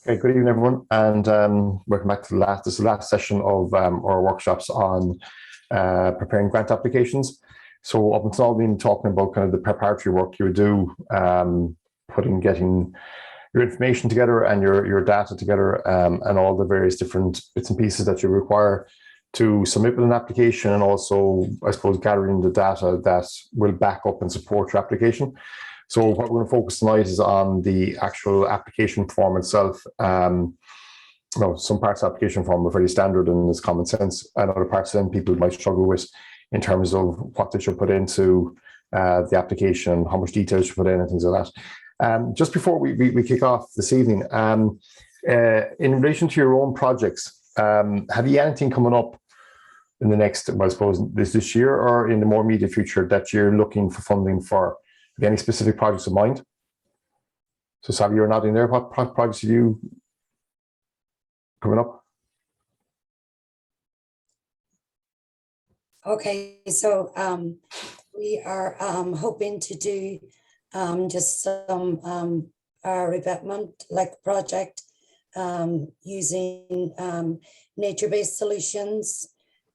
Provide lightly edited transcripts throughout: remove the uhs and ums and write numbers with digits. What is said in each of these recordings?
Okay, good evening, everyone, and welcome back to this is the last session of our workshops on preparing grant applications. So up until now, we've been talking about kind of the preparatory work you would do, getting your information together and your data together, and all the various different bits and pieces that you require to submit with an application, and also, I suppose, gathering the data that will back up and support your application. So what we're going to focus tonight is on the actual application form itself. Some parts of the application form are fairly standard and is common sense, and other parts then people might struggle with in terms of what they should put into the application, how much detail you should put in, and things like that. Just before we kick off this evening, in relation to your own projects, have you anything coming up in the next, I suppose, this year or in the more immediate future that you're looking for funding for? Have you any specific projects in mind? So, Savi, you're nodding there. What projects are you coming up? Okay, so we are hoping to do just some revetment like project using nature-based solutions.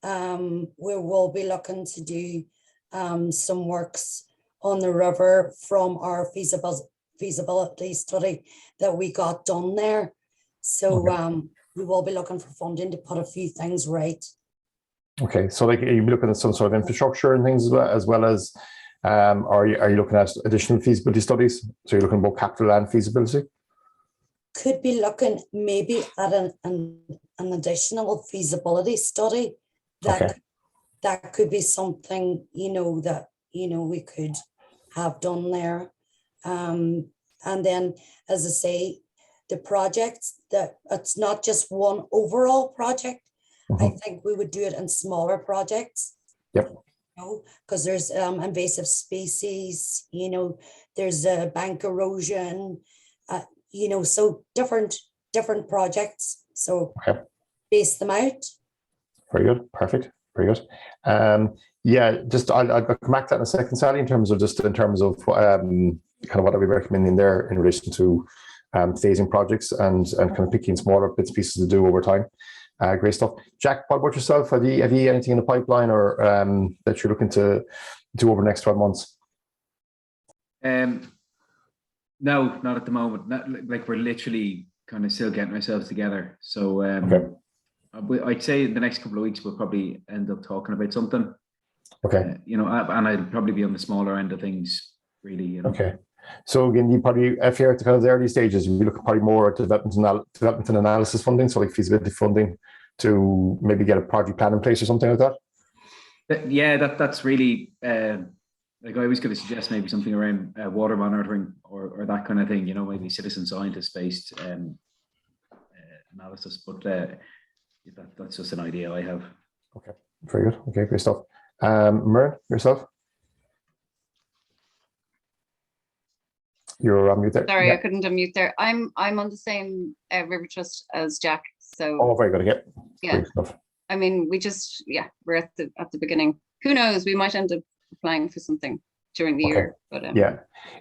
We will be looking to do some works on the river from our feasibility study that we got done there. So okay. We will be looking for funding to put a few things right. Okay, so like, are you looking at some sort of infrastructure and things as well as, are you looking at additional feasibility studies? So you're looking at both capital and feasibility? Could be looking maybe at an additional feasibility study that could be something, that, we could have done there. And then, as I say, the projects, that it's not just one overall project. I think we would do it in smaller projects. Yep. Because there's invasive species, there's bank erosion, so different projects. So base them out. Very good. Perfect. Very good. Yeah, just I'll come back to that in a second, Sally, in terms of kind of what I'll be recommending there in relation to phasing projects and kind of picking smaller bits and pieces to do over time. Great stuff. Jack, what about yourself? Have you anything in the pipeline or that you're looking to do over the next 12 months? No, not at the moment. Like we're literally kind of still getting ourselves together. So I'd say in the next couple of weeks we'll probably end up talking about something. Okay. And I'd probably be on the smaller end of things, really. Okay. So again, you probably, if you're at the kind of the early stages, you look probably more at development and analysis funding, so like feasibility funding, to maybe get a project plan in place or something like that. Yeah, that's really like I was going to suggest maybe something around water monitoring or that kind of thing. Maybe citizen scientist based analysis, but that's just an idea I have. Okay, very good. Okay, great stuff. Myrn, yourself? You're on mute there. Sorry, I couldn't unmute there. I'm on the same River Trust as Jack. So very good. Yeah. Great stuff. I mean, we're at the beginning. Who knows? We might end up applying for something during the year. But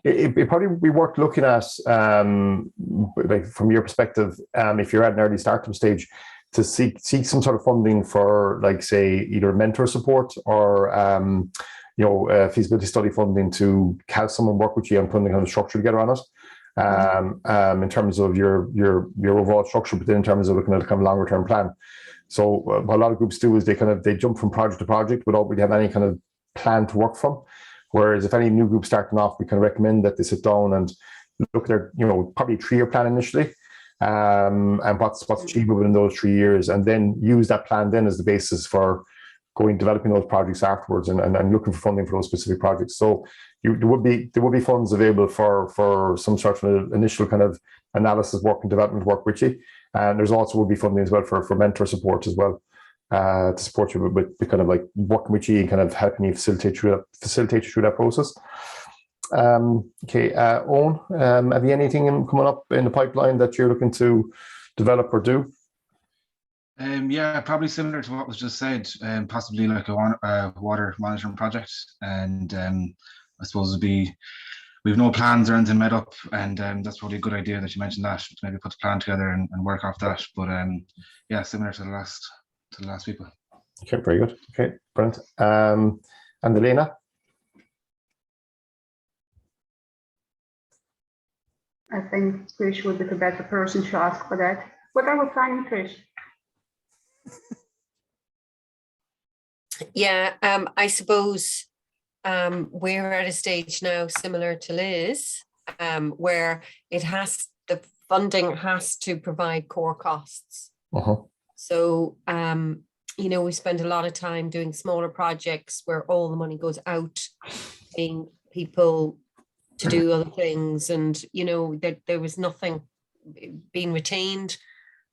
it probably would be worth looking at, like from your perspective, if you're at an early startup stage, to seek some sort of funding for, like, say, either mentor support or feasibility study funding to have someone work with you on putting the kind of structure together on it, in terms of your overall structure, but then in terms of looking at a kind of longer term plan. So what a lot of groups do is they jump from project to project without really having any kind of plan to work from. Whereas if any new group starting off, we can recommend that they sit down and look at their, probably a 3-year plan initially, and what's achievable in those 3 years, and then use that plan then as the basis for developing those projects afterwards and looking for funding for those specific projects. So there would be funds available for some sort of initial kind of analysis work and development work with you. And there's also would be funding as well for mentor support as well, to support you with kind of like working with you and kind of helping you facilitate you through that process. Okay, Owen, have you anything coming up in the pipeline that you're looking to develop or do? Yeah, probably similar to what was just said, possibly like a water monitoring project, and I suppose it'd be we've no plans or anything made up, and that's probably a good idea that you mentioned that, to maybe put the plan together and work off that. But yeah, similar to the last people. Okay, very good. Okay, brilliant. And Elena? I think Trish would be the better person to ask for that. What are we planning, Trish? Yeah, I suppose we're at a stage now similar to Liz, where the funding has to provide core costs. So, we spend a lot of time doing smaller projects where all the money goes out, paying people to do other things, and there was nothing being retained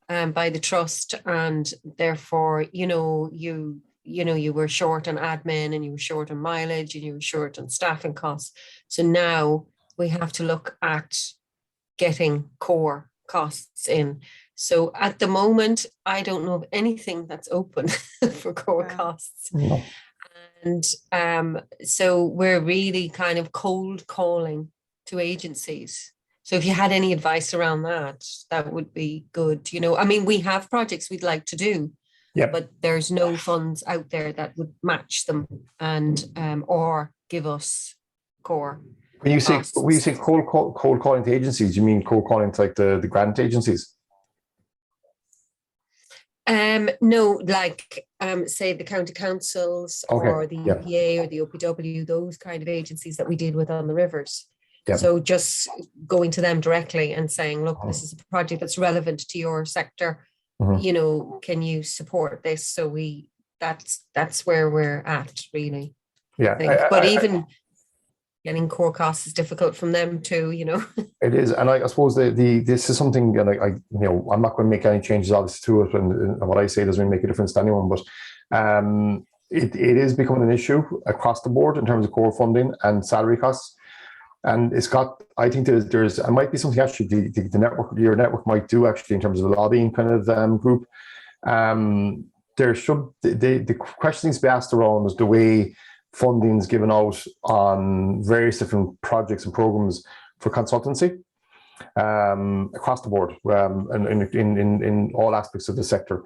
by the trust, and therefore you were short on admin, and you were short on mileage, and you were short on staffing costs. So now we have to look at getting core costs in. So at the moment, I don't know of anything that's open for core costs. No. And so we're really kind of cold calling to agencies. So if you had any advice around that, that would be good. I mean, we have projects we'd like to do, but there's no funds out there that would match them and or give us core. When you say cold calling to agencies, you mean cold calling to like the grant agencies? No, like say the county councils or the EPA or the OPW, those kind of agencies that we deal with on the rivers. So just going to them directly and saying, look, this is a project that's relevant to your sector. Can you support this? So that's where we're at, really. But even getting core costs is difficult from them too, It is, and I suppose this is something, and I'm not going to make any changes obviously to it, and what I say doesn't really make a difference to anyone, but it is becoming an issue across the board in terms of core funding and salary costs. And I think there might be something actually the network, your network might do actually in terms of a lobbying kind of group. There should, the question needs to be asked around is the way funding is given out on various different projects and programs for consultancy across the board and in all aspects of the sector,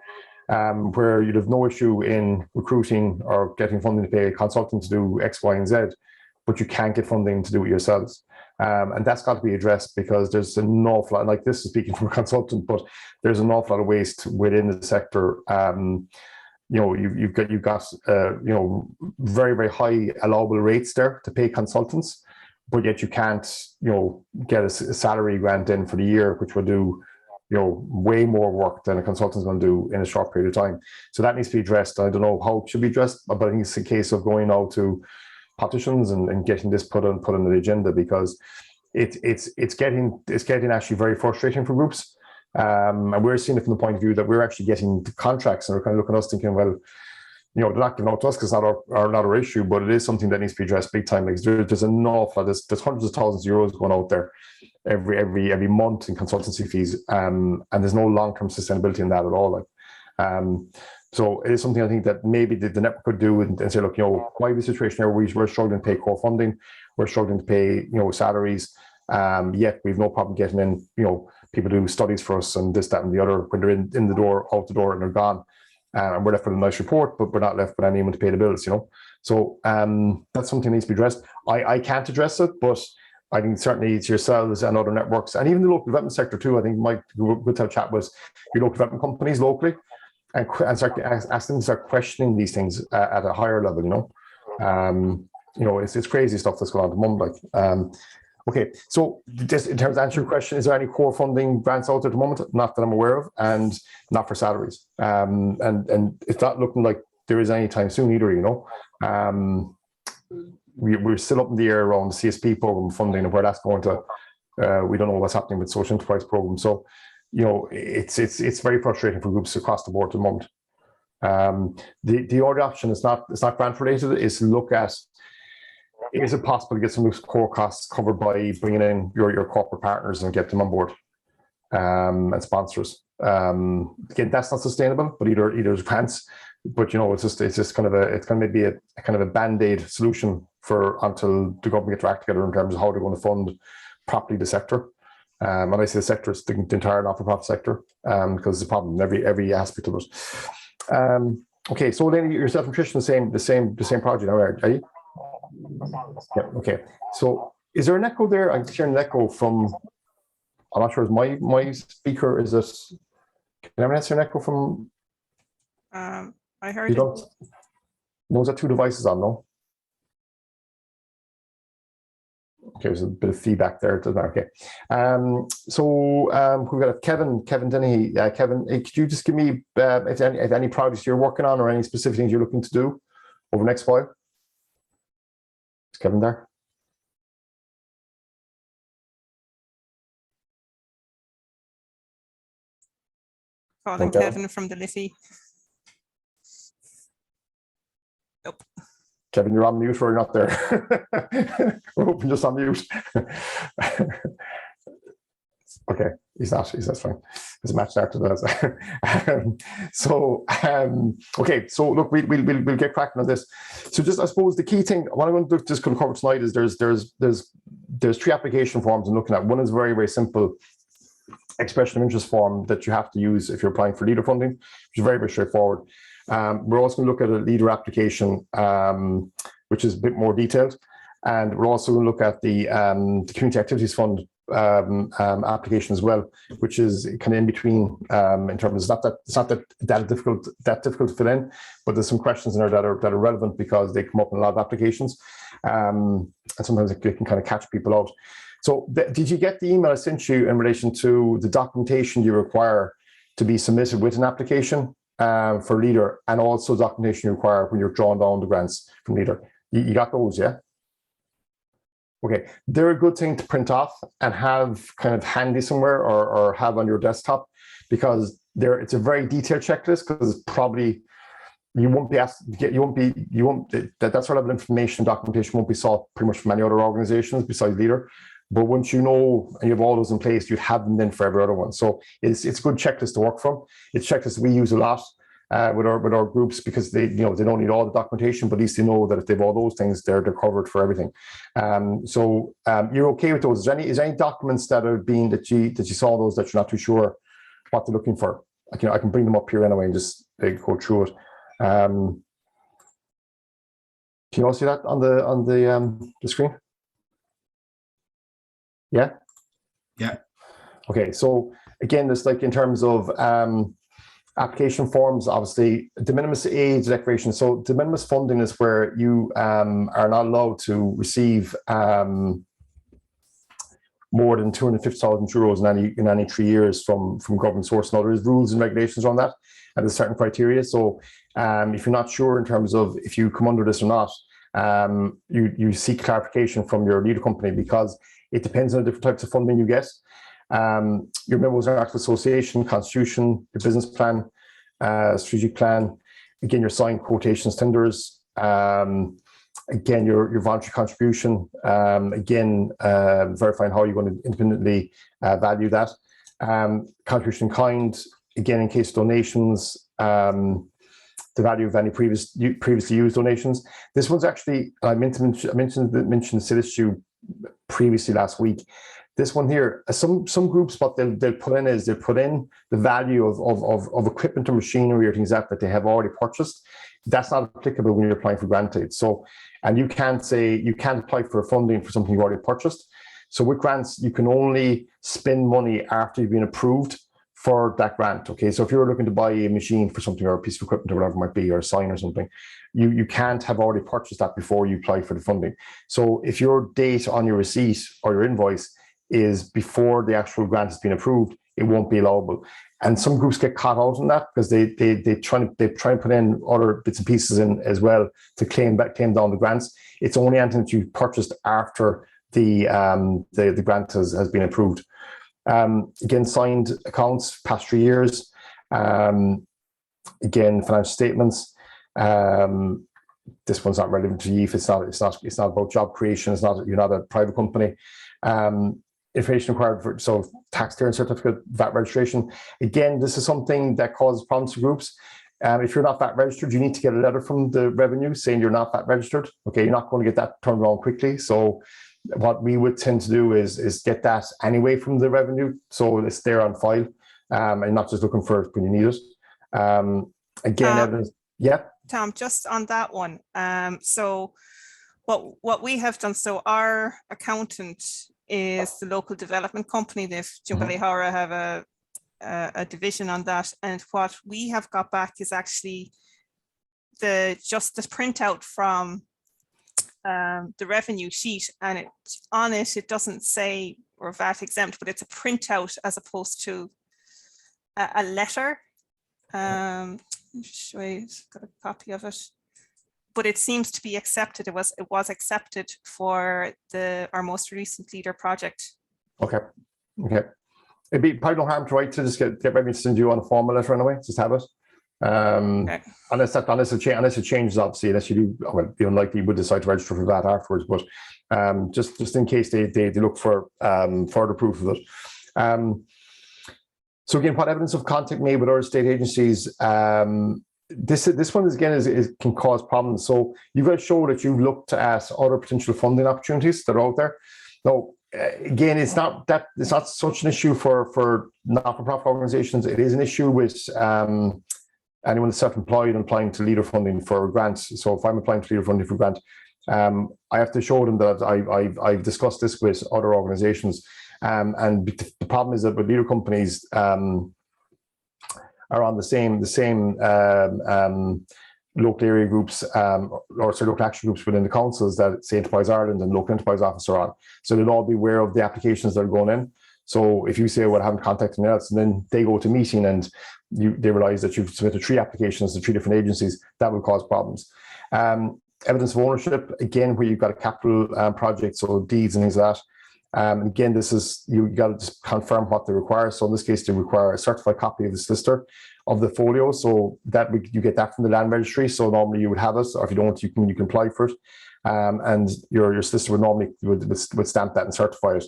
where you'd have no issue in recruiting or getting funding to pay a consultant to do X, Y, and Z, but you can't get funding to do it yourselves. And that's got to be addressed, because there's an awful lot, like this is speaking from a consultant, but there's an awful lot of waste within the sector. You've got very, very high allowable rates there to pay consultants, but yet you can't get a salary grant in for the year, which will do way more work than a consultant's going to do in a short period of time. So that needs to be addressed. I don't know how it should be addressed, but I think it's a case of going out to politicians and getting this put on the agenda, because it's getting actually very frustrating for groups. And we're seeing it from the point of view that we're actually getting the contracts, and we're kind of looking at us thinking, well, they're not giving out to us because it's not our issue, but it is something that needs to be addressed big time. Like there's an awful lot, there's hundreds of thousands of euros going out there every month in consultancy fees, and there's no long-term sustainability in that at all. So it is something I think that maybe the network could do and say, look, why is the situation here? We're struggling to pay core funding, we're struggling to pay salaries, yet we've no problem getting in people do studies for us and this, that, and the other when they're in the door, out the door, and they're gone. And we're left with a nice report, but we're not left with anyone to pay the bills, So that's something that needs to be addressed. I can't address it, but I think certainly it's yourselves and other networks, and even the local development sector too. I think might good to have a chat with your local development companies locally and start to ask them to start questioning these things at a higher level, it's crazy stuff that's going on at the moment. Okay, so just in terms of answering your question, is there any core funding grants out there at the moment? Not that I'm aware of, and not for salaries. And it's not looking like there is any time soon either, We're still up in the air around the CSP program funding and where that's going to. We don't know what's happening with social enterprise program. So, it's very frustrating for groups across the board at the moment. The other option is not grant related, is to look at, is it possible to get some of those core costs covered by bringing in your corporate partners and get them on board and sponsors? Again, that's not sustainable, but either grants, but it's just kind of maybe a kind of a band-aid solution until the government get their act together in terms of how they're going to fund properly the sector. When I say the sector, it's the entire not-for-profit sector, because it's a problem in every aspect of it. Okay, so then yourself and Trish the same project now, are you? Yeah. Okay. So is there an echo there? I'm hearing an echo from. I'm not sure. Is my speaker? Is it? Can anyone answer an echo from? I heard You it. don't. Those are two devices on, no? Okay, there's a bit of feedback there. Okay. So we've got Kevin Dennehy. Kevin, could you just give me if any projects you're working on or any specific things you're looking to do over the next while? Is Kevin there? Calling Okay. Kevin from the Liffey. Nope. Kevin, you're on mute or you're not there. We're hoping just on mute. Okay, he's not fine. There's a match there to that. Okay, so look, we'll get cracking on this. So just, I suppose the key thing, what I'm going to just cover tonight is there's three application forms I'm looking at. One is very, very simple expression of interest form that you have to use if you're applying for leader funding, which is very, very straightforward. We're also going to look at a leader application, which is a bit more detailed. And we're also going to look at the Community Activities Fund application as well, which is kind of in between in terms of it's not that difficult to fill in, but there's some questions in there that are relevant because they come up in a lot of applications, and sometimes it can kind of catch people out. So did you get the email I sent you in relation to the documentation you require to be submitted with an application for leader, and also documentation you require when you're drawing down the grants from leader? You got those, yeah? Okay, they're a good thing to print off and have kind of handy somewhere or have on your desktop, because it's a very detailed checklist, because probably you won't be asked to get, that sort of information documentation won't be sought pretty much from any other organizations besides leader. But once you know and you have all those in place, you'd have them then for every other one. So it's a good checklist to work from. It's checklists we use a lot with our groups, because they don't need all the documentation, but at least they know that if they have all those things, they're covered for everything. So you're okay with those? Is there any documents that are being that you saw those that you're not too sure what they're looking for? I can bring them up here anyway and just go through it. Can you all see that on the screen? Yeah. Yeah. Okay. So again, this, like in terms of application forms, obviously de minimis age declaration. So de minimis funding is where you are not allowed to receive more than €250,000 in any 3 years from government source. Now, there's rules and regulations on that, and there's certain criteria. So if you're not sure in terms of if you come under this or not, you seek clarification from your leader company, because it depends on the different types of funding you get. Your members are Act of Association, Constitution, your business plan, strategic plan, again, your signed quotations, tenders, again, your voluntary contribution, again, verifying how you're going to independently value that. Contribution in kind, again, in case of donations, the value of any previously used donations. This one's actually, I mentioned this issue previously last week. This one here, some groups, what they'll put in is the value of equipment or machinery or things that they have already purchased. That's not applicable when you're applying for grant aid. So, and you can't apply for funding for something you've already purchased. So with grants, you can only spend money after you've been approved for that grant. Okay, so if you're looking to buy a machine for something, or a piece of equipment or whatever it might be, or a sign or something, you can't have already purchased that before you apply for the funding. So if your date on your receipt or your invoice is before the actual grant has been approved, it won't be allowable. And some groups get caught out on that because they try and put in other bits and pieces in as well to claim down the grants. It's only anything that you purchased after the grant has been approved. Again, signed accounts past 3 years. Again, financial statements. This one's not relevant to you if it's not about job creation. You're not a private company. Information required for tax clearance certificate, VAT registration. Again, this is something that causes problems to groups. If you're not VAT registered, you need to get a letter from the revenue saying you're not VAT registered. Okay, you're not going to get that turned around quickly. So what we would tend to do is get that anyway from the revenue, so it's there on file, and not just looking for it when you need it. Again, evidence. Yeah. Tom, just on that one. So what we have done, so our accountant is the local development company. They've Jubilee Hora have a division on that, and what we have got back is actually just the printout from the revenue sheet, and on it doesn't say we're VAT exempt, but it's a printout as opposed to a letter. Just show you, got a copy of it, but it seems to be accepted. It was accepted for our most recent leader project. Okay. It'd be probably no harm to write to just get revenue to send you on a formal letter anyway. Just have it. Okay. Unless it changes, obviously, unless you do, well, be unlikely you would decide to register for that afterwards. But just in case they look for further proof of it. So again, what evidence of contact made with other state agencies? This one can cause problems. So you've got to show that you've looked at other potential funding opportunities that are out there. Now, again, it's not such an issue for not-for-profit organizations. It is an issue with anyone that's self-employed and applying to leader funding for grants. So if I'm applying to leader funding for grant, I have to show them that I've discussed this with other organizations. And the problem is that with leader companies are on the same local area groups or local action groups within the councils that, say, Enterprise Ireland and Local Enterprise Office are on. So they'll all be aware of the applications that are going in. So if you say, well, I haven't contacted anyone else, and then they go to a meeting and they realize that you've submitted 3 applications to 3 different agencies, that will cause problems. Evidence of ownership, again, where you've got a capital project, so deeds and things like that. Again, this is, you got to just confirm what they require. So in this case, they require a certified copy of the solicitor of the folio. So that you get that from the land registry. So normally you would have it, or if you don't, you can apply for it. And your solicitor would normally would stamp that and certify it.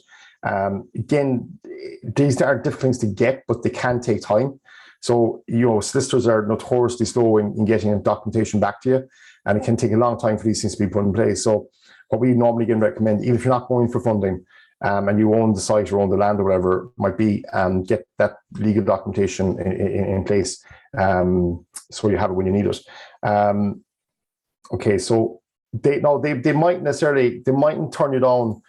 Again, these are difficult things to get, but they can take time. So, solicitors are notoriously slow in getting documentation back to you, and it can take a long time for these things to be put in place. So what we normally recommend, even if you're not going for funding, and you own the site or own the land or whatever it might be, get that legal documentation in place, so you have it when you need it. Okay, so they mightn't turn you down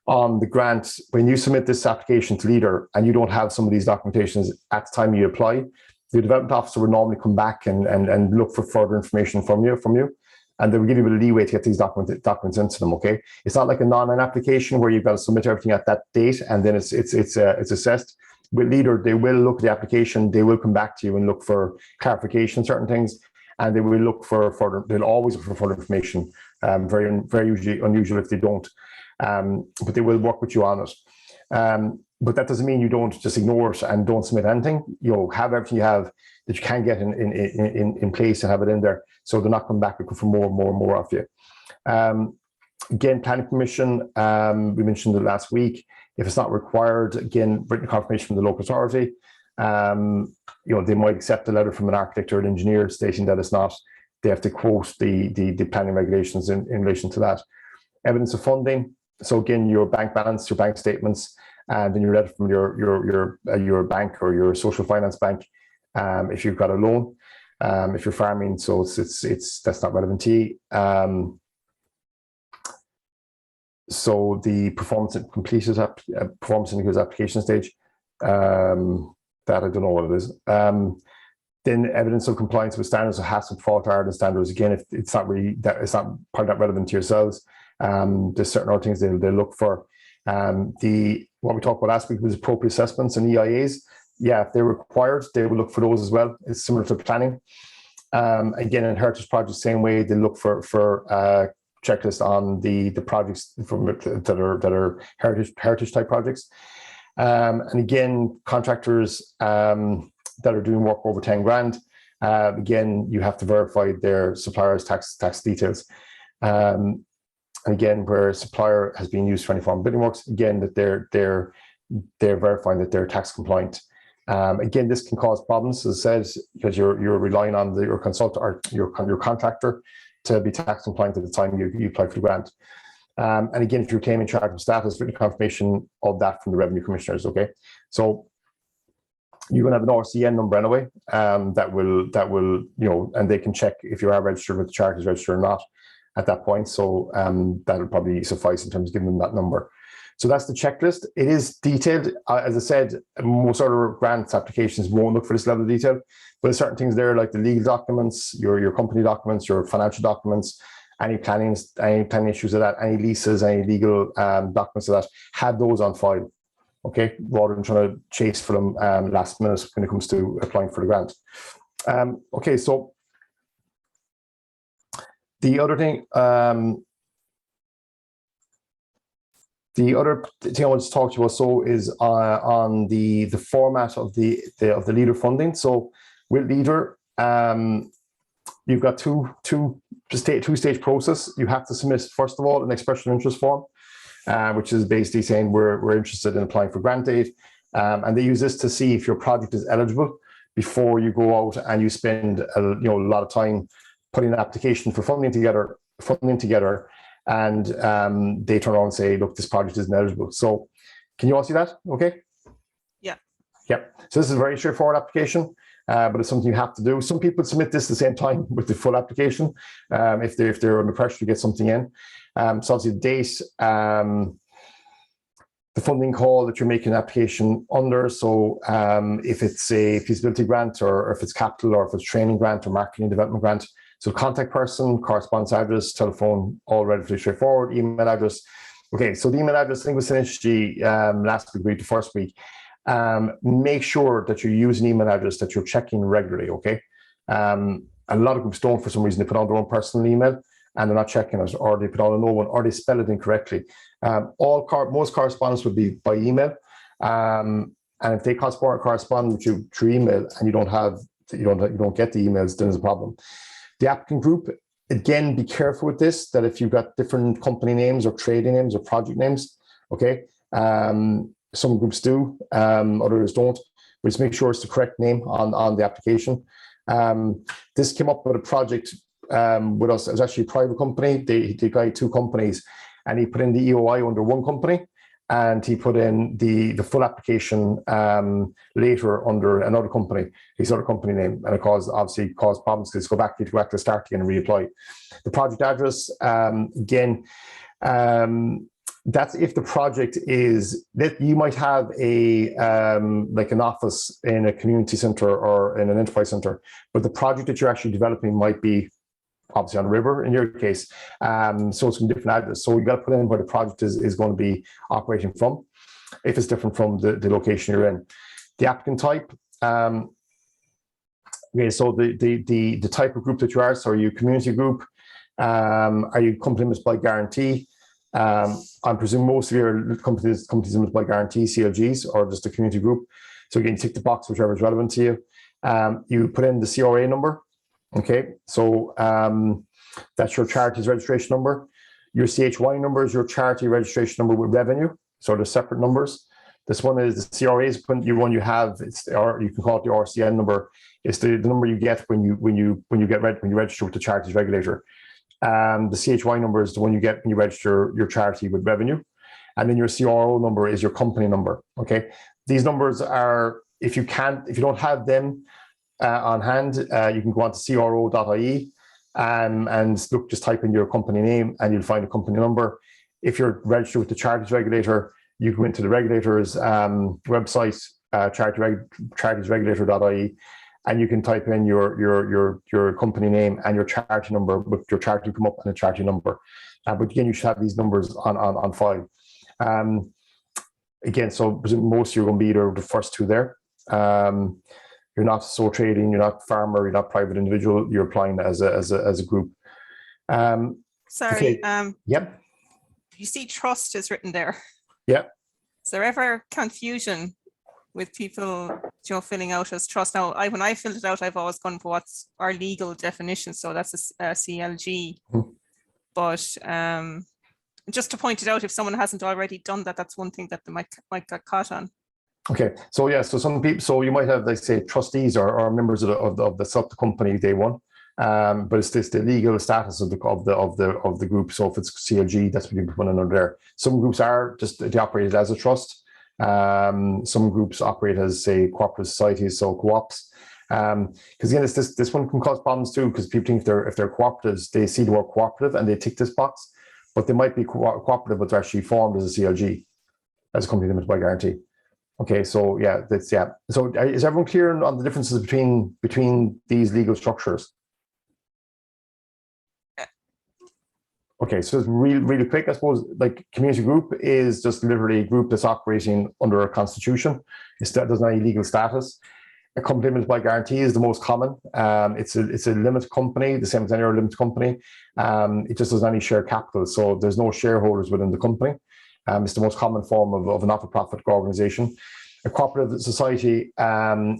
on the grant when you submit this application to leader and you don't have some of these documentations at the time you apply. The development officer would normally come back and look for further information from you. And they will give you a bit of leeway to get these documents into them. Okay, it's not like a non-an application where you've got to submit everything at that date and then it's assessed. With leader, they will look at the application. They will come back to you and look for clarification on certain things, and they will look for further. They'll always look for further information. Very usually unusual if they don't, but they will work with you on it. But that doesn't mean you don't just ignore it and don't submit anything. Have everything you have that you can get in place and have it in there, so they're not coming back looking for more of you. Again, planning permission, we mentioned it last week. If it's not required, again, written confirmation from the local authority. They might accept a letter from an architect or an engineer stating that it's not. They have to quote the planning regulations in relation to that. Evidence of funding. So again, your bank balance, your bank statements, and then your letter from your bank or your social finance bank. If you've got a loan, if you're farming, so it's that's not relevant to you. So the performance completed performance indicators application stage, that I don't know what it is. Then evidence of compliance with standards of hazard, fault, Ireland standards. Again, if it's not really that, it's not part of that relevant to yourselves. There's certain other things they look for. What we talked about last week was appropriate assessments and EIAs. Yeah, if they're required, they will look for those as well. It's similar to planning. Again, in heritage projects, same way, they look for checklist on the projects that are heritage type projects. And again, contractors that are doing work over 10 grand, again, you have to verify their supplier's tax details. And again, where a supplier has been used for any form of building works, again, that they're verifying that they're tax compliant. Again, this can cause problems, as I said, because you're relying on your consultant or your contractor to be tax compliant at the time you apply for the grant. And again, if you're claiming charitable status, written confirmation of that from the revenue commissioners. Okay, so you're going to have an RCN number anyway. That will and they can check if you are registered with the charities register or not at that point. So that'll probably suffice in terms of giving them that number. So that's the checklist. It is detailed. As I said, most other grants applications won't look for this level of detail, but there's certain things there like the legal documents, your company documents, your financial documents, any planning issues of that, any leases, any legal documents of that, have those on file. Okay, rather than trying to chase for them last minute when it comes to applying for the grant. Okay, so the other thing, the other thing I want to talk to you also is on the format of the leader funding. So with leader, you've got two-stage process. You have to submit, first of all, an expression of interest form, which is basically saying we're interested in applying for grant aid, and they use this to see if your project is eligible before you go out and you spend a lot of time putting an application for funding together, and they turn around and say, look, this project isn't eligible. So can you all see that? Okay. Yeah. Yep. So this is a very straightforward application. But it's something you have to do. Some people submit this at the same time with the full application if they're under pressure to get something in. So obviously the date, the funding call that you're making an application under. So if it's a feasibility grant or if it's capital or if it's training grant or marketing development grant. So contact person, correspondence address, telephone, all relatively straightforward, email address. Okay, so the email address, I think was finished last week, the first week. Make sure that you're using email address that you're checking regularly, okay? A lot of groups don't, for some reason, they put on their own personal email and they're not checking it, or they put on a no one, or they spell it incorrectly. Most correspondence would be by email. And if they correspond with you through email and you don't get the emails, then there's a problem. The applicant group, again, be careful with this, that if you've got different company names or trading names or project names, okay? Some groups do, others don't. But just make sure it's the correct name on the application. This came up with a project with us. It was actually a private company. They got two companies, and he put in the EOI under one company, and he put in the full application later under another company, his other company name, and it obviously caused problems because you have to go back to the start again and reapply. The project address, again. That's if the project is that you might have a like an office in a community center or in an enterprise center, but the project that you're actually developing might be obviously on the river in your case. So it's from different address. So you got to put in where the project is going to be operating from, if it's different from the location you're in. The applicant type. Okay, so the type of group that you are. So are you a community group? Are you company limited by guarantee? I presume most of your companies limited by guarantee, CLGs, or just a community group. So again, tick the box, whichever is relevant to you. You put in the CRA number. Okay, so that's your charity's registration number. Your CHY number is your charity registration number with revenue. So they're separate numbers. This one is the CRA's one you have. Or you can call it the RCN number. It's the number you get when you register with the charities regulator. The CHY number is the one you get when you register your charity with revenue. And then your CRO number is your company number. Okay. These numbers are, if you don't have them on hand, you can go on to cro.ie and look, just type in your company name and you'll find a company number. If you're registered with the charities regulator, you go into the regulator's website, charitiesregulator.ie. And you can type in your company name and your charity number, with your charity come up and a charity number. But again, you should have these numbers on file. Again, so most you're going to be either the first two there. You're not sole trading, you're not farmer, you're not private individual. You're applying as a group. Sorry. Okay. Yep. You see, trust is written there. Yep. Is there ever confusion with people, filling out as trust? Now, when I filled it out, I've always gone for what's our legal definition. So that's a CLG. Mm-hmm. But just to point it out, if someone hasn't already done that, that's one thing that they might get caught on. Okay, so yeah, so some people, so you might have, like say, trustees or members of the company day one, but it's this the legal status of the group. So if it's CLG, that's what you put under there. Some groups are just they operate as a trust. Some groups operate as say cooperative societies, so co-ops. Because again, this one can cause problems too, because people think if they're cooperatives, they see the word cooperative and they tick this box, but they might be cooperative, but they're actually formed as a CLG, as a company limited by guarantee. Okay, so yeah, that's yeah. So is everyone clear on the differences between these legal structures? Okay, so it's really quick, I suppose. Like community group is just literally a group that's operating under a constitution. It doesn't have any legal status. A company limited by guarantee is the most common. It's a limited company, the same as any other limited company. It just doesn't have any share capital, so there's no shareholders within the company. It's the most common form of a not-for-profit organization. A cooperative society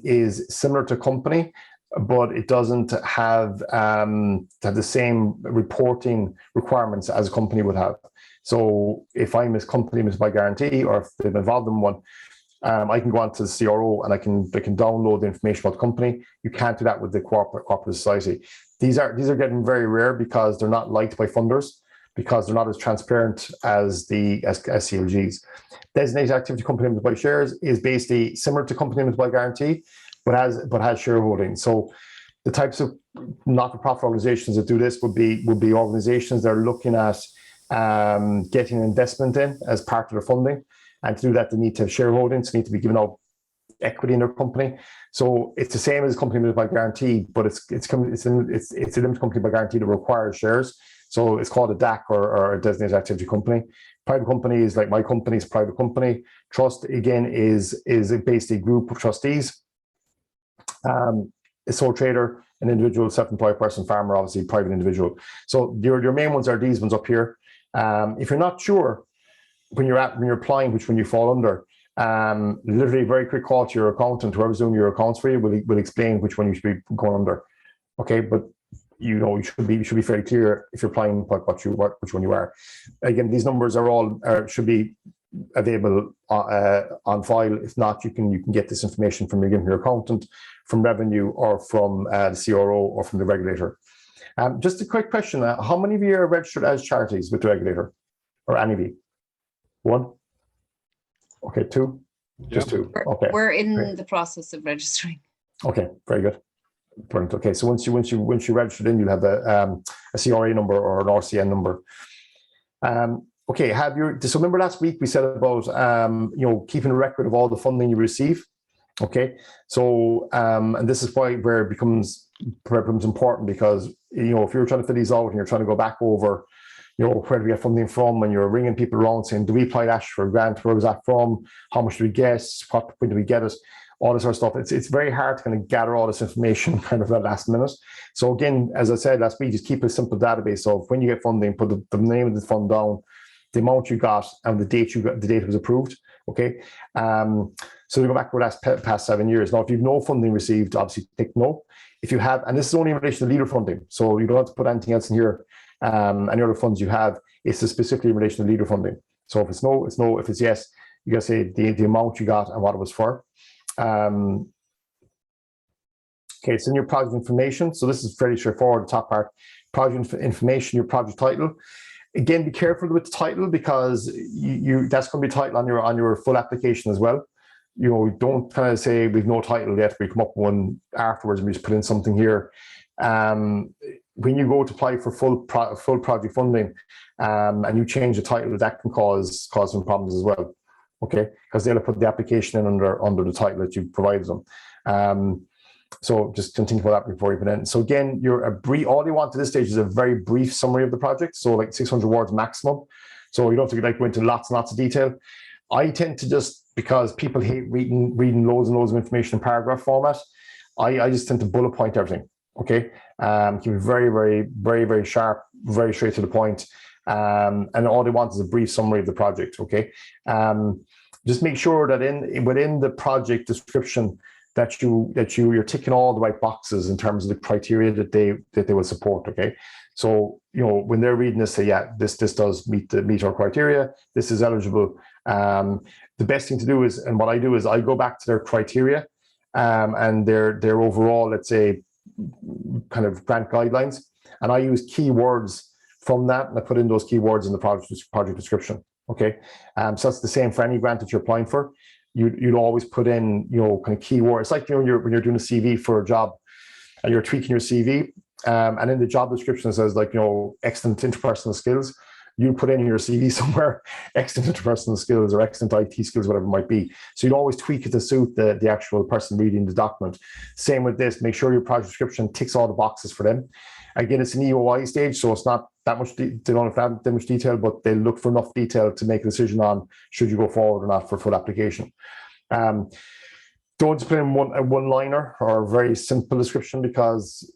is similar to a company, but it doesn't have the same reporting requirements as a company would have. So if I'm a company limited by guarantee, or if they've involved in one, I can go onto the CRO and they can download the information about the company. You can't do that with the cooperative society. These are getting very rare because they're not liked by funders, because they're not as transparent as the CLGs. Designated activity company limited by shares is basically similar to company limited by guarantee, but has shareholding. So the types of not-for-profit organizations that do this would be organizations that are looking at getting an investment in as part of their funding. And to do that, they need to have shareholdings, they need to be given out equity in their company. So it's the same as a company limited by guarantee, but it's a limited company by guarantee that requires shares. So it's called a DAC or a designated activity company. Private companies, like my company, is a private company. Trust, again, is basically a group of trustees. A sole trader, an individual, self-employed person, farmer, obviously private individual. So your main ones are these ones up here. If you're not sure when you're applying which one you fall under, literally a very quick call to your accountant, whoever's doing your accounts for you will explain which one you should be going under. Okay, but you should be fairly clear if you're applying which one you are. Again, these numbers are all should be available on file. If not, you can get this information from your accountant, from revenue, or from the CRO, or from the regulator. Just a quick question: how many of you are registered as charities with the regulator, or any of you? One? Okay, two? Just two. Okay. We're in the process of registering. Okay, very good. Brilliant. Okay, so once you registered in, you'll have a CRA number or an RCN number. Okay, so remember last week we said about keeping a record of all the funding you receive. Okay, so and this is where it becomes important, because if you're trying to fill these out and you're trying to go back over where do we get funding from, and you're ringing people around saying, do we apply that for a grant, where was that from, how much do we get, when do we get it, all this sort of stuff. It's very hard to kind of gather all this information kind of at the last minute. So again, as I said last week, just keep a simple database of when you get funding, put the name of the fund down, the amount you got, and the date it was approved. Okay, so we go back for the past 7 years. Now, if you've no funding received, obviously tick no. If you have, and this is only in relation to leader funding, so you don't have to put anything else in here. Any other funds you have, it's specifically in relation to leader funding. So if it's no, it's no. If it's yes, you got to say the amount you got and what it was for. Okay, so in your project information, so this is fairly straightforward, the top part. Project information, your project title. Again, be careful with the title, because that's going to be title on your full application as well. Don't kind of say we've no title yet, we come up with one afterwards and we just put in something here. When you go to apply for full project funding, and you change the title, that can cause some problems as well. Okay, because they'll put the application in under the title that you provided them. So just think about that before you put in. So again, all you want at this stage is a very brief summary of the project. So like 600 words maximum. So you don't have to go into lots and lots of detail. I tend to because people hate reading loads and loads of information in paragraph format, I just tend to bullet point everything. Okay, keep it very, very, very, very sharp, very straight to the point. And all they want is a brief summary of the project. Okay, just make sure that within the project description that you're ticking all the right boxes in terms of the criteria that they will support. Okay, so when they're reading this, say, yeah, this does meet our criteria. This is eligible. the best thing to do is, and what I do is I go back to their criteria and their overall, let's say, kind of grant guidelines, and I use keywords from that, and I put in those keywords in the project description. Okay, so that's the same for any grant that you're applying for. You'd always put in, kind of keywords, like when you're doing a CV for a job, and you're tweaking your CV, and in the job description it says excellent interpersonal skills. You put in your CV somewhere excellent interpersonal skills or excellent IT skills, whatever it might be. So you'd always tweak it to suit the actual person reading the document. Same with this, make sure your project description ticks all the boxes for them. Again, it's an EOI stage, so it's not that much, they don't have that much detail, but they look for enough detail to make a decision on should you go forward or not for full application. Don't put in a one-liner or a very simple description, because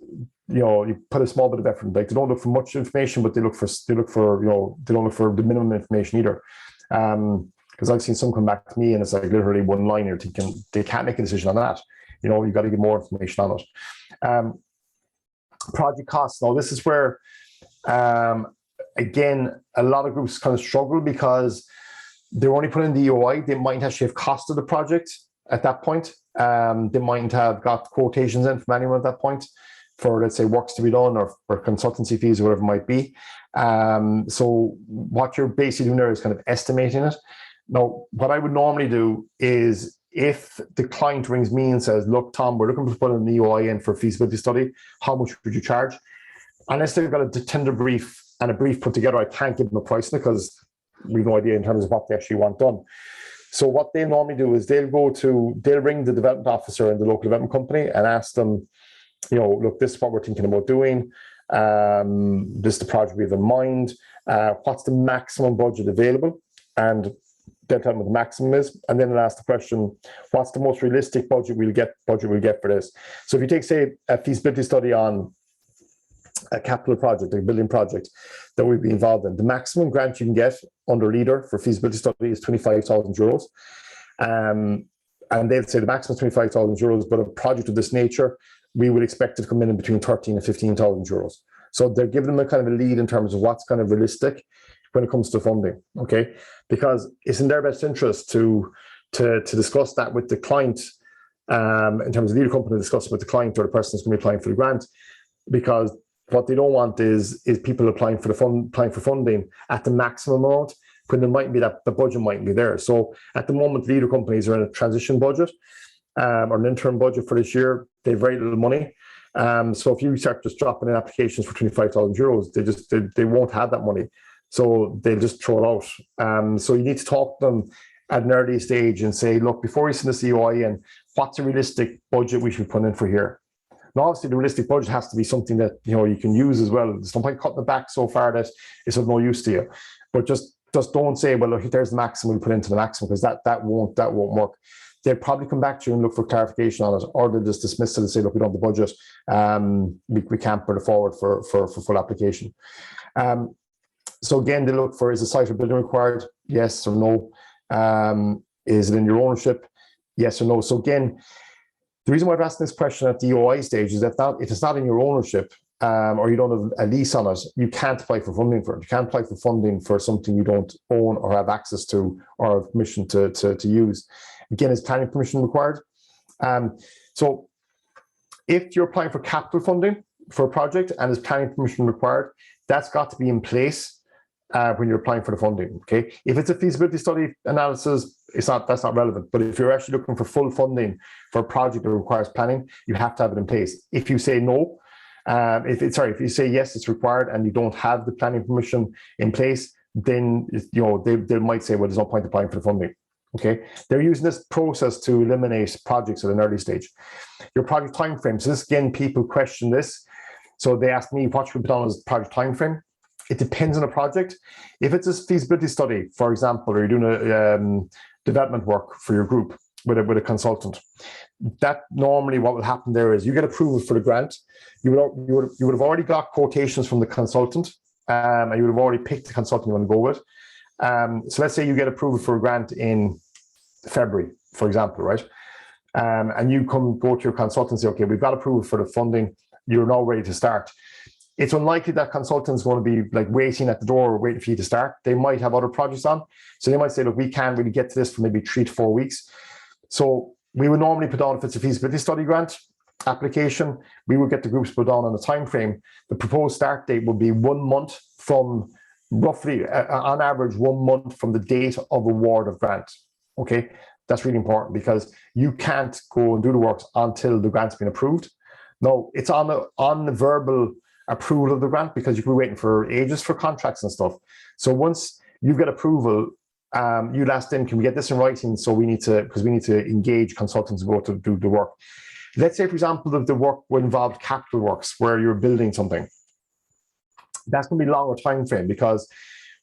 you put a small bit of effort. Like, they don't look for much information, but they don't look for the minimum information either. Because I've seen some come back to me and it's like literally one line. You're thinking they can't make a decision on that. You've got to give more information on it. Project costs. Now, this is where again, a lot of groups kind of struggle because they're only putting the EOI. They might actually have costed the project at that point. They might have got quotations in from anyone at that point for, let's say, works to be done or for consultancy fees or whatever it might be. So what you're basically doing there is kind of estimating it. Now, what I would normally do is, if the client rings me and says, look, Tom, we're looking to put an EOI in for a feasibility study, how much would you charge? Unless they've got a tender brief and a brief put together, I can't give them a price because we've no idea in terms of what they actually want done. So what they normally do is they'll ring the development officer in the local development company and ask them, look, this is what we're thinking about doing. This is the project we have in mind. What's the maximum budget available? And they'll tell them what the maximum is. And then they'll ask the question, what's the most realistic budget we'll get for this? So if you take, say, a feasibility study on a capital project, a building project that we'd be involved in, the maximum grant you can get under LEADER for feasibility study is €25,000. And they'll say the maximum is €25,000, but a project of this nature, we would expect it to come in between 13 and 15,000 euros. So they're giving them a kind of a lead in terms of what's kind of realistic when it comes to funding, okay? Because it's in their best interest to discuss that with the client, in terms of leader company, discuss it with the client or the person that's going to be applying for the grant, because what they don't want is people applying for funding at the maximum amount when there might be that the budget mightn't be there. So at the moment, leader companies are in a transition budget or an interim budget for this year. They have very little money. So if you start just dropping in applications for €25,000, they won't have that money. So they'll just throw it out. So you need to talk to them at an early stage and say, look, before you send this EOI in, what's a realistic budget we should put in for here? Now, obviously, the realistic budget has to be something that you can use as well. There's no point cutting it back so far that it's of no use to you. But just don't say, well, look, there's the maximum, we'll put into the maximum, because that won't work. They'll probably come back to you and look for clarification on it, or they'll just dismiss it and say, look, we don't have the budget. We can't put it forward for full application. So again, they look for, is the site or building required? Yes or no. Is it in your ownership? Yes or no. So again, the reason why I'm asking this question at the EOI stage is that if it's not in your ownership, or you don't have a lease on it, you can't apply for funding for it. You can't apply for funding for something you don't own or have access to or have permission to use. Again, is planning permission required? So if you're applying for capital funding for a project and is planning permission required, that's got to be in place when you're applying for the funding. Okay, if it's a feasibility study analysis, that's not relevant. But if you're actually looking for full funding for a project that requires planning, you have to have it in place. If you say no, if you say yes, it's required, and you don't have the planning permission in place, then they might say, well, there's no point applying for the funding. Okay, they're using this process to eliminate projects at an early stage. Your project timeframe. So this, again, people question this. So they ask me, what should be done as project timeframe? It depends on the project. If it's a feasibility study, for example, or you're doing a development work for your group with a consultant, that normally what will happen there is you get approval for the grant. You would have already got quotations from the consultant, and you would have already picked the consultant you want to go with. So let's say you get approval for a grant in February, for example, right? And you go to your consultant and say, okay, we've got approval for the funding. You're now ready to start. it's unlikely that consultants going to be like waiting at the door, waiting for you to start. They might have other projects on. So they might say, look, we can't really get to this for maybe 3 to 4 weeks. So we would normally put down, if it's a feasibility study grant application, we would get the groups put down on a time frame. The proposed start date would be 1 month from, roughly on average, 1 month from the date of award of grant. Okay, that's really important because you can't go and do the works until the grant's been approved. No, it's on the verbal approval of the grant, because you could be waiting for ages for contracts and stuff. So once you get approval, you'd ask them, can we get this in writing? So we need to, because we need to engage consultants to go to do the work. Let's say, for example, if the work would involve capital works where you're building something, that's going to be a longer time frame, because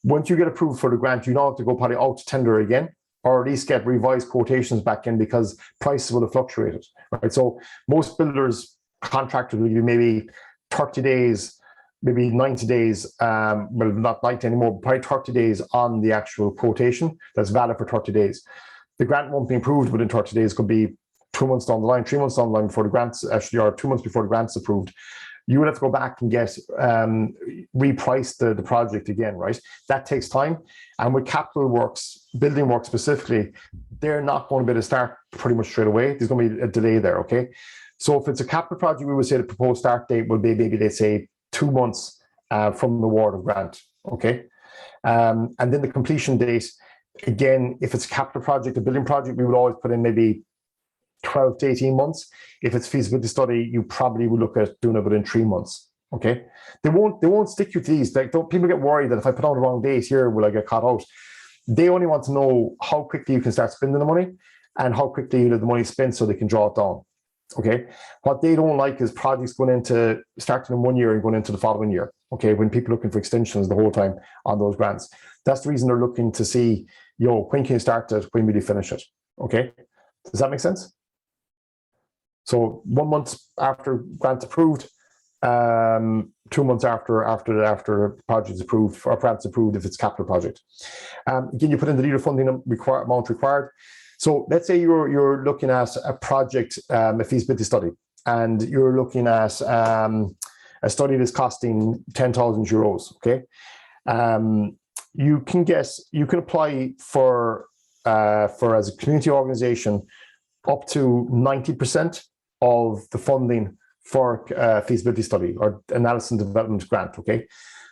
once you get approved for the grant, you now have to go probably out to tender again, or at least get revised quotations back in, because prices will have fluctuated, right? So most builders, contractors will give you maybe 30 days, maybe 90 days, well, not 90 anymore, but probably 30 days on the actual quotation that's valid for 30 days. The grant won't be approved within 30 days, could be 2 months down the line, 3 months down the line before the grant's actually, or 2 months before the grant's approved. You would have to go back and get reprice the project again, right? That takes time. And with capital works, building work specifically, they're not going to be able to start pretty much straight away. There's going to be a delay there, okay? So if it's a capital project, we would say the proposed start date will be maybe, let's say, 2 months from the award of grant, okay? And then the completion date, again, if it's a capital project, a building project, we would always put in maybe 12 to 18 months. If it's feasibility study, you probably would look at doing it within 3 months, okay? They won't stick you to these. Like, people get worried that if I put on the wrong date here, will I get caught out? They only want to know how quickly you can start spending the money and how quickly you have the money spent so they can draw it down. Okay, what they don't like is projects going into starting in 1 year and going into the following year. Okay, when people are looking for extensions the whole time on those grants, that's the reason they're looking to see, when can you start it, when will you finish it? Okay, does that make sense? So 1 month after grant approved, 2 months after project's approved, or grants approved if it's capital project. Again, you put in the leader funding amount required. So let's say you're looking at a project, a feasibility study, and you're looking at a study that's costing 10,000 euros. Okay, you can apply for as a community organisation up to 90% of the funding for feasibility study or analysis and development grant. Okay,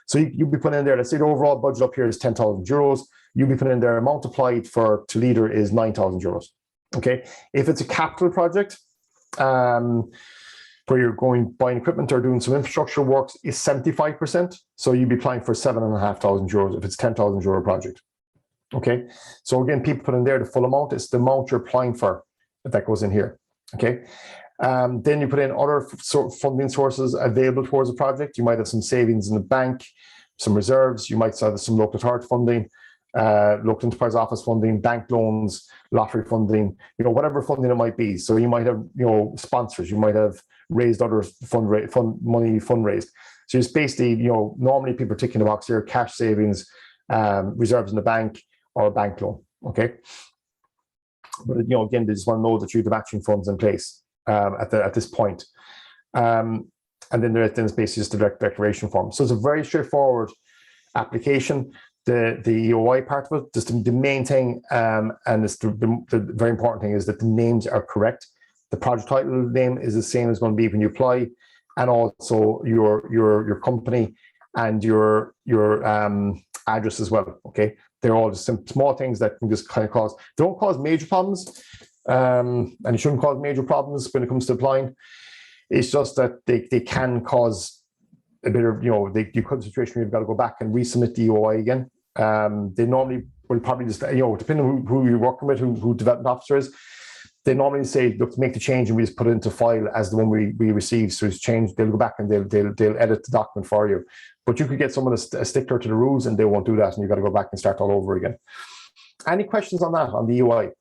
so you'll be putting in there. Let's say the overall budget up here is 10,000 euros. You'll be putting in there, amount applied to leader is 9,000 euros. Okay, if it's a capital project where you're buying equipment or doing some infrastructure works, is 75%. So you'd be applying for 7,500 euros if it's 10,000 euro project. Okay, so again, people put in there the full amount. It's the amount you're applying for that goes in here. Okay, then you put in other funding sources available towards a project. You might have some savings in the bank, some reserves. You might have some local authority funding, local enterprise office funding, bank loans, lottery funding, whatever funding it might be. So you might have, sponsors, you might have raised other money fundraised. So it's basically, normally people are ticking the box here, cash savings, reserves in the bank, or a bank loan, okay? But, again, they just want to know that you have the matching funds in place at this point. And then it's basically just a direct declaration form. So it's a very straightforward application. The EOI part of it, just the main thing, and it's the very important thing is that the names are correct. The project title name is the same as going to be when you apply, and also your company and your address as well. Okay, they're all just some small things that can just kind of don't cause major problems, and it shouldn't cause major problems when it comes to applying. It's just that they can cause a bit of, you could have a situation where you've got to go back and resubmit the EOI again. They normally will probably just, depending on who you're working with, who development officer is, they normally say, look, make the change and we just put it into file as the one we received. So it's changed, they'll go back and they'll edit the document for you. But you could get someone a stickler to the rules and they won't do that, and you've got to go back and start all over again. Any questions on that, on the EOI?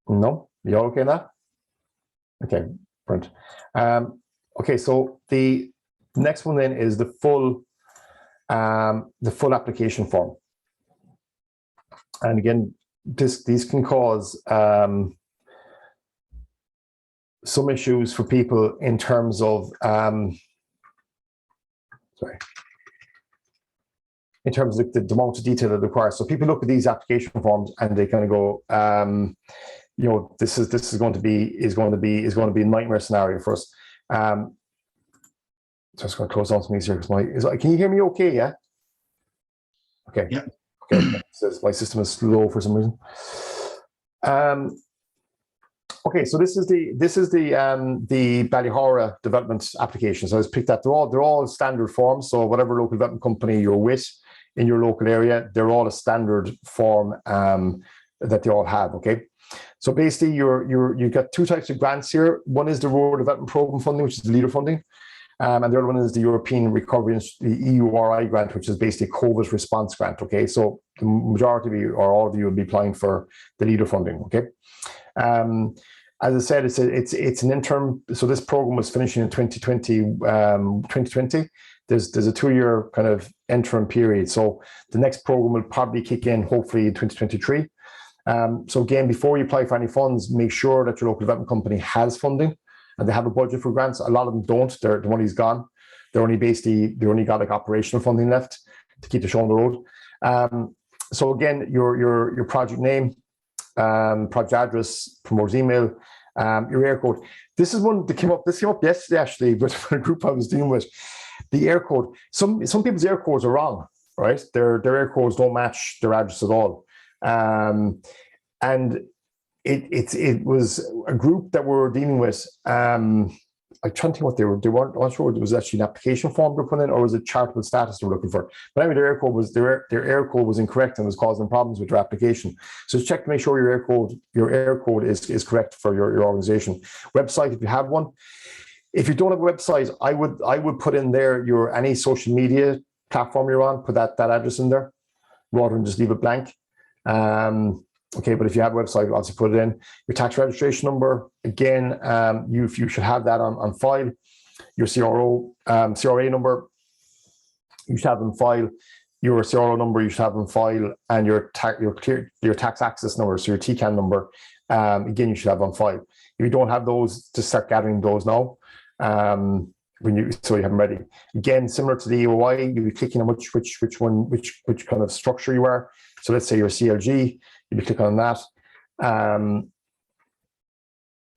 No? You all okay on that? Okay, brilliant. Okay, so the next one then is the full application form. And again, these can cause some issues for people in terms of in terms of the amount of detail that it requires. So people look at these application forms and they kind of go, you know, this is going to be a nightmare scenario for us. Just going to close down some of these here because can you hear me okay? Yeah. Okay. Yeah. Okay. My system is slow for some reason. Okay, so this is the Ballyhora development application. So I just picked that. They're all standard forms. So whatever local development company you're with in your local area, they're all a standard form that they all have. Okay, so basically you've got two types of grants here. One is the Rural Development Programme funding, which is the leader funding. And the other one is the European Recovery, the EURI grant, which is basically a COVID response grant. Okay, so the majority of you or all of you will be applying for the leader funding. Okay. As I said, it's an interim. So this program was finishing in 2020. There's a 2-year kind of interim period. So the next program will probably kick in hopefully in 2023. So again, before you apply for any funds, make sure that your local development company has funding and they have a budget for grants. A lot of them don't. The money's gone. They only got like operational funding left to keep the show on the road. So again, your project name, project address, promoter's email, your air code. This is one that came up. This came up yesterday actually, but for a group I was dealing with. The air code. Some people's air codes are wrong, right? Their air codes don't match their address at all. And it was a group that we're dealing with. I'm trying to think what they weren't sure it was actually an application form they're putting in or was it charitable status they were looking for. But anyway, their air code was incorrect and was causing problems with their application. So just check to make sure your air code is correct for your organization. Website, if you have one. If you don't have a website, I would put in there any social media platform you're on, put that address in there rather than just leave it blank. Okay, but if you have a website, obviously put it in. Your tax registration number, again, you should have that on file. Your CRA number, you should have on file. Your CRO number, you should have on file, and your tax access number, so your TCAN number, again, you should have on file. If you don't have those, just start gathering those now. So you have them ready. Again, similar to the EOI, you'll be clicking on which kind of structure you are. So let's say you're CLG. You click on that.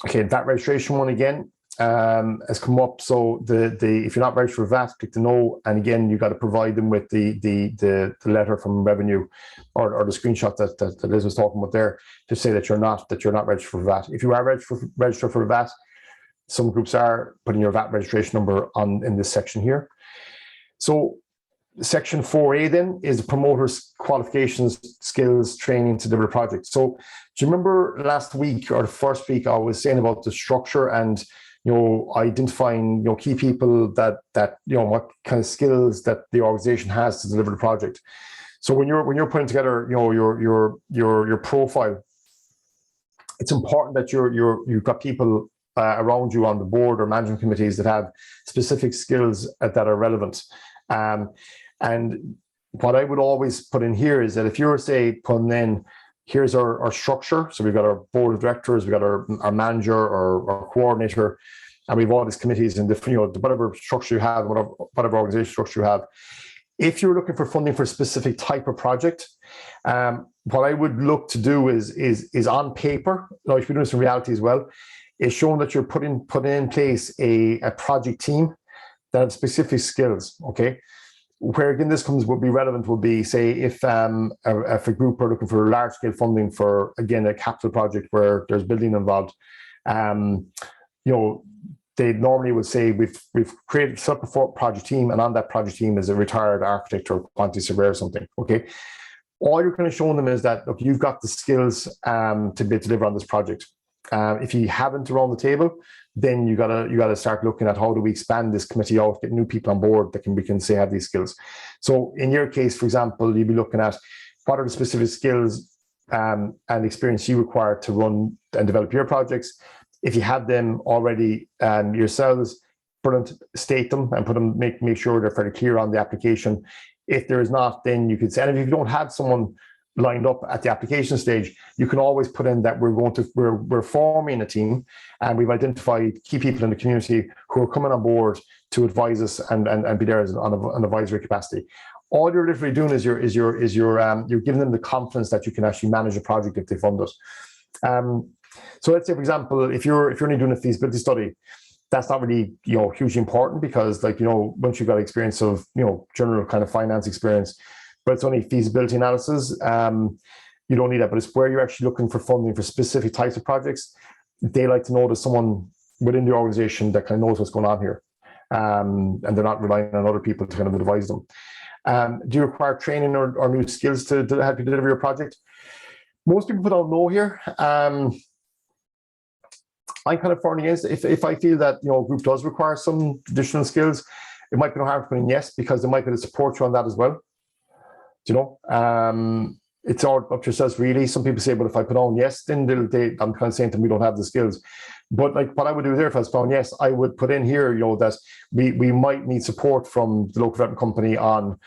Okay, that registration one again has come up. So if you're not registered for VAT, click the no. And again, you got to provide them with the letter from revenue or the screenshot that Liz was talking about there to say that you're not registered for VAT. If you are registered for VAT, some groups are putting your VAT registration number in this section here. So Section 4A then is the promoter's qualifications, skills, training to deliver projects. So do you remember last week or the first week I was saying about the structure and identifying key people that what kind of skills that the organization has to deliver the project. So when you're putting together your profile, it's important that you've got people around you on the board or management committees that have specific skills that are relevant. And what I would always put in here is that if you're, say, putting in, here's our structure. So we've got our board of directors, we've got our manager or our coordinator, and we've all these committees and different, whatever structure you have, whatever organization structure you have. If you're looking for funding for a specific type of project, what I would look to do is on paper, now if you're doing this in reality as well, is showing that you're putting in place a project team that have specific skills, okay? Where again this would be relevant would be, say, if a group are looking for large scale funding for, again, a capital project where there's building involved, they normally would say we've created a project team, and on that project team is a retired architect or quantity surveyor or something. Okay, all you're kind of showing them is that, look, you've got the skills to deliver on this project. If you haven't around the table, then you gotta start looking at how do we expand this committee out, get new people on board that we can say have these skills. So in your case, for example, you'd be looking at what are the specific skills and experience you require to run and develop your projects. If you have them already yourselves, brilliant, state them and put them, make sure they're fairly clear on the application. If there is not, then you could say, and if you don't have someone lined up at the application stage, you can always put in that we're forming a team, and we've identified key people in the community who are coming on board to advise us and be there as an advisory capacity. All you're literally doing is you're giving them the confidence that you can actually manage a project if they fund it. So let's say, for example, if you're only doing a feasibility study, that's not really hugely important, because once you've got experience of general kind of finance experience, but it's only feasibility analysis, you don't need that. But it's where you're actually looking for funding for specific types of projects. They like to know there's someone within the organization that kind of knows what's going on here, and they're not relying on other people to kind of advise them. Do you require training or new skills to help you deliver your project? Most people don't know here. I'm kind of for and against. If I feel that a group does require some additional skills, it might be no harm to put in yes, because they might be able to support you on that as well. It's all up to yourselves, really. Some people say, but if I put on yes, then I'm kind of saying to them, we don't have the skills. But like what I would do there, if I was put on yes, I would put in here, that we might need support from the local development company on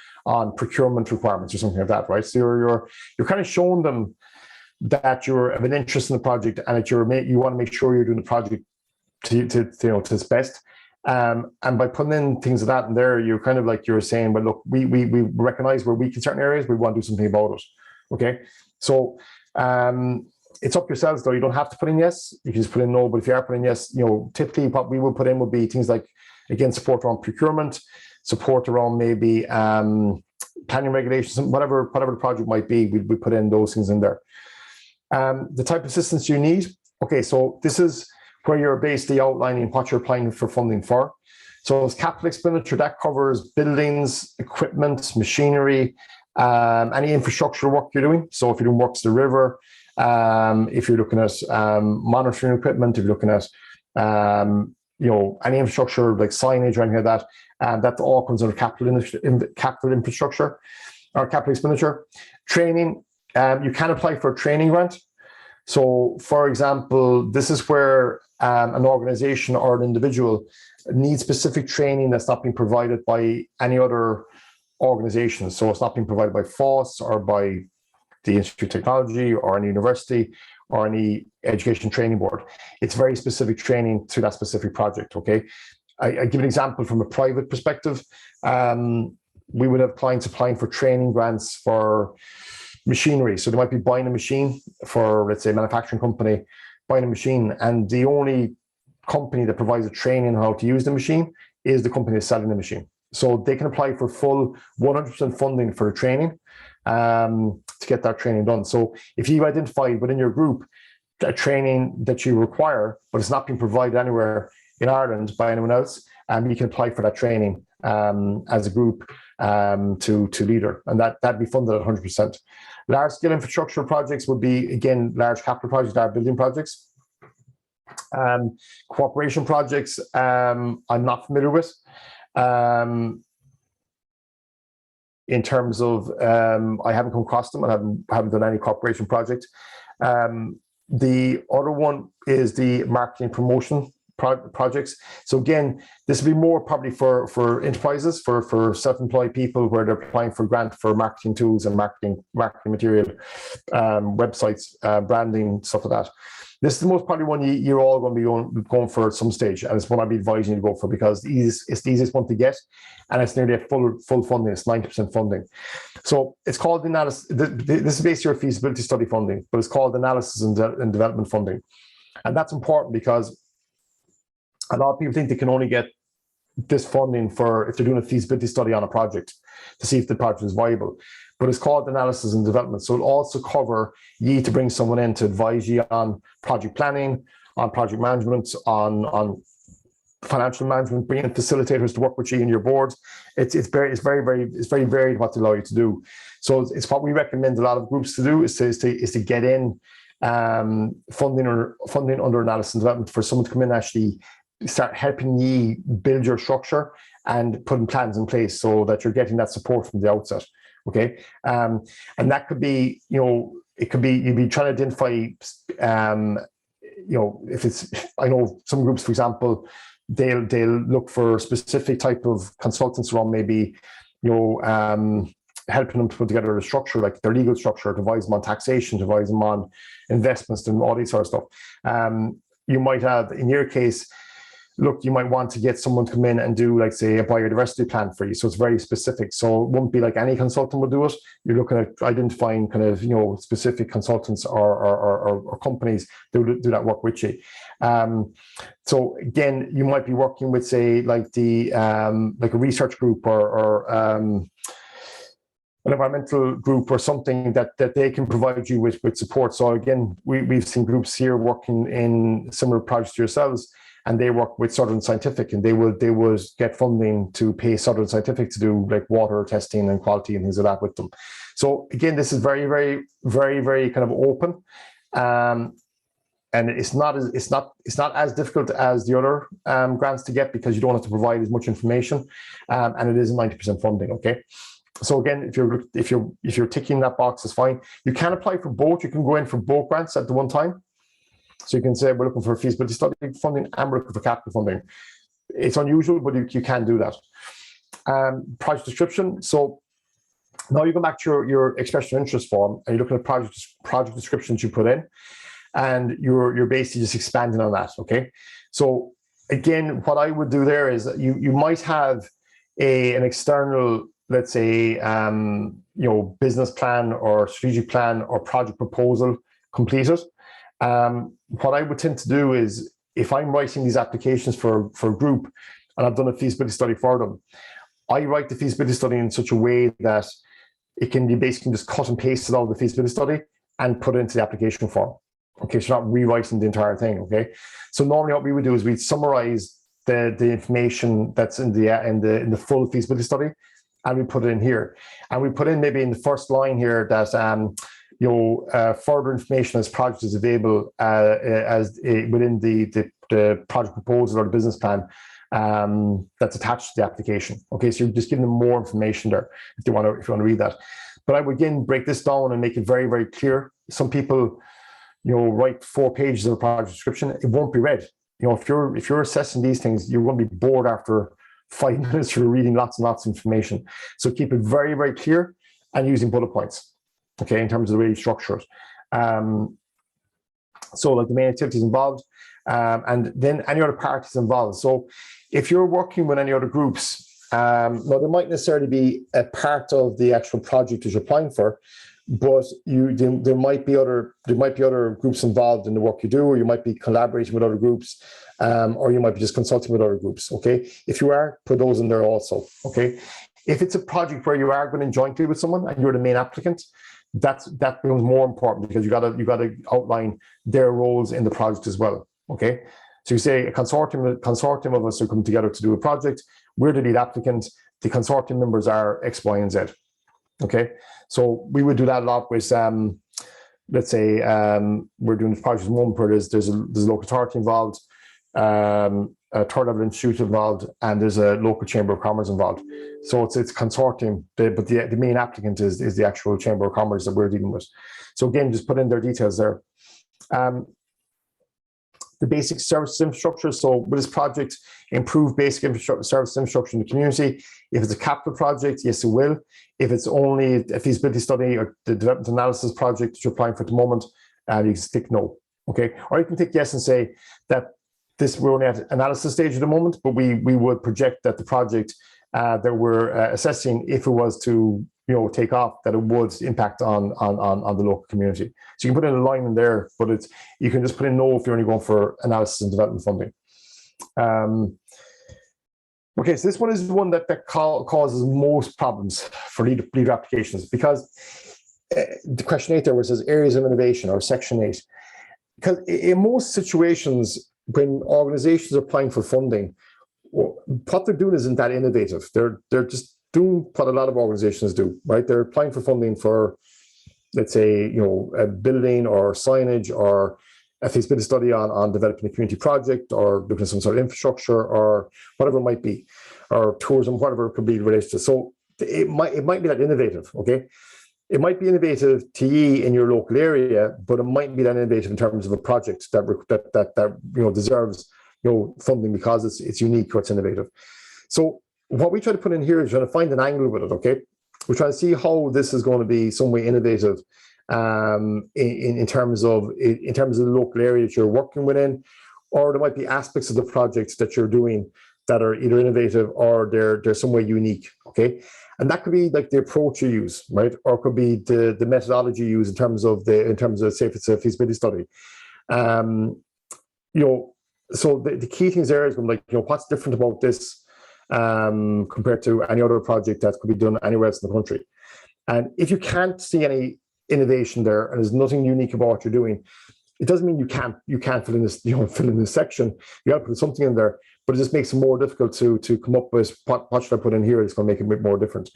procurement requirements or something like that, right? So you're kind of showing them that you're of an interest in the project, and that you want to make sure you're doing the project to its best. And by putting in things like that in there, you're kind of like you're saying, well, look, we recognize we're weak in certain areas, we want to do something about it. Okay, so it's up to yourselves, though. You don't have to put in yes. You can just put in no. But if you are putting yes, typically what we would put in would be things like, again, support around procurement, support around maybe planning regulations, whatever the project might be. We put in those things in there. The type of assistance you need. Okay, so this is where you're basically outlining what you're applying for funding for. So it's capital expenditure that covers buildings, equipment, machinery, any infrastructure work you're doing. So if you're doing works to the river, if you're looking at monitoring equipment, if you're looking at any infrastructure like signage or anything like that, that all comes under capital infrastructure or capital expenditure. Training, you can apply for a training grant. So, for example, this is where an organization or an individual needs specific training that's not being provided by any other organization. So it's not being provided by FOSS or by the Institute of Technology or any university or any education training board. It's very specific training to that specific project, okay? I give an example from a private perspective. We would have clients applying for training grants for machinery. So they might be buying a machine for, let's say, a manufacturing company, buying a machine, and the only company that provides the training on how to use the machine is the company that's selling the machine. So they can apply for full 100% funding for the training to get that training done. So if you identify within your group a training that you require, but it's not being provided anywhere in Ireland by anyone else, you can apply for that training as a group to leader, and that'd be funded at 100%. Large scale infrastructure projects would be, again, large capital projects, large building projects. Cooperation projects, I'm not familiar with. In terms of, I haven't come across them. I haven't done any cooperation project. The other one is the marketing promotion projects. So again, this would be more probably for enterprises, for self-employed people, where they're applying for grant for marketing tools and marketing material, websites, branding, stuff like that. This is the most probably one you're all going to be going for at some stage, and it's one I'd be advising you to go for, because it's the easiest one to get, and it's nearly a full funding. It's 90% funding. So it's called analysis. This is basically your feasibility study funding, but it's called analysis and development funding, and that's important because a lot of people think they can only get this funding for if they're doing a feasibility study on a project to see if the project is viable. But it's called analysis and development. So it'll also cover you to bring someone in to advise you on project planning, on project management, on financial management, bringing facilitators to work with you and your boards. It's very varied what they allow you to do. So it's what we recommend a lot of groups to do is to get in funding under analysis and development for someone to come in and actually start helping you build your structure and putting plans in place so that you're getting that support from the outset. Okay, and that could be, it could be you'd be trying to identify, if it's, I know some groups, for example, they'll look for specific type of consultants around maybe, helping them to put together a structure, like their legal structure, advise them on taxation, advise them on investments and all these sort of stuff. You might have, in your case, look, you might want to get someone to come in and do, like, say, a biodiversity plan for you. So it's very specific. So it won't be like any consultant will do it. You're looking at identifying kind of, specific consultants or companies that will do that work with you. So again, you might be working with, say, like the like a research group or an environmental group or something that they can provide you with support. So again, we've seen groups here working in similar projects to yourselves, and they work with Southern Scientific, and they would get funding to pay Southern Scientific to do like water testing and quality and things like that with them. So again, this is very, very, very, very kind of open, and it's not as difficult as the other grants to get, because you don't have to provide as much information, and it is 90% funding. Okay. So again, if you're ticking that box, it's fine. You can apply for both. You can go in for both grants at the one time. So you can say, we're looking for feasibility study funding and we're looking for capital funding. It's unusual, but you can do that. Project description. So now you go back to your expression of interest form, and you're looking at project descriptions you put in, and you're basically just expanding on that. Okay. So again, what I would do there is you might have an external, let's say, business plan or strategic plan or project proposal completed. What I would tend to do is, if I'm writing these applications for a group and I've done a feasibility study for them, I write the feasibility study in such a way that it can be basically just cut and pasted out of the feasibility study and put it into the application form. Okay, so you're not rewriting the entire thing. Okay, so normally what we would do is we'd summarize the information that's in the full feasibility study, and we put it in here, and we put in maybe in the first line here that further information as project is available within the project proposal or the business plan that's attached to the application. Okay, so you're just giving them more information there if you want to read that. But I would again break this down and make it very, very clear. Some people, write 4 pages of a project description. It won't be read. If you're assessing these things, you're going to be bored after 5 minutes. You're reading lots and lots of information. So keep it very, very clear and using bullet points. Okay, in terms of the way you structure it. So like the main activities involved, and then any other parties involved. So if you're working with any other groups, now there might necessarily be a part of the actual project that you're applying for, but there might be other groups involved in the work you do, or you might be collaborating with other groups, or you might be just consulting with other groups. Okay, if you are, put those in there also. Okay, if it's a project where you are going in jointly with someone and you're the main applicant, that becomes more important, because you got to outline their roles in the project as well. Okay, so you say a consortium of us are coming together to do a project. We're the lead applicant. The consortium members are X, Y, and Z. Okay, so we would do that a lot with, let's say, we're doing this project at the moment where there's a local authority involved, a third level institute involved, and there's a local chamber of commerce involved. So it's consortium, but the main applicant is the actual chamber of commerce that we're dealing with. So again, just put in their details there. The basic service infrastructure. So with this project, improve basic service infrastructure in the community. If it's a capital project, yes, it will. If it's only a feasibility study or the development analysis project that you're applying for at the moment, you can stick no. Okay, or you can tick yes and say that we're only at analysis stage at the moment, but we would project that the project that we're assessing, if it was to take off, that it would impact on the local community. So you can put in a line in there, but you can just put in no if you're only going for analysis and development funding. Okay, so this one is the one that causes most problems for leader applications, because the question 8 there, where it says areas of innovation, or section 8, because in most situations, when organizations are applying for funding, what they're doing isn't that innovative. They're just doing what a lot of organizations do, right? They're applying for funding for, let's say, a building or signage, or a feasibility study on developing a community project, or looking at some sort of infrastructure, or whatever it might be, or tourism, whatever it could be related to. So it might be that innovative, okay? It might be innovative to ye in your local area, but it might be that innovative in terms of a project that deserves funding because it's unique or it's innovative. So what we try to put in here is trying to find an angle with it, okay? we're trying to see how this is going to be some way innovative in terms of the local area that you're working within, or there might be aspects of the projects that you're doing that are either innovative or they're some way unique. Okay, and that could be like the approach you use, right, or it could be the methodology you use in terms of say if it's a feasibility study. So the key things there is like, what's different about this compared to any other project that could be done anywhere else in the country. And if you can't see any innovation there and there's nothing unique about what you're doing, it doesn't mean you can't fill in this, fill in this section. You got to put something in there, but it just makes it more difficult to come up with what should I put in here that's going to make it a bit more different.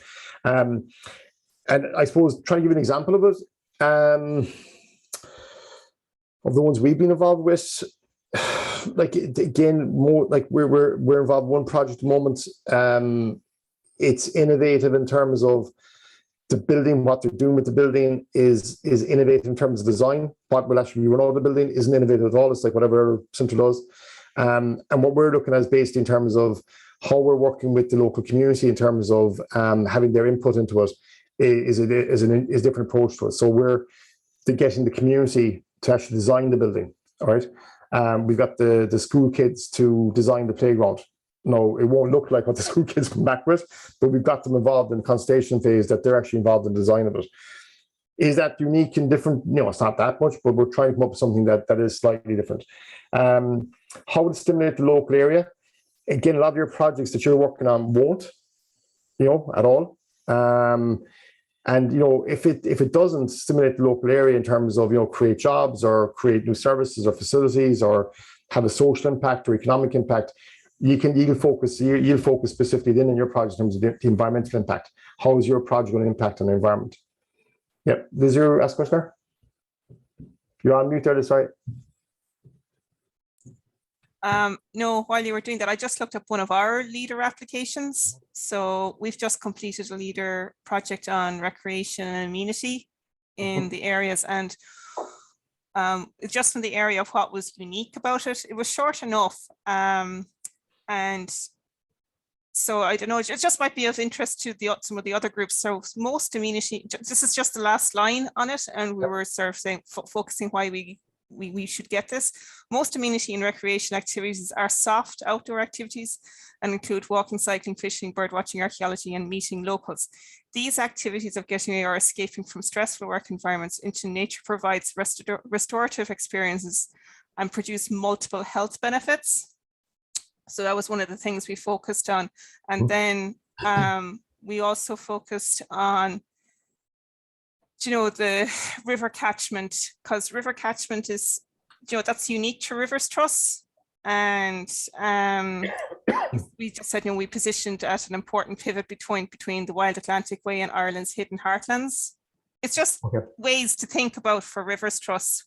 And I suppose trying to give an example of it, of the ones we've been involved with, like again, more like we're involved in one project at the moment. It's innovative in terms of the building. What they're doing with the building is innovative in terms of design. What will actually run out of the building isn't innovative at all. It's like whatever Central does. And what we're looking at is based in terms of how we're working with the local community in terms of having their input into it is a different approach to it. So we're getting the community to actually design the building. All right. We've got the school kids to design the playground. No, it won't look like what the school kids come back with, but we've got them involved in the consultation phase that they're actually involved in the design of it. Is that unique and different? No, it's not that much, but we're trying to come up with something that is slightly different. How would it stimulate the local area? Again, a lot of your projects that you're working on won't, at all. And if it doesn't stimulate the local area in terms of create jobs or create new services or facilities or have a social impact or economic impact, you'll focus specifically then in your project in terms of the environmental impact. How is your project going to impact on the environment? Yep. Is your ask question there? You're on mute there, sorry. No, while you were doing that, I just looked up one of our leader applications. So we've just completed a leader project on recreation and amenity in the areas, and just in the area of what was unique about it, it was short enough. And so I don't know, it just might be of interest to some of the other groups. So most amenity, this is just the last line on it, and we were sort of saying, focusing why we should get this. Most amenity and recreation activities are soft outdoor activities and include walking, cycling, fishing, bird watching, archaeology, and meeting locals. These activities of getting away or escaping from stressful work environments into nature provides restorative experiences and produce multiple health benefits. So that was one of the things we focused on. And then we also focused on the river catchment, because river catchment is, that's unique to Rivers Trust. And we just said, we positioned at an important pivot between the Wild Atlantic Way and Ireland's hidden heartlands. It's just ways to think about for Rivers Trust.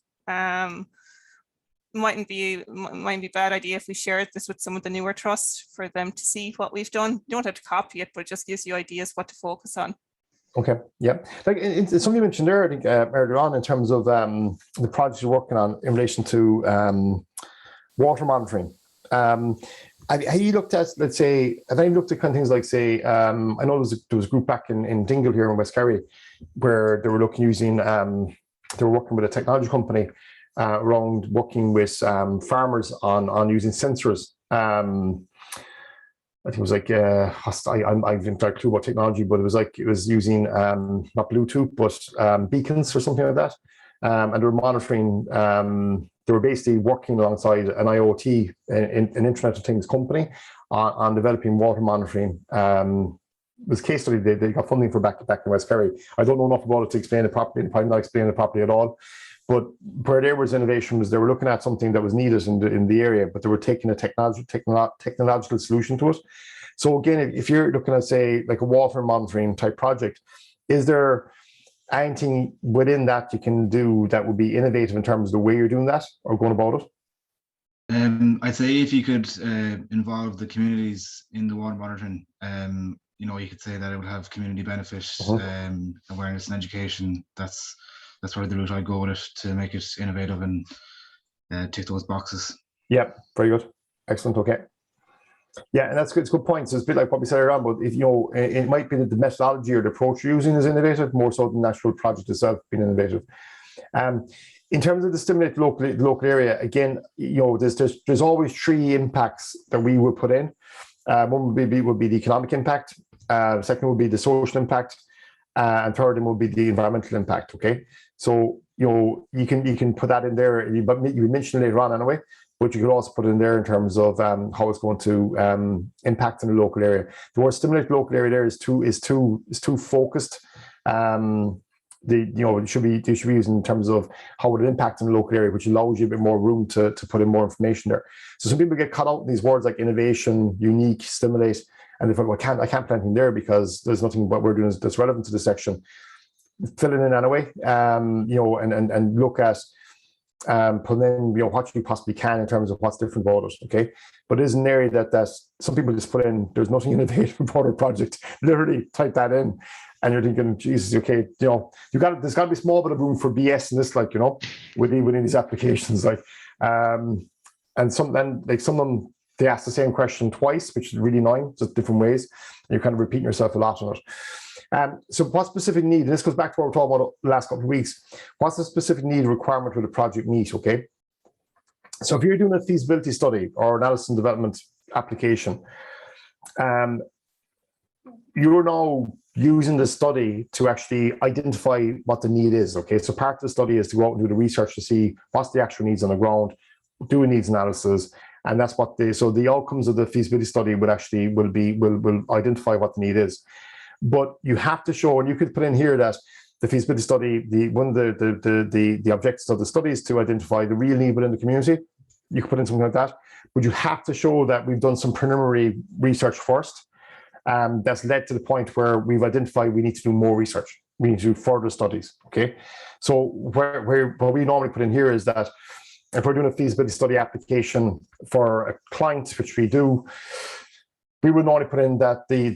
Mightn't be a bad idea if we shared this with some of the newer trusts for them to see what we've done. You don't have to copy it, but it just gives you ideas what to focus on. Okay, yeah. Like it's something you mentioned there, I think, earlier on in terms of the projects you're working on in relation to water monitoring. Have you looked at, let's say, have you looked at kind of things like, say, I know there was a group back in Dingle here in West Kerry where they were they were working with a technology company around working with farmers on using sensors. I think it was like I've no clue what technology, but it was using not Bluetooth but beacons or something like that, and they were monitoring. They were basically working alongside an IoT, an Internet of Things company, on developing water monitoring. It was a case study they got funding for back in West Kerry. I don't know enough about it to explain it properly. I'm probably not explaining it properly at all. But where there was innovation was they were looking at something that was needed in the area, but they were taking a technological solution to it. So again, if you're looking at, say, like a water monitoring type project, is there anything within that you can do that would be innovative in terms of the way you're doing that or going about it? I'd say if you could involve the communities in the water monitoring, you could say that it would have community benefit, awareness and education. That's where the route I'd go with it to make it innovative and tick those boxes. Yeah, very good. Excellent. Okay. Yeah, and that's good. It's good points. It's a bit like what we said earlier, but if it might be that the methodology or the approach you're using is innovative, more so than the actual project itself being innovative. In terms of the stimulate the local area, again, there's always 3 impacts that we would put in. One would be the economic impact. Second would be the social impact, and third one would be the environmental impact. Okay, so you can put that in there. But you mentioned later on anyway. But you could also put it in there in terms of how it's going to impact in the local area. The word stimulate the local area there is too focused. It should be used in terms of how it impacts in the local area, which allows you a bit more room to put in more information there. So some people get caught out in these words like innovation, unique, stimulate, and they think, well, I can't put anything there because there's nothing what we're doing that's relevant to this section. Fill it in anyway, and look at. Put in what you possibly can in terms of what's different about it, okay? But it is an area that some people just put in. There's nothing innovative about our project. Literally type that in, and you're thinking, Jesus, okay, there's got to be a small bit of room for BS in this, within these applications, and some of them they ask the same question twice, which is really annoying, just different ways. And you're kind of repeating yourself a lot on it. So what specific need, and this goes back to what we're talking about the last couple of weeks, what's the specific need requirement for the project meet, okay? So if you're doing a feasibility study or analysis and development application, you're now using the study to actually identify what the need is, okay? So part of the study is to go out and do the research to see what's the actual needs on the ground, do a needs analysis, and that's what so the outcomes of the feasibility study will identify what the need is. But you have to show, and you could put in here that the feasibility study, one of the objectives of the study is to identify the real need within the community. You could put in something like that, but you have to show that we've done some preliminary research first. That's led to the point where we've identified we need to do more research. We need to do further studies. Okay, so what we normally put in here is that if we're doing a feasibility study application for a client, which we do, we would normally put in that the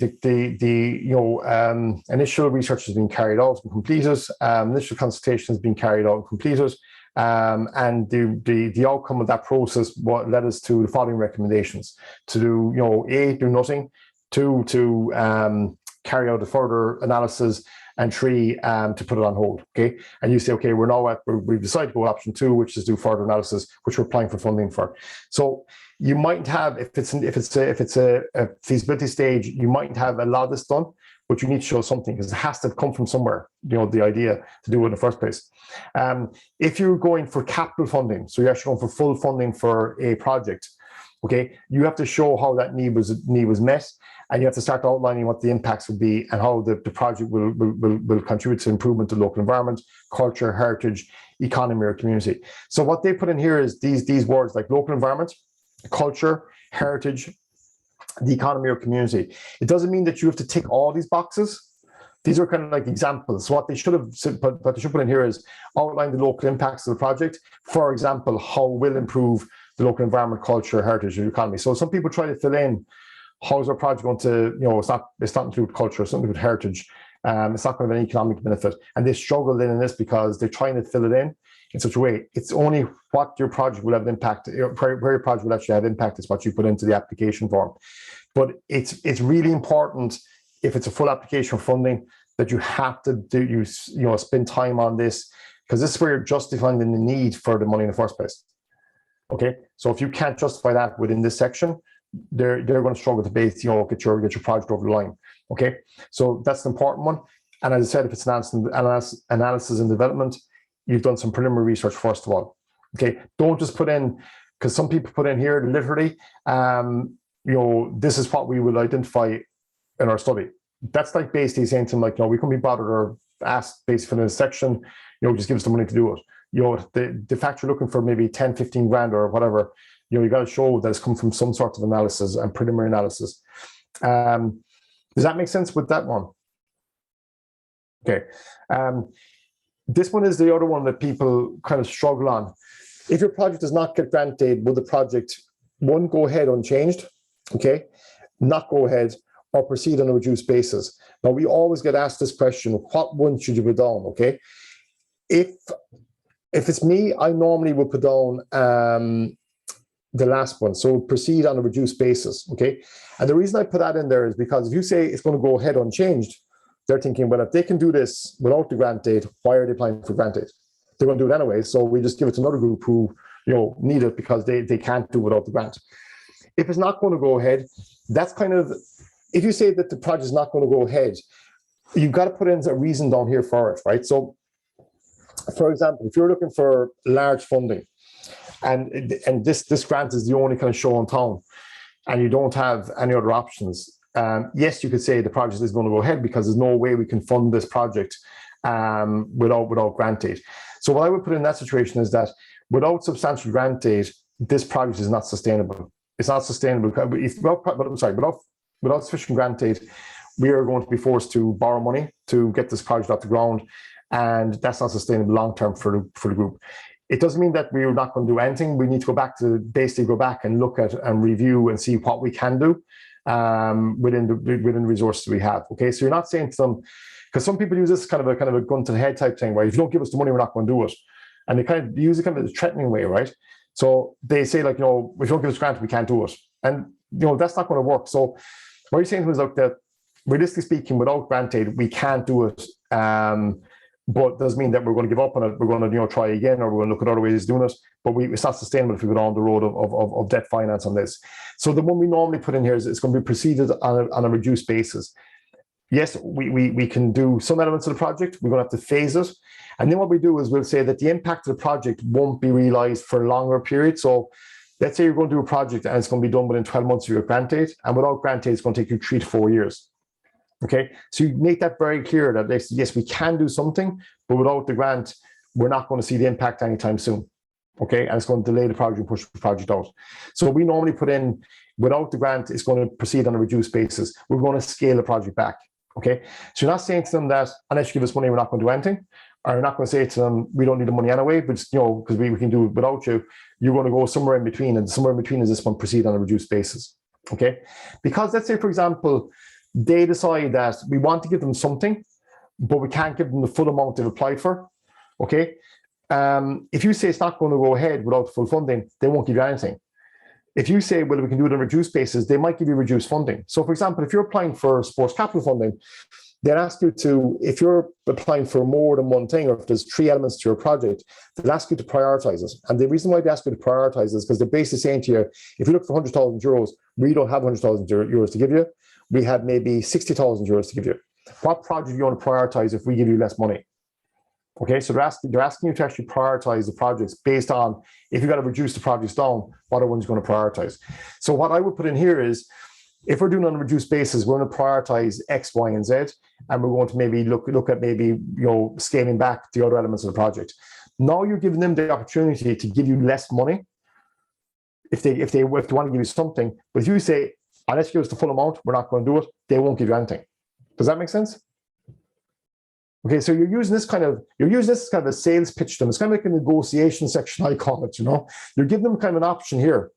initial research has been carried out and completed, initial consultation has been carried out and completed, and the outcome of that process what led us to the following recommendations: to do A, do nothing; 2, to carry out a further analysis; and 3, to put it on hold. Okay, and you say, okay, we've decided to go option 2, which is do further analysis, which we're applying for funding for. So you might have, if it's a feasibility stage, you might have a lot of this done, but you need to show something because it has to come from somewhere. The idea to do it in the first place. If you're going for capital funding, so you're actually going for full funding for a project, okay, you have to show how that need was met, and you have to start outlining what the impacts would be and how the project will contribute to improvement to local environment, culture, heritage, economy, or community. So what they put in here is these words like local environment, culture, heritage, the economy, or community. It doesn't mean that you have to tick all these boxes. These are kind of like examples. So what they should put in here is outline the local impacts of the project. For example, how it will improve the local environment, culture, heritage, or economy. So some people try to fill in how's our project going to, it's not include culture, it's not include heritage, it's not going to have an economic benefit. And they struggle in this because they're trying to fill it in such a way. It's only what your project will have impact, where your project will actually have impact is what you put into the application form. But it's really important, if it's a full application for funding, that you have to spend time on this, because this is where you're justifying the need for the money in the first place. Okay, so if you can't justify that within this section, they're going to struggle to get your project over the line. Okay, so that's the important one. And as I said, if it's analysis and development, you've done some preliminary research first of all. Okay, don't just put in, because some people put in here literally, this is what we will identify in our study. That's like basically saying to them, like, we couldn't be bothered or asked basically in a section, just give us the money to do it. The fact you're looking for maybe 10, 15 grand or whatever, you got to show that it's come from some sort of analysis and preliminary analysis. Does that make sense with that one? Okay. This one is the other one that people kind of struggle on. If your project does not get granted, will the project, 1, go ahead unchanged, okay, not go ahead, or proceed on a reduced basis? Now, we always get asked this question, what one should you put down, okay? If it's me, I normally would put down the last one. So proceed on a reduced basis, okay? And the reason I put that in there is because if you say it's going to go ahead unchanged, they're thinking, well, if they can do this without the grant date, why are they applying for grant date? They're going to do it anyway, so we just give it to another group who, you know, need it because they can't do it without the grant. If it's not going to go ahead, that's kind of, if you say that the project is not going to go ahead, you've got to put in a reason down here for it, right? So, for example, if you're looking for large funding, and this grant is the only kind of show in town, and you don't have any other options, yes, you could say the project is going to go ahead because there's no way we can fund this project without grant date. So what I would put in that situation is that without substantial grant date, this project is not sustainable. It's not sustainable. Without sufficient grant date, we are going to be forced to borrow money to get this project off the ground, and that's not sustainable long term for the group. It doesn't mean that we're not going to do anything. We need to go back and look at and review and see what we can do within the resources we have. Okay, so you're not saying to them, because some people use this kind of a gun to the head type thing, where if you don't give us the money, we're not going to do it, and they kind of use it kind of a threatening way, right? So they say, like, you know, if you don't give us grant, we can't do it, and you know that's not going to work. So what you're saying is, like, that realistically speaking, without grant aid, we can't do it. But doesn't mean that we're going to give up on it. We're going to, you know, try again, or we're going to look at other ways of doing it. But it's not sustainable if we go down the road of debt finance on this. So the one we normally put in here is it's going to be proceeded on a reduced basis. Yes, we can do some elements of the project. We're going to have to phase it. And then what we do is we'll say that the impact of the project won't be realized for a longer period. So let's say you're going to do a project and it's going to be done within 12 months of your grant date. And without grant date, it's going to take you 3 to 4 years. Okay, so you make that very clear that yes, we can do something, but without the grant, we're not going to see the impact anytime soon. Okay, and it's going to delay the project and push the project out. So we normally put in, without the grant, it's going to proceed on a reduced basis. We're going to scale the project back. Okay, so you're not saying to them that unless you give us money, we're not going to do anything, or you're not going to say to them, we don't need the money anyway, but you know, because we can do it without you. You're going to go somewhere in between, and somewhere in between is this one, proceed on a reduced basis. Okay, because let's say, for example, they decide that we want to give them something, but we can't give them the full amount they've applied for. Okay, if you say it's not going to go ahead without full funding, they won't give you anything. If you say, well, we can do it on a reduced basis, they might give you reduced funding. So, for example, if you're applying for sports capital funding, they'll ask you to, if you're applying for more than one thing, or if there's 3 elements to your project, they'll ask you to prioritize it. And the reason why they ask you to prioritize is because they're basically saying to you, if you look for €100,000, we don't have €100,000 to give you. We have maybe €60,000 to give you. What project do you want to prioritize if we give you less money? Okay, so they're asking you to actually prioritize the projects based on, if you've got to reduce the projects down, what are ones you're going to prioritize? So what I would put in here is, if we're doing on a reduced basis, we're going to prioritize X, Y, and Z, and we're going to maybe look at maybe, you know, scaling back the other elements of the project. Now you're giving them the opportunity to give you less money if they want to give you something. But if you say, unless you give us the full amount, we're not going to do it, they won't give you anything. Does that make sense? Okay, so you're using this kind of a sales pitch to them. It's kind of like a negotiation section, I call it, you know. You're giving them kind of an option here,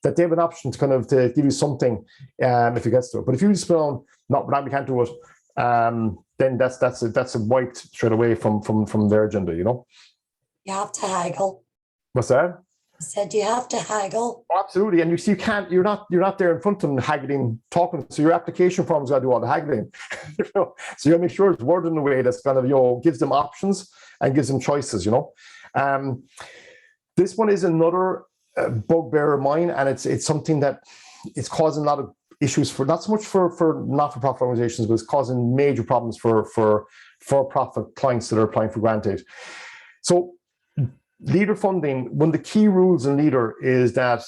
that they have an option to kind of to give you something if it gets to it. But if you just put on, no, we can't do it, then that's a wiped straight away from their agenda, you know. You have to haggle. What's that? I said you have to haggle. Oh, absolutely, and you can't. You're not there in front of them haggling, talking. So your application form's got to do all the haggling. You know? So you got to make sure it's worded in a way that's kind of, you know, gives them options and gives them choices. You know, this one is another bugbear of mine, and it's something that it's causing a lot of issues for, not so much for not-for-profit organizations, but it's causing major problems for for-profit clients that are applying for grant aid. So leader funding, one of the key rules in leader is that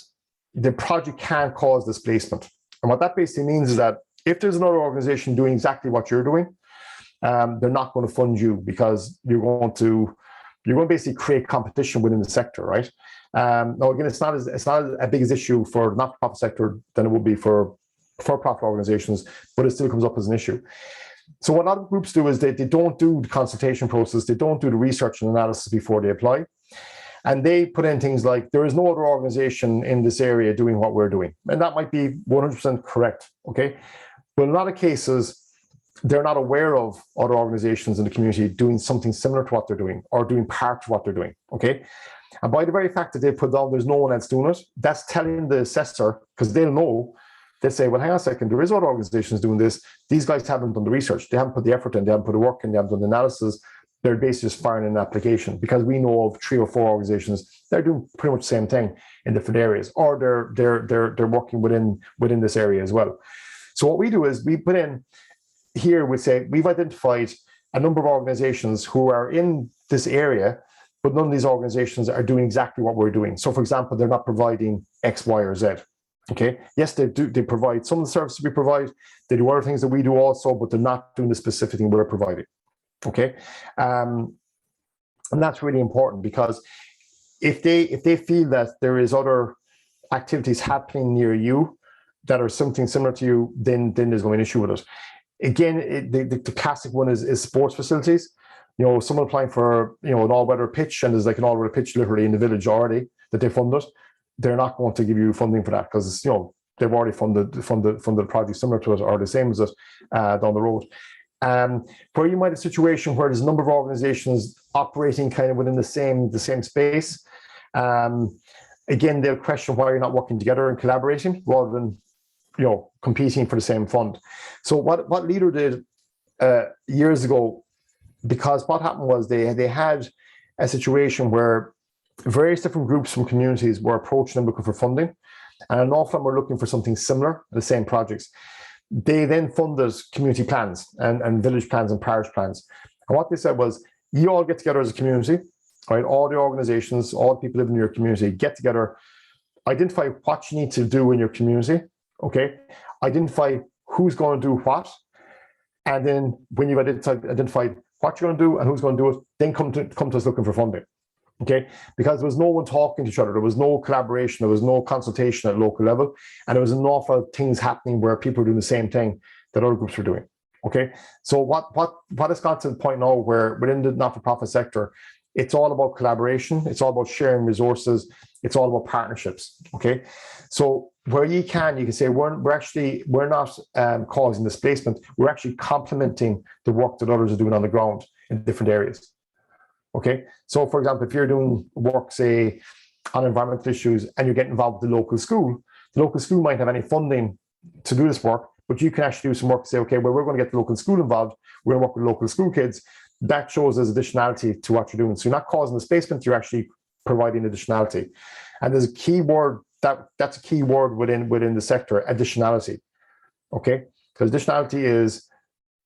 the project can't cause displacement. And what that basically means is that if there's another organization doing exactly what you're doing, they're not going to fund you, because you're going to basically create competition within the sector, right? Now again, it's not a big as issue for the not-for-profit sector than it would be for for-profit organizations, but it still comes up as an issue. So what a lot of groups do is they don't do the consultation process, they don't do the research and analysis before they apply. And they put in things like, there is no other organization in this area doing what we're doing. And that might be 100% correct, okay? But in a lot of cases, they're not aware of other organizations in the community doing something similar to what they're doing, or doing part of what they're doing, okay? And by the very fact that they put down there's no one else doing it, that's telling the assessor, because they'll know, they say, well, hang on a second, there is other organizations doing this. These guys haven't done the research. They haven't put the effort in. They haven't put the work in. They haven't done the analysis. They're basically just firing an application, because we know of 3 or 4 organizations. They're doing pretty much the same thing in different areas, or they're working within this area as well. So what we do is we put in here, we say we've identified a number of organizations who are in this area, but none of these organizations are doing exactly what we're doing. So for example, they're not providing X, Y, or Z. Okay. Yes, they do. They provide some of the services we provide. They do other things that we do also, but they're not doing the specific thing we're providing. Okay. And that's really important, because if they feel that there is other activities happening near you that are something similar to you, then there's going to be an issue with it. Again, the classic one is sports facilities. You know, someone applying for, you know, an all-weather pitch, and there's like an all-weather pitch literally in the village already that they funded. They're not going to give you funding for that, because, you know, they've already funded a project similar to it or the same as it down the road. Where you might have a situation where there's a number of organizations operating kind of within the same space. Again, they'll question why you're not working together and collaborating rather than, you know, competing for the same fund. So what Leader did years ago, because what happened was they had a situation where various different groups from communities were approaching them looking for funding, and an awful lot were looking for something similar, the same projects. They then funded community plans and village plans and parish plans. And what they said was, you all get together as a community, right? All the organizations, all the people living in your community, get together, identify what you need to do in your community, okay? Identify who's going to do what, and then when you've identified what you're going to do and who's going to do it, then come to us looking for funding. Okay, because there was no one talking to each other, there was no collaboration, there was no consultation at local level, and there was an awful lot of things happening where people were doing the same thing that other groups were doing. Okay, so what has got to the point now where within the not-for-profit sector, it's all about collaboration, it's all about sharing resources, it's all about partnerships. Okay, so where you can say we're not causing displacement, we're actually complementing the work that others are doing on the ground in different areas. Okay, so for example, if you're doing work, say, on environmental issues and you're getting involved with the local school might have any funding to do this work, but you can actually do some work to say, okay, well, we're going to get the local school involved, we're going to work with local school kids. That shows as additionality to what you're doing. So you're not causing displacement, you're actually providing additionality. And there's a key word, that's a key word within the sector, additionality. Okay, because additionality is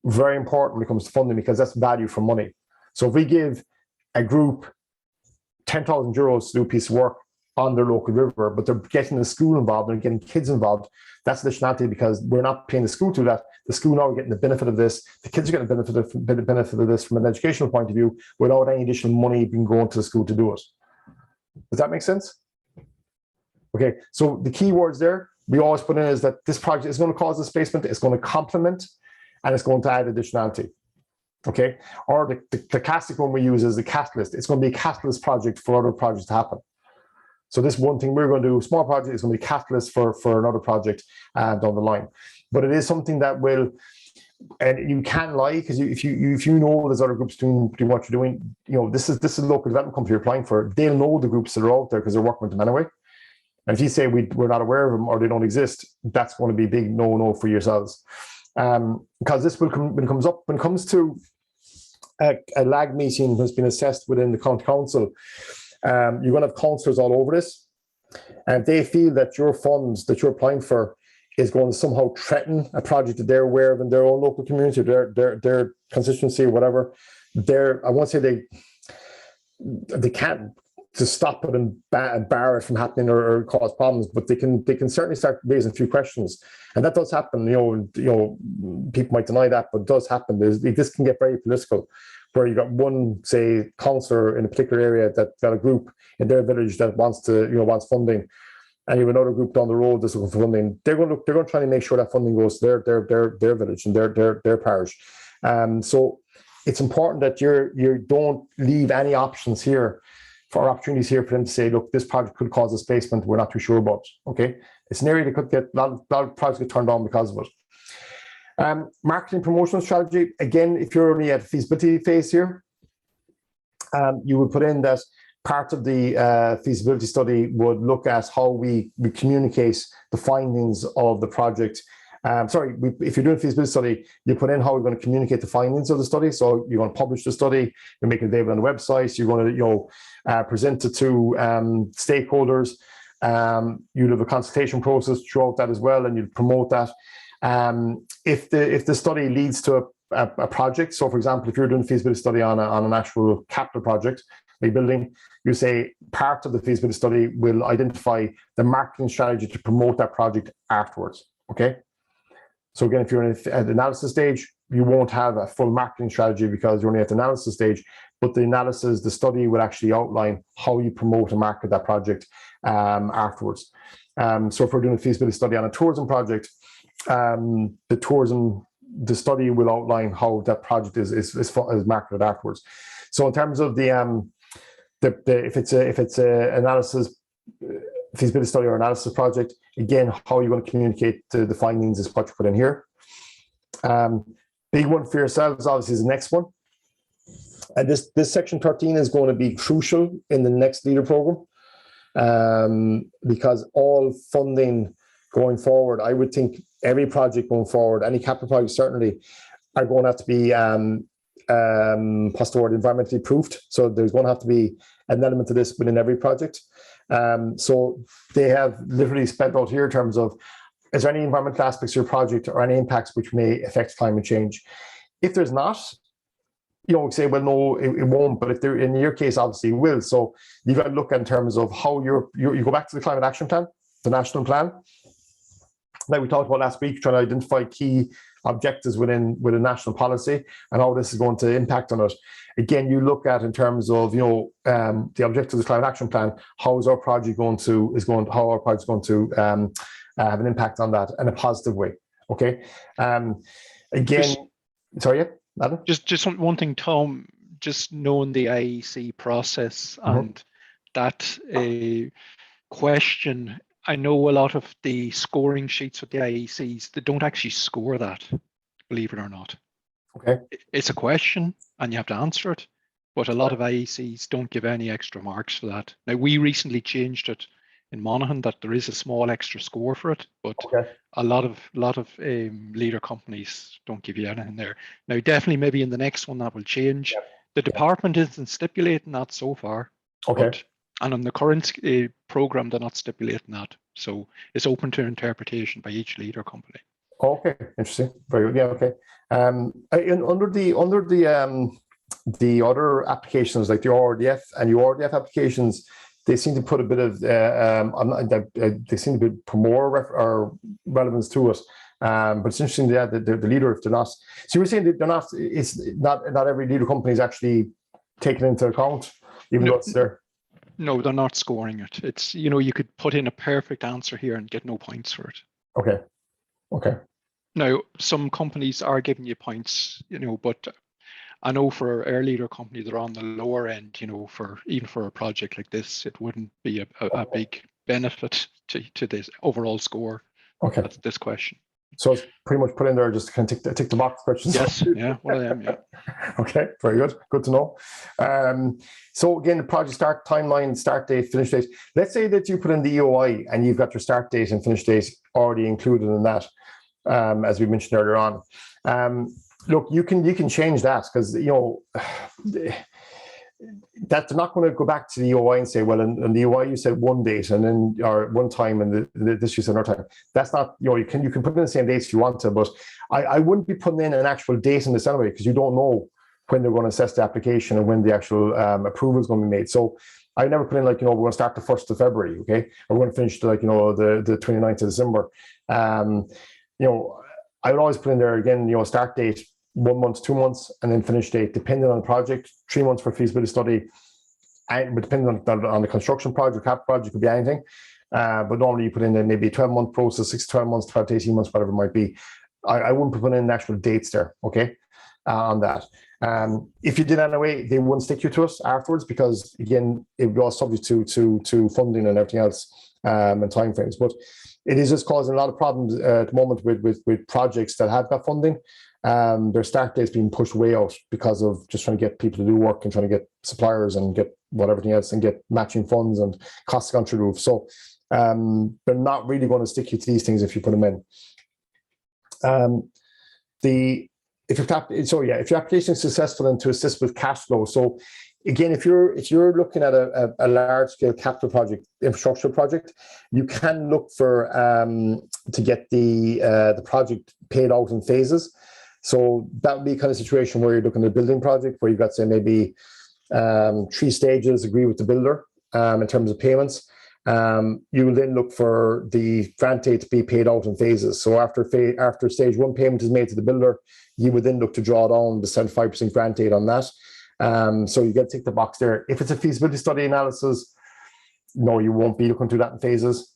very important when it comes to funding, because that's value for money. So if we give a group 10,000 euros to do a piece of work on their local river, but they're getting the school involved, they're getting kids involved, that's additionality, because we're not paying the school to that. The school now are getting the benefit of this. The kids are getting the benefit of this from an educational point of view without any additional money being going to the school to do it. Does that make sense? Okay, so the key words there we always put in is that this project is going to cause displacement, it's going to complement, and it's going to add additionality. Okay, or the classic one we use is the catalyst. It's going to be a catalyst project for other projects to happen. So this one thing we're going to do, small project, is going to be a catalyst for another project down the line. But it is something that will, and you can't lie, because if you know there's other groups doing what you're doing, you know, this is a local development company you're applying for. They'll know the groups that are out there because they're working with them anyway. And if you say we're not aware of them or they don't exist, that's going to be a big no for yourselves. Because this will come when it comes to a lag meeting that's been assessed within the county council. You're going to have councillors all over this, and if they feel that your funds that you're applying for is going to somehow threaten a project that they're aware of in their own local community, their constituency or whatever, I won't say they can't to stop it and bar it from happening or cause problems, but they can certainly start raising a few questions, and that does happen. You know, people might deny that, but it does happen. This can get very political, where you got one, say, councillor in a particular area that got a group in their village that wants funding, and you have another group down the road that's looking for funding. They're going to try to make sure that funding goes to their village and their parish. So it's important that you don't leave any options here for opportunities here for them to say, look, this project could cause displacement, we're not too sure about. Okay, it's an area that could get a lot of projects get turned down because of it. Marketing promotional strategy, again, if you're only at feasibility phase here, you would put in that part of the feasibility study would look at how we communicate the findings of the project. If you're doing a feasibility study, you put in how we're going to communicate the findings of the study. So you're going to publish the study, you make it available on the website, you're going to present it to stakeholders. You'd have a consultation process throughout that as well, and you'd promote that. If the study leads to a project, so for example, if you're doing a feasibility study on an actual capital project, like building, you say part of the feasibility study will identify the marketing strategy to promote that project afterwards. Okay. So again, if you're at the analysis stage, you won't have a full marketing strategy because you're only at the analysis stage. But the study will actually outline how you promote and market that project afterwards. So if we're doing a feasibility study on a tourism project, the study will outline how that project is marketed afterwards. So in terms of if it's a analysis feasibility study or analysis project, again, how you're going to communicate the findings is what you put in here. Big one for yourselves, obviously, is the next one. And this section 13 is going to be crucial in the next leader program, because all funding going forward, I would think every project going forward, any capital project certainly, are going to have to be what's the word, environmentally proofed. So there's going to have to be an element of this within every project. So they have literally spelled out here in terms of, is there any environmental aspects of your project or any impacts which may affect climate change? If there's not, say, well, no, it won't. But if there, in your case, obviously it will. So you've got to look in terms of how you go back to the climate action plan, the national plan. Like we talked about last week, trying to identify key objectives within national policy and how this is going to impact on it. Again, you look at in terms of the objectives of the climate action plan. How is our project going to have an impact on that in a positive way? Okay. Sorry, Adam? Just one thing, Tom. Just knowing the IEC process and that question. I know a lot of the scoring sheets with the IECs, they don't actually score that, believe it or not. Okay. It's a question and you have to answer it, but a lot of IECs don't give any extra marks for that. Now, we recently changed it in Monaghan that there is a small extra score for it, but a lot of leader companies don't give you anything there. Now, definitely maybe in the next one that will change. Yep. The department isn't stipulating that so far. Okay. And on the current program, they're not stipulating that. So it's open to interpretation by each leader company. Okay, interesting. Very good. Yeah, okay. Under the other applications, like the RDF and URDF applications, they seem to put a bit of they seem to put more relevance to it. But it's interesting that the leader, if they're not, so you were saying that they're not. It's not every leader company is actually taken into account, even though it's there. No, they're not scoring it. It's, you could put in a perfect answer here and get no points for it. Okay. Now, some companies are giving you points, but I know for our leader company, they're on the lower end, even for a project like this, it wouldn't be a big benefit to this overall score. Okay. That's this question. So it's pretty much put in there just to kind of tick the box questions. Yes, yeah, one of them, yeah. Okay, very good. Good to know. So again, the project start timeline, start date, finish date. Let's say that you put in the EOI and you've got your start date and finish date already included in that, as we mentioned earlier on. Look, you can change that because that they're not going to go back to the EOI and say, well, in the EOI you said one date and then or one time and this you said another time. That's not, you can put in the same dates if you want to, but I wouldn't be putting in an actual date in this anyway because you don't know when they're going to assess the application and when the actual approval is going to be made. So I never put in we're going to start the 1st of February, okay? Or we're going to finish the 29th of December. I would always put in there again, start date 1 month, 2 months, and then finish date, depending on the project, 3 months for feasibility study, but depending on the construction project, capital project, could be anything. But normally you put in maybe a 12-month process, 6 to 12 months, 12 to 18 months, whatever it might be. I wouldn't put in actual dates there, okay, on that. If you did anyway, they wouldn't stick you to us afterwards because, again, it would be all subject to funding and everything else and timeframes. But it is just causing a lot of problems at the moment with projects that have got funding. their start date's being pushed way out because of just trying to get people to do work and trying to get suppliers and get everything else and get matching funds and costs gone through the roof. So they're not really going to stick you to these things if you put them in. If your application is successful and to assist with cash flow. So again, if you're looking at a large scale capital project, infrastructure project, you can look for to get the project paid out in phases. So that would be kind of situation where you're looking at a building project where you've got, say, maybe 3 stages, agree with the builder in terms of payments. You will then look for the grant aid to be paid out in phases. So after stage 1 payment is made to the builder, you would then look to draw down the 75% grant aid on that. So you get to tick the box there. If it's a feasibility study analysis, no, you won't be looking to do that in phases.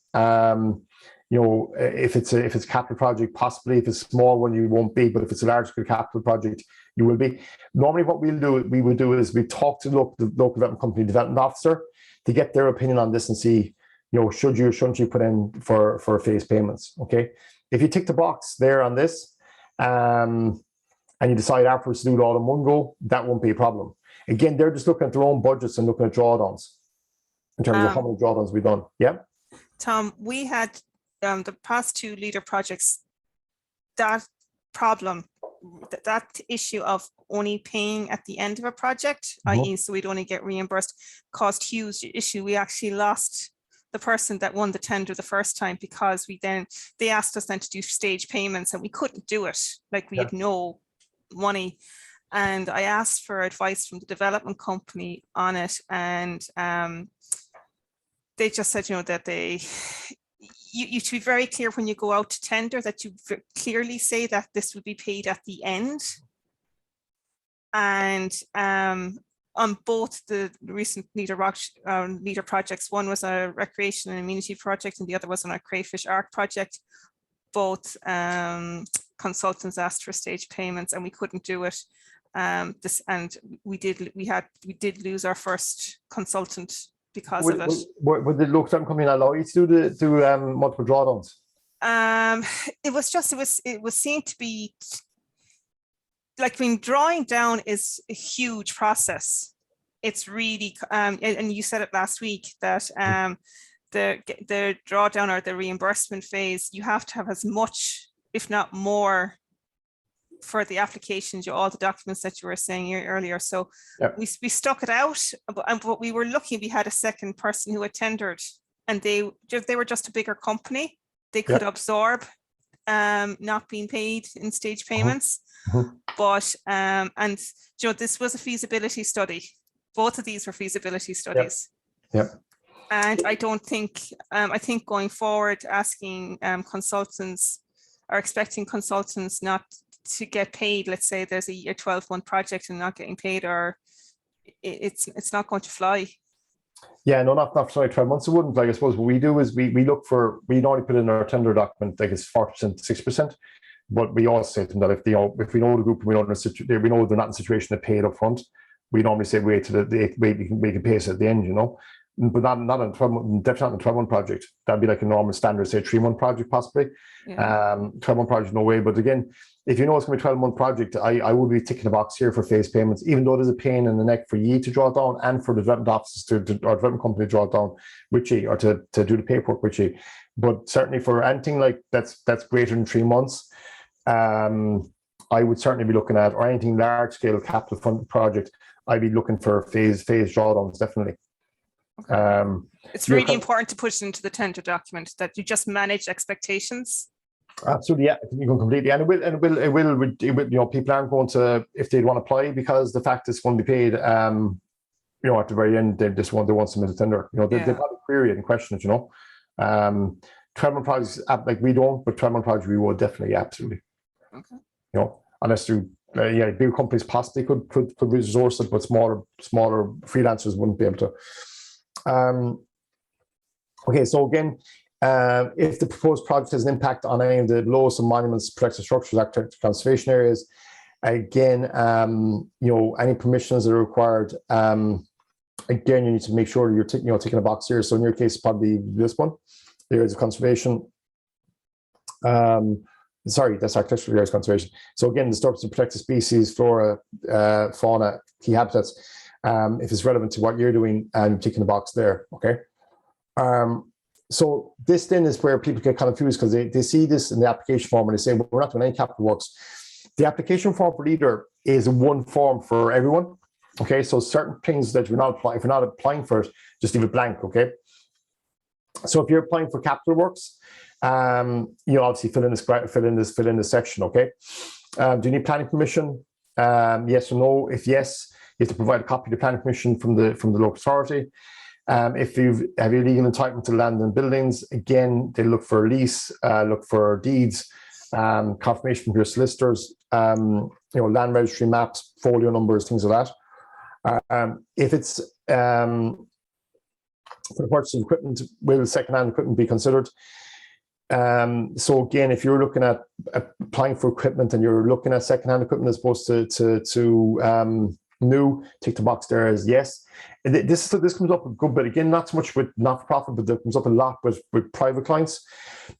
If it's a capital project, possibly. If it's a small one, you won't be. But if it's a large scale capital project, you will be. Normally, what we would do is we talk to the local development company development officer to get their opinion on this and see, should you or shouldn't you put in for phase payments? Okay, if you tick the box there on this, and you decide afterwards to do it all in one go, that won't be a problem. Again, they're just looking at their own budgets and looking at drawdowns in terms of how many drawdowns we've done. Yeah, Tom, we had the past 2 leader projects, that problem, that issue of only paying at the end of a project, i.e. so we'd only get reimbursed, caused huge issue. We actually lost the person that won the tender the first time because they asked us then to do stage payments and we couldn't do it. Like we had no money. And I asked for advice from the development company on it. And they just said, that you should be very clear when you go out to tender that you clearly say that this will be paid at the end. And on both the recent leader projects, one was a recreation and amenity project and the other was on a crayfish art project. Both consultants asked for stage payments and we couldn't do it. We did lose our first consultant because of it. Would the local development company allow you to do multiple drawdowns? It was seen to be like, drawing down is a huge process. It's really, and you said it last week that the drawdown or the reimbursement phase, you have to have as much, if not more, for the applications, all the documents that you were saying earlier. So we stuck it out, but we were lucky we had a second person who had tendered, and they were just a bigger company. They could absorb not being paid in stage payments. But this was a feasibility study. Both of these were feasibility studies. And I don't think, I think going forward, asking consultants or expecting consultants not to get paid, let's say there's a 12-month project and not getting paid, or it's not going to fly. Yeah, no, not for 12 months. It wouldn't. Like, I suppose what we do is we look for, we normally put in our tender document, like it's 40%, 6%. But we also say to them that if we know the group, we know they're not in a situation to pay it up front, we normally say wait till we can pay it at the end, but not on 12, definitely not on a 12-month project. That'd be like a normal standard, say 3-month project possibly. 12-month project, no way. But again, if you know it's going to be a 12-month project, I would be ticking the box here for phase payments, even though there's a pain in the neck for you to draw down and for the development offices or development company to draw down with you or to do the paperwork with you. But certainly for anything like that's greater than 3 months, I would certainly be looking at, or anything large scale capital fund project, I'd be looking for phase drawdowns, definitely. Okay. It's really important to push into the tender document that you just manage expectations. Absolutely, yeah, you can completely, and it will. People aren't going to, if they'd want to apply, because the fact it's going to be paid. At the very end, they just want to submit a tender. They probably query it and question it. 12-month projects, like we don't, but 12-month projects we would definitely, absolutely. Okay. Unless you, big companies possibly could resource it, but smaller freelancers wouldn't be able to. Okay, so again, if the proposed project has an impact on any of the laws of monuments, protected structures, active conservation areas, again, any permissions that are required. Again, you need to make sure you're ticking a box here. So in your case, probably this one, areas of conservation. Sorry, that's architectural areas conservation. So again, disturbance of protected species, flora, fauna, key habitats. If it's relevant to what you're doing, and ticking the box there. Okay. So this then is where people get kind of confused, because they see this in the application form and they say, well, we're not doing any capital works. The application form for leader is one form for everyone. Okay, so certain things that you're not applying, if you're not applying for it, just leave it blank. Okay. So if you're applying for capital works, you obviously fill in this section. Okay. Do you need planning permission? Yes or no? If yes, you have to provide a copy of the planning permission from the local authority. If you have your legal entitlement to land and buildings, again, they look for a lease, look for deeds, confirmation from your solicitors, land registry maps, folio numbers, things like that. If it's for the purchase of equipment, will second-hand equipment be considered? So again, if you're looking at applying for equipment and you're looking at second-hand equipment as opposed to new, tick the box there as yes. This comes up a good bit, again, not so much with not-for-profit, but it comes up a lot with private clients,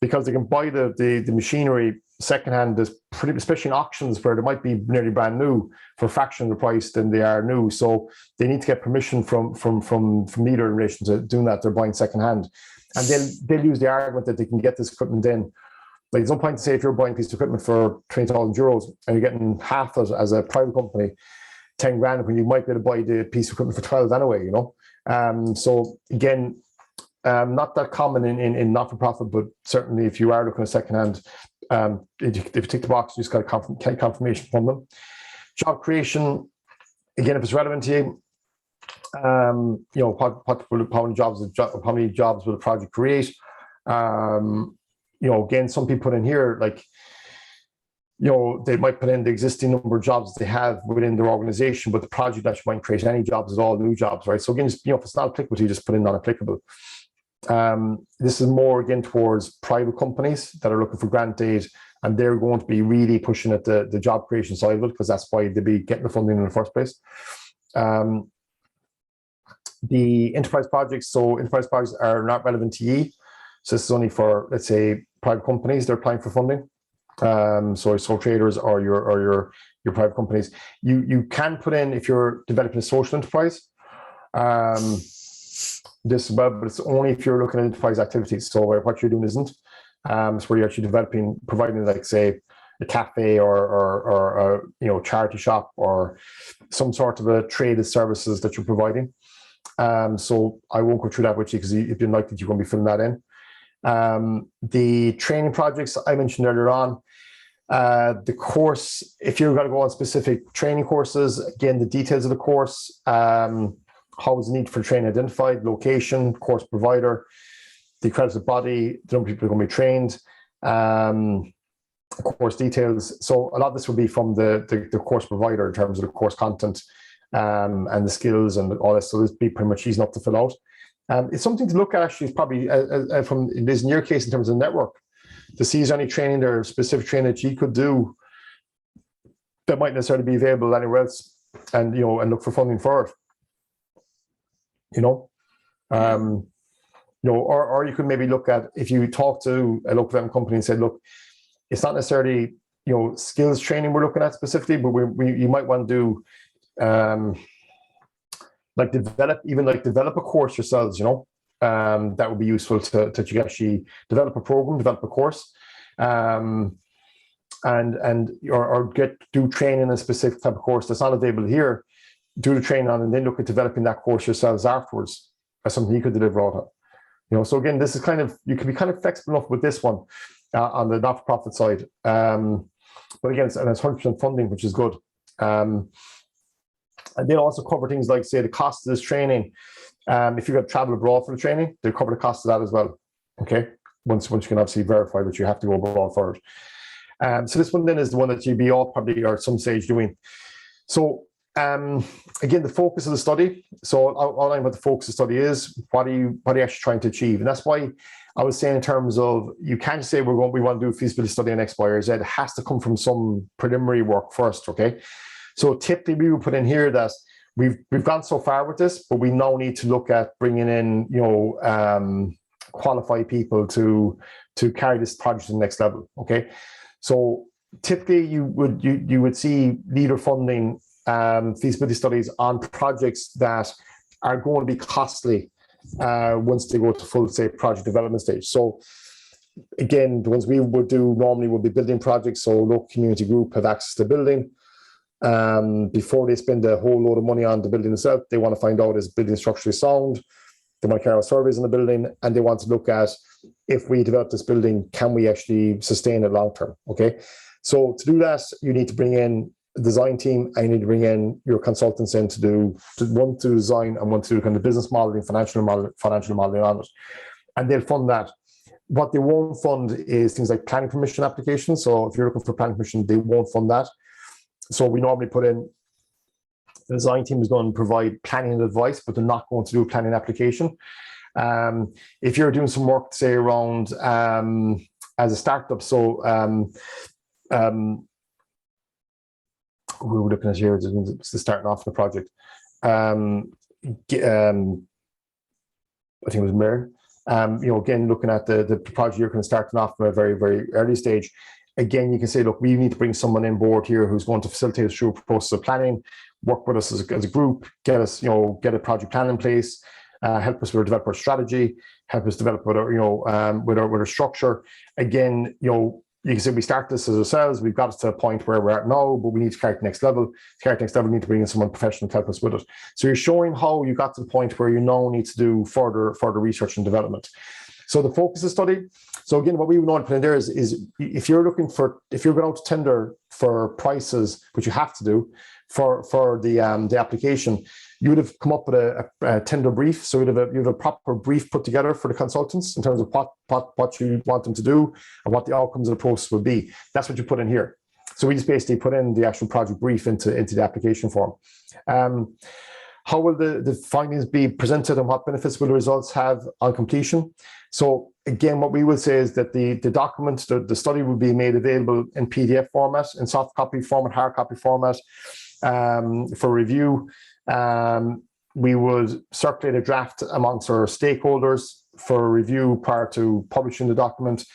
because they can buy the machinery second-hand, especially in auctions where they might be nearly brand new for a fraction of the price than they are new. So they need to get permission from leader in relation to doing that. They're buying second-hand. And they'll use the argument that they can get this equipment in. Like, there's no point to say if you're buying a piece of equipment for 20,000 euros and you're getting half as a private company, 10 grand, when you might be able to buy the piece of equipment for 12 anyway, So again, not that common in not-for-profit, but certainly if you are looking at second-hand, if you tick the box, you just got a confirmation from them. Job creation, again, if it's relevant to you, how many jobs will the project create? Again, some people put in here, like, they might put in the existing number of jobs they have within their organization, but the project actually might create any jobs at all, new jobs, right? So again, if it's not applicable, you just put in non-applicable. This is more again towards private companies that are looking for grant aid, and they're going to be really pushing at the job creation side of it, because that's why they'd be getting the funding in the first place. The enterprise projects, so enterprise projects are not relevant to ye. So this is only for, let's say, private companies they're applying for funding. So sole traders or your private companies. You can put in, if you're developing a social enterprise, this well, but it's only if you're looking at enterprise activities. So what you're doing isn't. It's where you're actually providing, like, say, a cafe or charity shop or some sort of a traded services that you're providing. So I won't go through that with you, because if you didn't like it, you're going to be filling that in. The training projects I mentioned earlier on, the course, if you're going to go on specific training courses, again, the details of the course, how is the need for training identified, location, course provider, the accredited body, the number of people who are going to be trained, course details. So a lot of this will be from the course provider in terms of the course content, and the skills and all that. So this will be pretty much easy enough to fill out. It's something to look at, actually, probably from this in your case in terms of network, to see is there any training there, specific training that you could do that might necessarily be available anywhere else, and and look for funding for it. Or you could maybe look at, if you talk to a local development company and said, look, it's not necessarily skills training we're looking at specifically, but you might want to do develop a course yourselves, that would be useful to you actually develop a program, develop a course, or do training in a specific type of course that's not available here. Do the training on, and then look at developing that course yourselves afterwards as something you could deliver out of. So again, this is you can be kind of flexible enough with this one on the not-for-profit side. But again, it's 100% funding, which is good. And they also cover things like, say, the cost of this training. If you've got to travel abroad for the training, they cover the cost of that as well. Okay, once you can obviously verify that you have to go abroad for it. So this one then is the one that you'd be all probably or at some stage doing. So again, the focus of the study. So I'll outline what the focus of the study is. What are you actually trying to achieve? And that's why I was saying, in terms of, you can't say we want to do a feasibility study on X, Y, or Z. It has to come from some preliminary work first. Okay. So typically we would put in here that we've gone so far with this, but we now need to look at bringing in, qualified people to carry this project to the next level. Okay. So typically you would see leader funding feasibility studies on projects that are going to be costly once they go to full, say, project development stage. So again, the ones we would do normally would be building projects. So local community group have access to building. Before they spend a whole load of money on the building itself, they want to find out, is building structurally sound? They want to carry out surveys on the building, and they want to look at, if we develop this building, can we actually sustain it long term? Okay, so to do that, you need to bring in a design team, and you need to bring in your consultants in to do one to design and one to do kind of business modeling, financial modeling on it, and they'll fund that. What they won't fund is things like planning permission applications. So if you're looking for planning permission, they won't fund that. So we normally put in, the design team is going to provide planning advice, but they're not going to do a planning application. If you're doing some work, say, around as a startup, so we were looking at here, it's the starting off the project. I think it was Mary. Again, looking at the project, you're kind of starting off from a very, very early stage. Again, you can say, look, we need to bring someone on board here who's going to facilitate us through a process of planning, work with us as a group, get us, get a project plan in place, help us with our developer strategy, help us develop with our, with our structure. Again, you can say we start this as ourselves. We've got us to a point where we're at now, but we need to carry it to the next level. To carry it to the next level, we need to bring in someone professional to help us with it. So you're showing how you got to the point where you now need to do further research and development. So the focus of the study. So again, what we would want to put in there is if you're going out to tender for prices, which you have to do for the application, you would have come up with a tender brief. So you'd have a proper brief put together for the consultants in terms of what you want them to do and what the outcomes of the process would be. That's what you put in here. So we just basically put in the actual project brief into the application form. How will the findings be presented, and what benefits will the results have on completion? So again, what we will say is that the document, the study will be made available in PDF format, in soft copy format, hard copy format for review. We would circulate a draft amongst our stakeholders for review prior to publishing the document.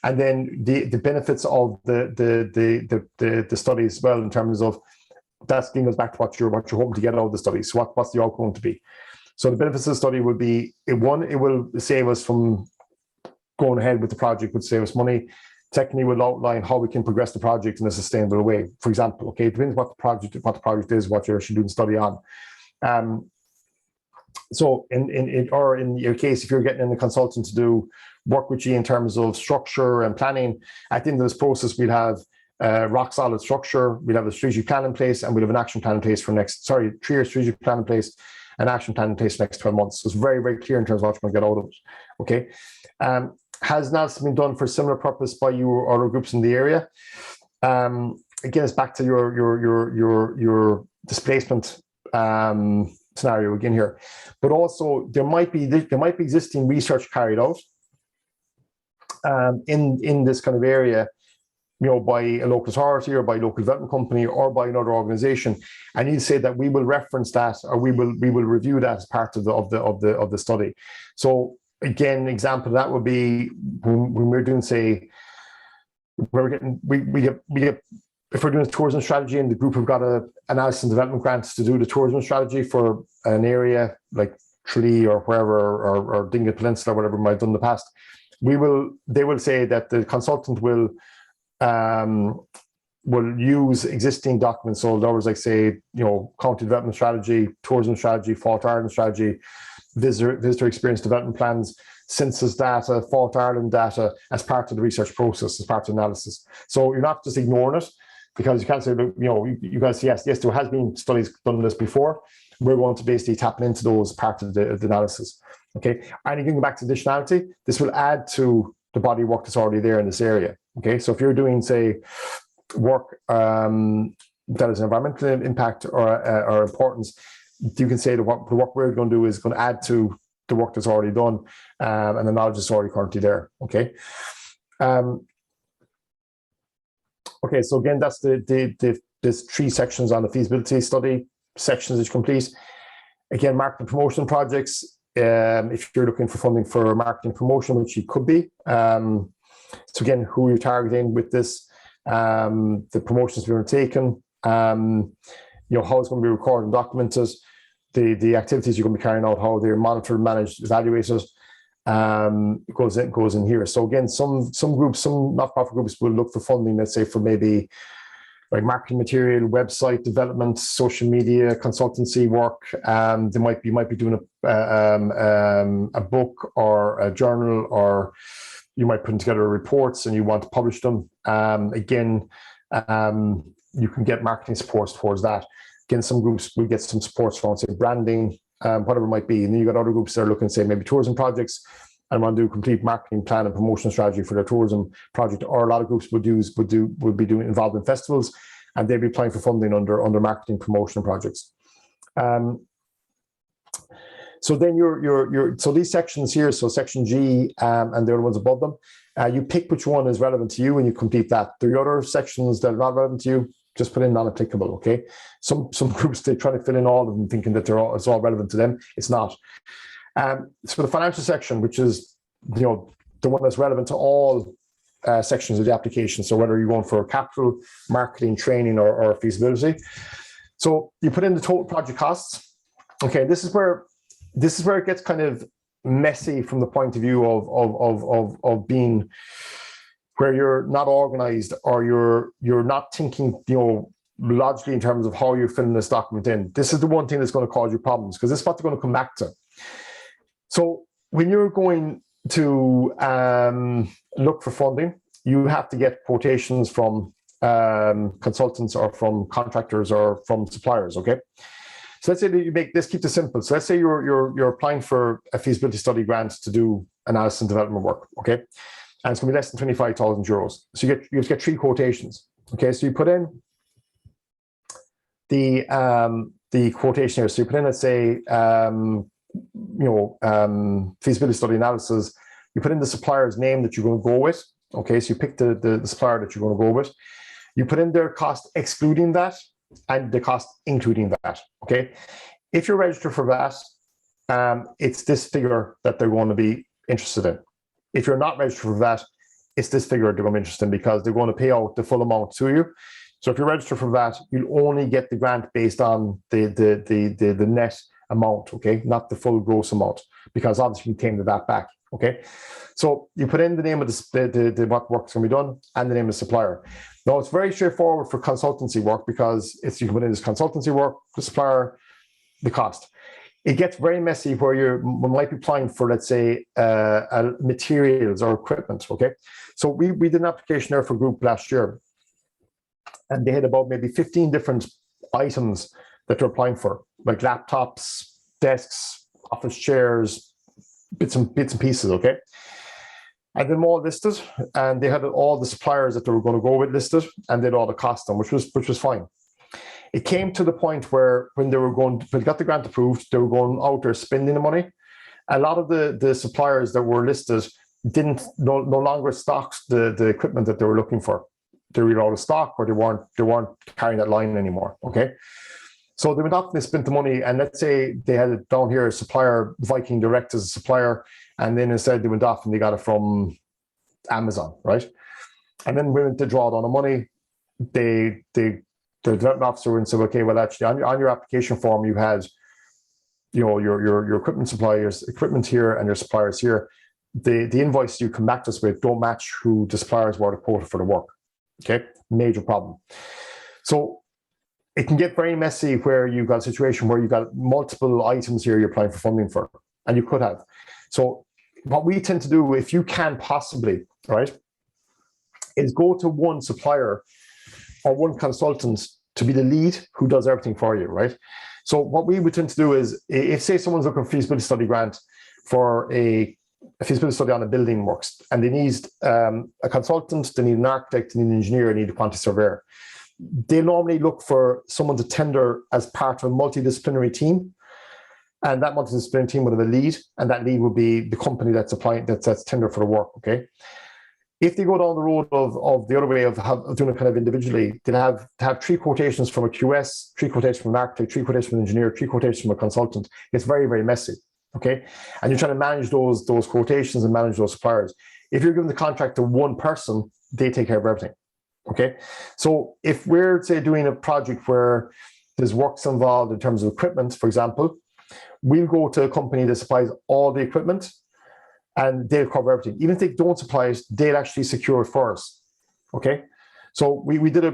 And then the benefits of the study as well, in terms of, that goes back to what you're hoping to get out of the study. So what's the outcome to be? So the benefits of the study would be, one, it will save us from going ahead with the project, would save us money. Secondly, we'll outline how we can progress the project in a sustainable way. For example, okay, it depends what the project is, what you're actually doing study on. So in your case, if you're getting in a consultant to do work with you in terms of structure and planning, at the end of this process, we'll have rock solid structure, we'll have a strategic plan in place, and we'll have an action plan in place for 3-year strategic plan in place, an action plan in place for the next 12 months. So it's very, very clear in terms of what you're going to get out of it. Okay. Has analysis been done for similar purpose by you or other groups in the area? Again, it's back to your displacement scenario again here, but also there might be existing research carried out in this kind of area, by a local authority or by a local development company or by another organization, and you say that we will reference that, or we will review that as part of the study. So again, an example of that would be when we're doing, say, where we get if we're doing a tourism strategy and the group have got a analysis and development grants to do the tourism strategy for an area like Tralee or wherever, or Dingle Peninsula, whatever we might have done in the past, they will say that the consultant will use existing documents. So in other words, like, say, county development strategy, tourism strategy, Fault Ireland strategy, visitor experience development plans, census data, Fault Ireland data, as part of the research process, as part of analysis. So you're not just ignoring it, because you can't say, you guys say, yes, there has been studies done this before. We're going to basically tap into those part of the analysis. Okay, and you can go back to additionality. This will add to the body of work that's already there in this area. Okay, so if you're doing, say, work that is environmental impact or importance, you can say that the work we're going to do is going to add to the work that's already done, and the knowledge is already currently there. Okay. Okay, so again, that's there's 3 sections on the feasibility study sections that you complete. Again, marketing promotion projects. If you're looking for funding for marketing promotion, which you could be. So again, who you're targeting with this. the promotions being taken, how it's going to be recorded and documented, the activities you're going to be carrying out, how they're monitored, managed, evaluated, goes in here. So again, some groups, some not-profit groups will look for funding, let's say for maybe like marketing material, website development, social media, consultancy work. They might be doing a book or a journal, or you might put together reports and you want to publish them. Again, you can get marketing support towards that. Again, some groups will get some support from, say, branding, whatever it might be. And then you got other groups that are looking, say, maybe tourism projects and want to do a complete marketing plan and promotion strategy for their tourism project. Or a lot of groups would be involved in festivals, and they'd be applying for funding under marketing promotion projects. So then so these sections here, so section G and the other ones above them, you pick which one is relevant to you and you complete that. The other sections that are not relevant to you, just put in non-applicable, okay? Some groups, they try to fill in all of them thinking that it's all relevant to them. It's not. So the financial section, which is, the one that's relevant to all sections of the application. So whether you're going for capital, marketing, training, or feasibility. So you put in the total project costs. Okay, this is where it gets kind of messy from the point of view of being where you're not organized, or you're not thinking, logically in terms of how you're filling this document in. This is the one thing that's going to cause you problems, because this is what they're going to come back to. So when you're going to look for funding, you have to get quotations from consultants or from contractors or from suppliers, okay? So let's say that you keep this simple. So let's say you're applying for a feasibility study grant to do analysis and development work, okay? And it's going to be less than 25,000 euros. So you get 3 quotations, okay? So you put in the quotation here. So you put in, let's say, feasibility study analysis. You put in the supplier's name that you're going to go with, okay? So you pick the supplier that you're going to go with. You put in their cost excluding that and the cost including that, okay? If you're registered for that, it's this figure that they're going to be interested in. If you're not registered for that, it's this figure they're going to be interested in, because they're going to pay out the full amount to you. So if you're registered for that, you'll only get the grant based on the net amount, okay? Not the full gross amount, because obviously you claim the VAT back, okay? So you put in the name of the what work's going to be done and the name of the supplier. Now, it's very straightforward for consultancy work, because you can put in this consultancy work, the supplier, the cost. It gets very messy where you might be applying for, let's say, materials or equipment, okay? So we did an application there for a group last year, and they had about maybe 15 different items that they're applying for, like laptops, desks, office chairs, bits and pieces, okay? And then all listed, and they had all the suppliers that they were going to go with listed, and they had all the cost on, which was fine. It came to the point where when they got the grant approved, they were going out there spending the money. A lot of the suppliers that were listed no longer stocked the equipment that they were looking for. They were out of stock, or they weren't carrying that line anymore, okay? So they went off and they spent the money, and let's say they had it down here, supplier Viking Direct as a supplier, and then instead they went off and they got it from Amazon, right? And then when they draw down the money, the development officer and said, okay, well, actually on your application form, you had, your equipment suppliers, equipment here, and your suppliers here. The invoice you come back to us with don't match who the suppliers were quoted for the work. Okay, major problem. So it can get very messy where you've got a situation where you've got multiple items here you're applying for funding for, and you could have. So what we tend to do, if you can possibly, right, is go to one supplier or one consultant to be the lead who does everything for you, right? So what we would tend to do is, if say someone's looking for a feasibility study grant for a feasibility study on a building works, and they need a consultant, they need an architect, they need an engineer, they need a quantity surveyor, they normally look for someone to tender as part of a multidisciplinary team. And that multidisciplinary team would have a lead, and that lead would be the company that's applying, that's tender for the work, okay? If they go down the road of the other way of doing it kind of individually, they'll have to have 3 quotations from a QS, 3 quotations from an architect, 3 quotations from an engineer, 3 quotations from a consultant. It's very, very messy, okay? And you're trying to manage those quotations and manage those suppliers. If you're giving the contract to one person, they take care of everything. Okay, so if we're, say, doing a project where there's works involved in terms of equipment, for example, we'll go to a company that supplies all the equipment and they'll cover everything. Even if they don't supply it, they'll actually secure it for us. Okay, so we did it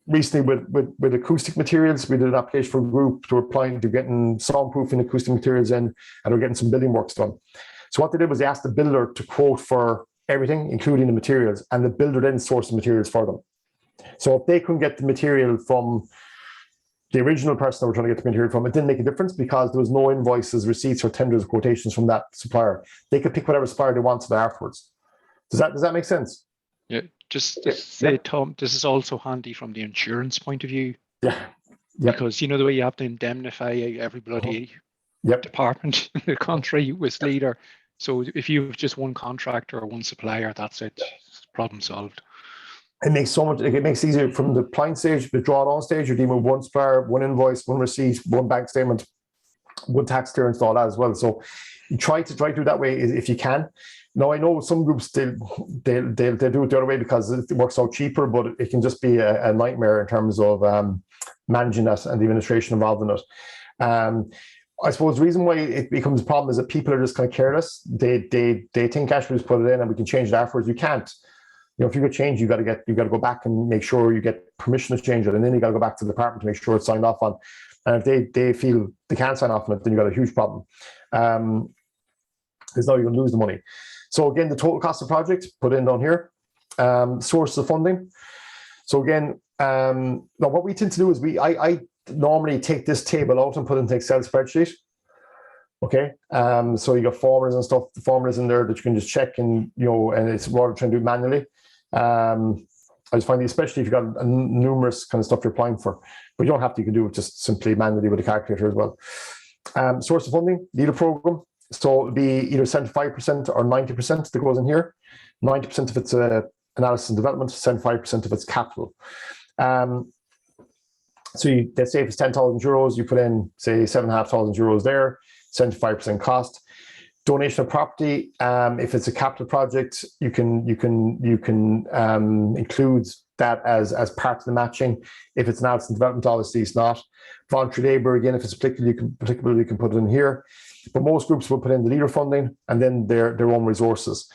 recently with acoustic materials. We did an application for a group to applying to getting soundproofing acoustic materials in, and we're getting some building works done. So what they did was they asked the builder to quote for everything, including the materials, and the builder then sourced the materials for them. So if they couldn't get the material from the original person they were trying to get the material from, it didn't make a difference because there was no invoices, receipts, or tenders, or quotations from that supplier. They could pick whatever supplier they wanted afterwards. Does that make sense? Yeah, just to say, Tom, this is also handy from the insurance point of view. Yeah. Because you know the way you have to indemnify every bloody department in the country with leader. So if you have just one contractor or one supplier, that's it. Problem solved. It makes it easier from the planning stage, the drawdown stage. You're dealing with one supplier, one invoice, one receipt, one bank statement, one tax clearance, all that as well. So you try to do that way if you can. Now I know some groups they'll do it the other way because it works out cheaper, but it can just be a nightmare in terms of managing that and the administration involved in it. I suppose the reason why it becomes a problem is that people are just kind of careless. They think actually just put it in and we can change it afterwards. You can't. If you get change, you got to go back and make sure you get permission to change it, and then you got to go back to the department to make sure it's signed off on. And if they feel they can't sign off on it, then you got a huge problem. Because now you're going to lose the money. So again, the total cost of the project put in down here. Source of funding. So again, now what we tend to do is I normally take this table out and put it into Excel spreadsheet. Okay, so you got formulas and stuff, the formulas in there that you can just check, and and it's rather trying to do it manually. I just find it, especially if you've got a numerous kind of stuff you're applying for, but you don't have to. You can do it just simply manually with a calculator as well. Source of funding, leader program. So it'll be either 75% or 90% that goes in here. 90% of it's analysis and development, 75% of it's capital. So let's say if it's 10,000 euros, you put in say 7,500 euros there, 75% cost. Donation of property. If it's a capital project, you can include that as part of the matching. If it's analysis and development, obviously it's not. Voluntary labour, again, if it's applicable, you can put it in here. But most groups will put in the leader funding and then their own resources.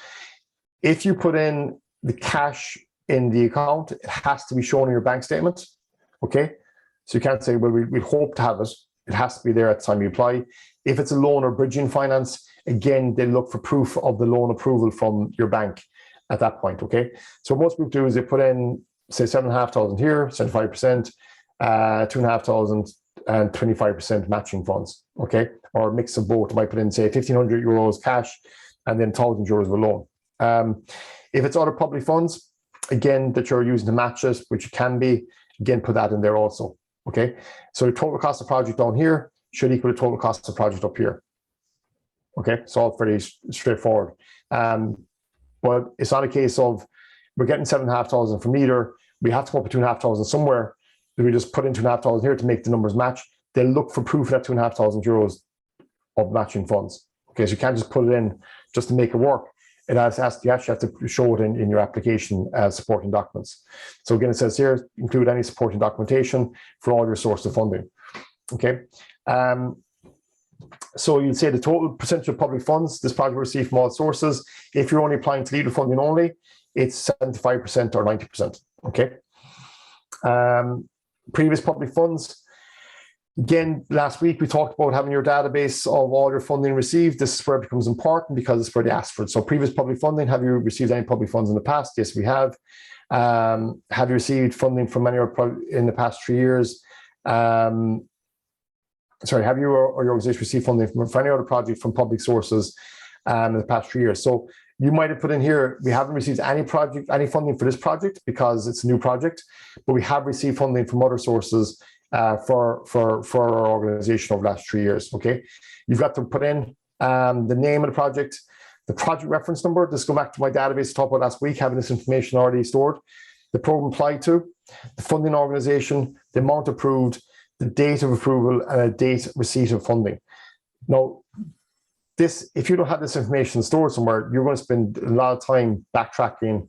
If you put in the cash in the account, it has to be shown in your bank statement. Okay, so you can't say, well, we hope to have it. It has to be there at the time you apply. If it's a loan or bridging finance, again, they look for proof of the loan approval from your bank at that point. Okay, so what most groups do is they put in, say, 7,500 here, 75%, 2,500, and 25% matching funds. Okay, or a mix of both. I might put in, say, 1,500 euros cash and then 1,000 euros of a loan. If it's other public funds, again, that you're using to match it, which it can be, again, put that in there also. Okay, so the total cost of project down here should equal the total cost of project up here. Okay, so all pretty straightforward. But it's not a case of we're getting 7,500 from leader, we have to go up with 2,500 somewhere, that we just put in 2,500 here to make the numbers match. They'll look for proof of that 2,500 euros of matching funds. Okay, so you can't just put it in just to make it work. You actually have to show it in your application as supporting documents. So again, it says here, include any supporting documentation for all your source of funding. Okay. So you'd say the total percentage of public funds this project will receive from all sources. If you're only applying to leader funding only, it's 75% or 90%. Okay. Previous public funds. Again, last week we talked about having your database of all your funding received. This is where it becomes important because it's where they ask for it. So previous public funding, have you received any public funds in the past? Yes, we have. Have you received funding from any in the past 3 years? Have you or your organization received funding from any other project from public sources in the past 3 years? So you might have put in here, we haven't received any funding for this project because it's a new project, but we have received funding from other sources for our organization over the last 3 years. Okay, you've got to put in the name of the project, the project reference number. This go back to my database talked about last week, having this information already stored, the program applied to, the funding organization, the amount approved, the date of approval, and a date receipt of funding. Now, if you don't have this information stored somewhere, you're going to spend a lot of time backtracking,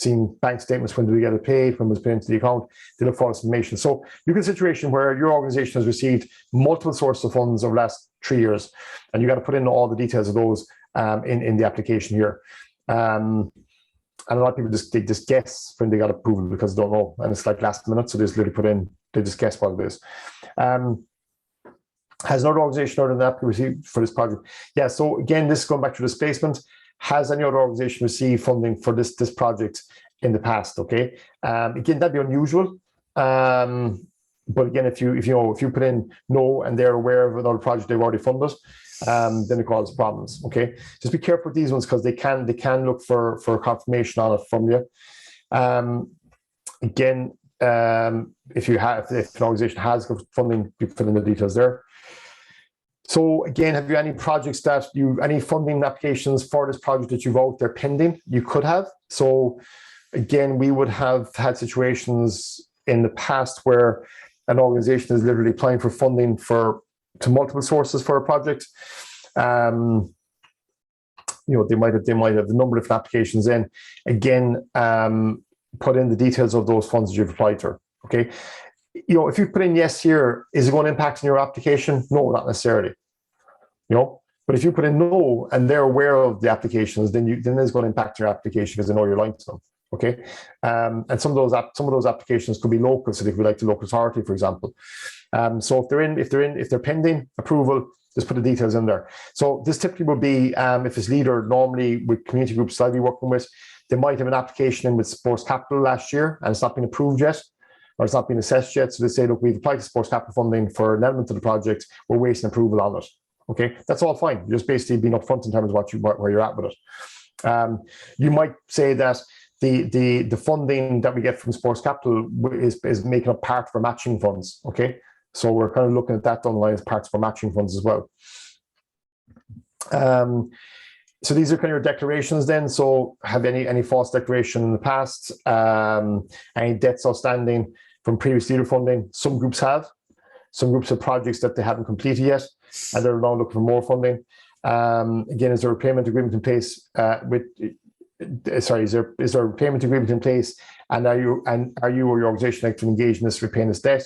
seen bank statements, when did we get it paid, when was paid into the account. They look for all this information. So you get a situation where your organization has received multiple sources of funds over the last 3 years, and you got to put in all the details of those in the application here. And a lot of people just guess when they got approval because they don't know, and it's like last minute, so they just literally put in, they just guess what it is. Has another organization other than that received for this project? Yeah, so again, this is going back to displacement. Has any other organization received funding for this project in the past? Okay, again, that'd be unusual. But again, if you put in no and they're aware of another project they've already funded, then it causes problems. Okay, just be careful with these ones because they can look for confirmation on it from you. Again, if an organization has funding, you put in the details there. So again, have you any projects any funding applications for this project that you've out there pending? You could have. So again, we would have had situations in the past where an organization is literally applying for funding to multiple sources for a project. They might have a number of different applications in. Again, put in the details of those funds that you've applied for. Okay. If you put in yes here, is it going to impact on your application? No, not necessarily. But if you put in no and they're aware of the applications, then it's going to impact your application because they know you're lying to them. Okay, and some of those applications could be local, so they could be like the local authority, for example. So if they're pending approval, just put the details in there. So this typically would be if it's leader, normally with community groups I'll be working with, they might have an application in with Sports Capital last year and it's not been approved yet, or it's not been assessed yet. So they say, look, we've applied to Sports Capital funding for an element of the project. We're waiting approval on it. Okay, that's all fine. You're just basically being upfront in terms of where you're at with it. You might say that the funding that we get from Sports Capital is making up part of our matching funds. Okay, so we're kind of looking at that online as parts of our matching funds as well. So these are kind of your declarations then. So have any false declaration in the past, any debts outstanding from previous leader funding? Some groups have. Some groups have projects that they haven't completed yet, and they're now looking for more funding. Again, is there a payment agreement in place is there a payment agreement in place? And are you or your organization like to engage in this repaying this debt?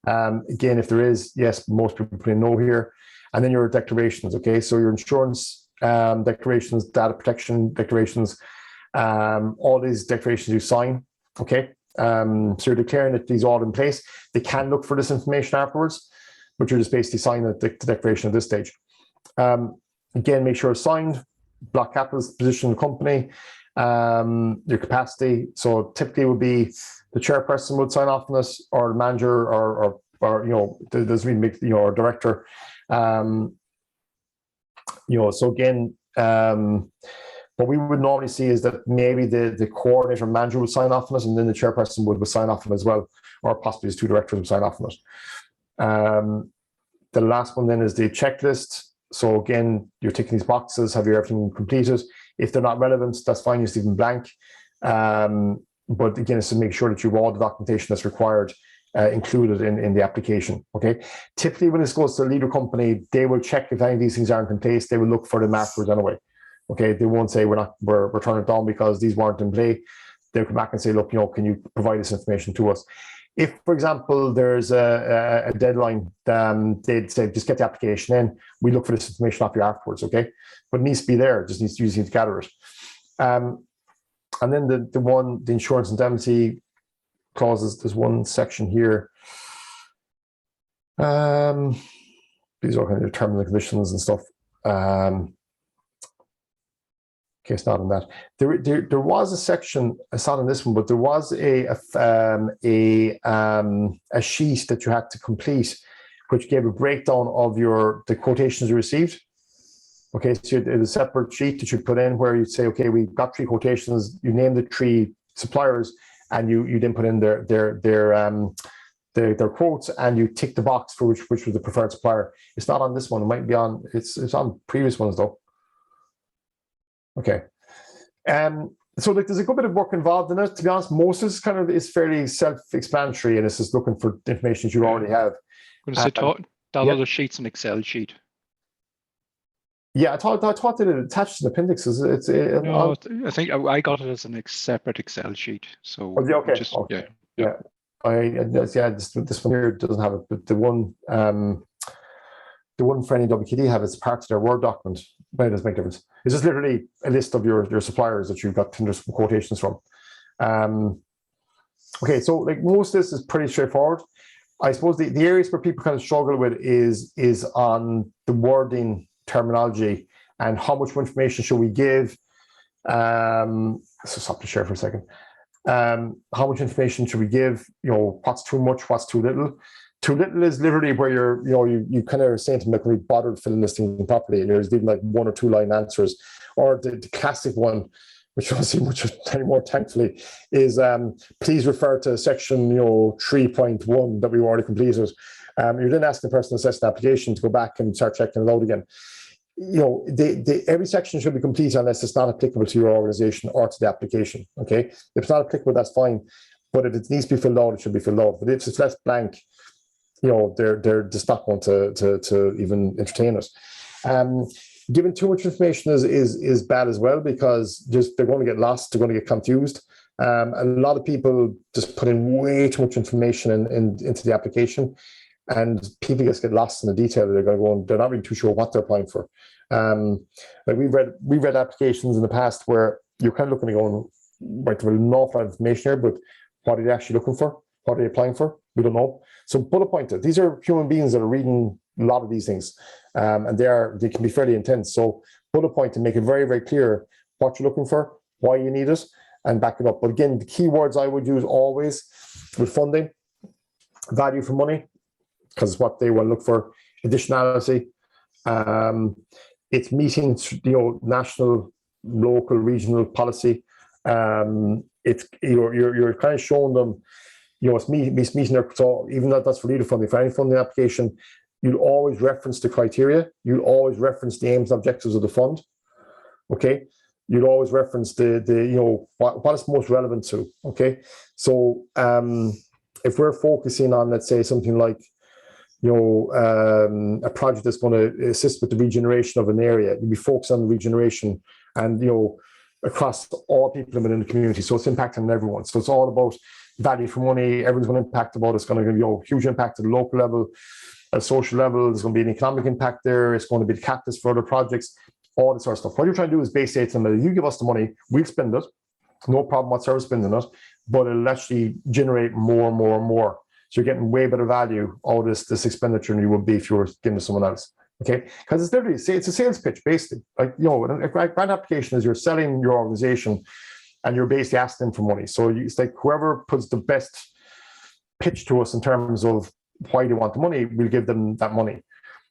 Again, if there is, yes, most people put in no here. And then your declarations, okay? So your insurance declarations, data protection declarations, all these declarations you sign, okay? So you're declaring that these are all in place. They can look for this information afterwards, but you're just basically signing the declaration at this stage. Again, make sure it's signed, block capital's position in the company, your capacity. So typically it would be the chairperson would sign off on this, or the manager, or there's really or director. So again, what we would normally see is that maybe the coordinator manager would sign off on it, and then the chairperson would sign off on it as well, or possibly his two directors would sign off on it. The last one then is the checklist. So again, you're ticking these boxes. Have you everything completed? If they're not relevant, that's fine. You just leave them blank. But again, it's to make sure that you have all the documentation that's required included in the application. Okay. Typically, when this goes to the leader company, they will check if any of these things aren't in place. They will look for them afterwards anyway. Okay. They won't say we're turning it down because these weren't in play. They'll come back and say, look, can you provide this information to us? If, for example, there's a deadline, they'd say, just get the application in. We look for this information off you afterwards, okay? But it needs to be there. It just needs to gather it. And then the insurance indemnity clauses, there's one section here. These are kind of terms and conditions and stuff. Okay, it's not in that. There was a section, it's not in this one, but there was a sheet that you had to complete, which gave a breakdown of the quotations you received. Okay, so it was a separate sheet that you put in where you'd say, okay, we've got 3 quotations. You name the 3 suppliers, and you then put in their quotes, and you tick the box for which was the preferred supplier. It's not on this one. It might be on. It's on previous ones though. Okay. So there's a good bit of work involved in it. To be honest, most of this is fairly self-explanatory, and it's just looking for information that you already have. I'm going to say download a sheet's an Excel sheet. Yeah, I thought that it attached to the appendix. No, I think I got it as a separate Excel sheet. So okay, just okay. yeah. This one here doesn't have it, but the one for any WKD have is part of their Word document. But it doesn't make a difference. It's just literally a list of your suppliers that you've got tenders quotations from. Okay, so like most of this is pretty straightforward. I suppose the areas where people kind of struggle with is on the wording terminology and how much information should we give. So stop the share for a second. How much information should we give? What's too much? What's too little? Too little is literally where you kind of are saying to me, can we bother filling this thing properly? And there's even like 1 or 2 line answers, or the classic one, which I don't see much anymore, thankfully, is please refer to section 3.1 that we've already completed. You're then asking the person to assess the application to go back and start checking it out again. Every section should be complete unless it's not applicable to your organization or to the application. Okay, if it's not applicable, that's fine. But if it needs to be filled out, it should be filled out. But if it's left blank, they're just not going to even entertain it. Giving too much information is bad as well, because they're going to get lost, they're going to get confused. A lot of people just put in way too much information into the application, and people just get lost in the detail. They're going to go and they're not really too sure what they're applying for. Like we've read applications in the past where you're kind of looking and going, right, there's an awful lot of information here, but what are they actually looking for? What are they applying for? We don't know. So bullet pointed. These are human beings that are reading a lot of these things, and they can be fairly intense. So bullet point and make it very, very clear what you're looking for, why you need it, and back it up. But again, the key words I would use always with funding: value for money, because it's what they want to look for. Additionality, it's meeting national, local, regional policy. It's you're kind of showing them, it's meeting their. So even though that's for leader funding, for any funding application, you'll always reference the criteria. You'll always reference the aims and objectives of the fund. Okay, you'll always reference the what it's most relevant to. Okay, so if we're focusing on, let's say, something like a project that's going to assist with the regeneration of an area, you'll be focused on the regeneration and across all people within the community. So it's impacting on everyone. So it's all about value for money. Everyone's going to impact about it. It's going to be a huge impact at the local level, at a social level. There's going to be an economic impact there. It's going to be the catalyst for other projects, all this sort of stuff. What you're trying to do is basically say to them that you give us the money, we'll spend it. No problem whatsoever spending it, but it'll actually generate more and more and more. So you're getting way better value out of this expenditure than you would be if you were giving to someone else. Okay, because it's literally it's a sales pitch basically. Like a grant application is you're selling your organization, and you're basically asking them for money. So it's like whoever puts the best pitch to us in terms of why they want the money, we'll give them that money.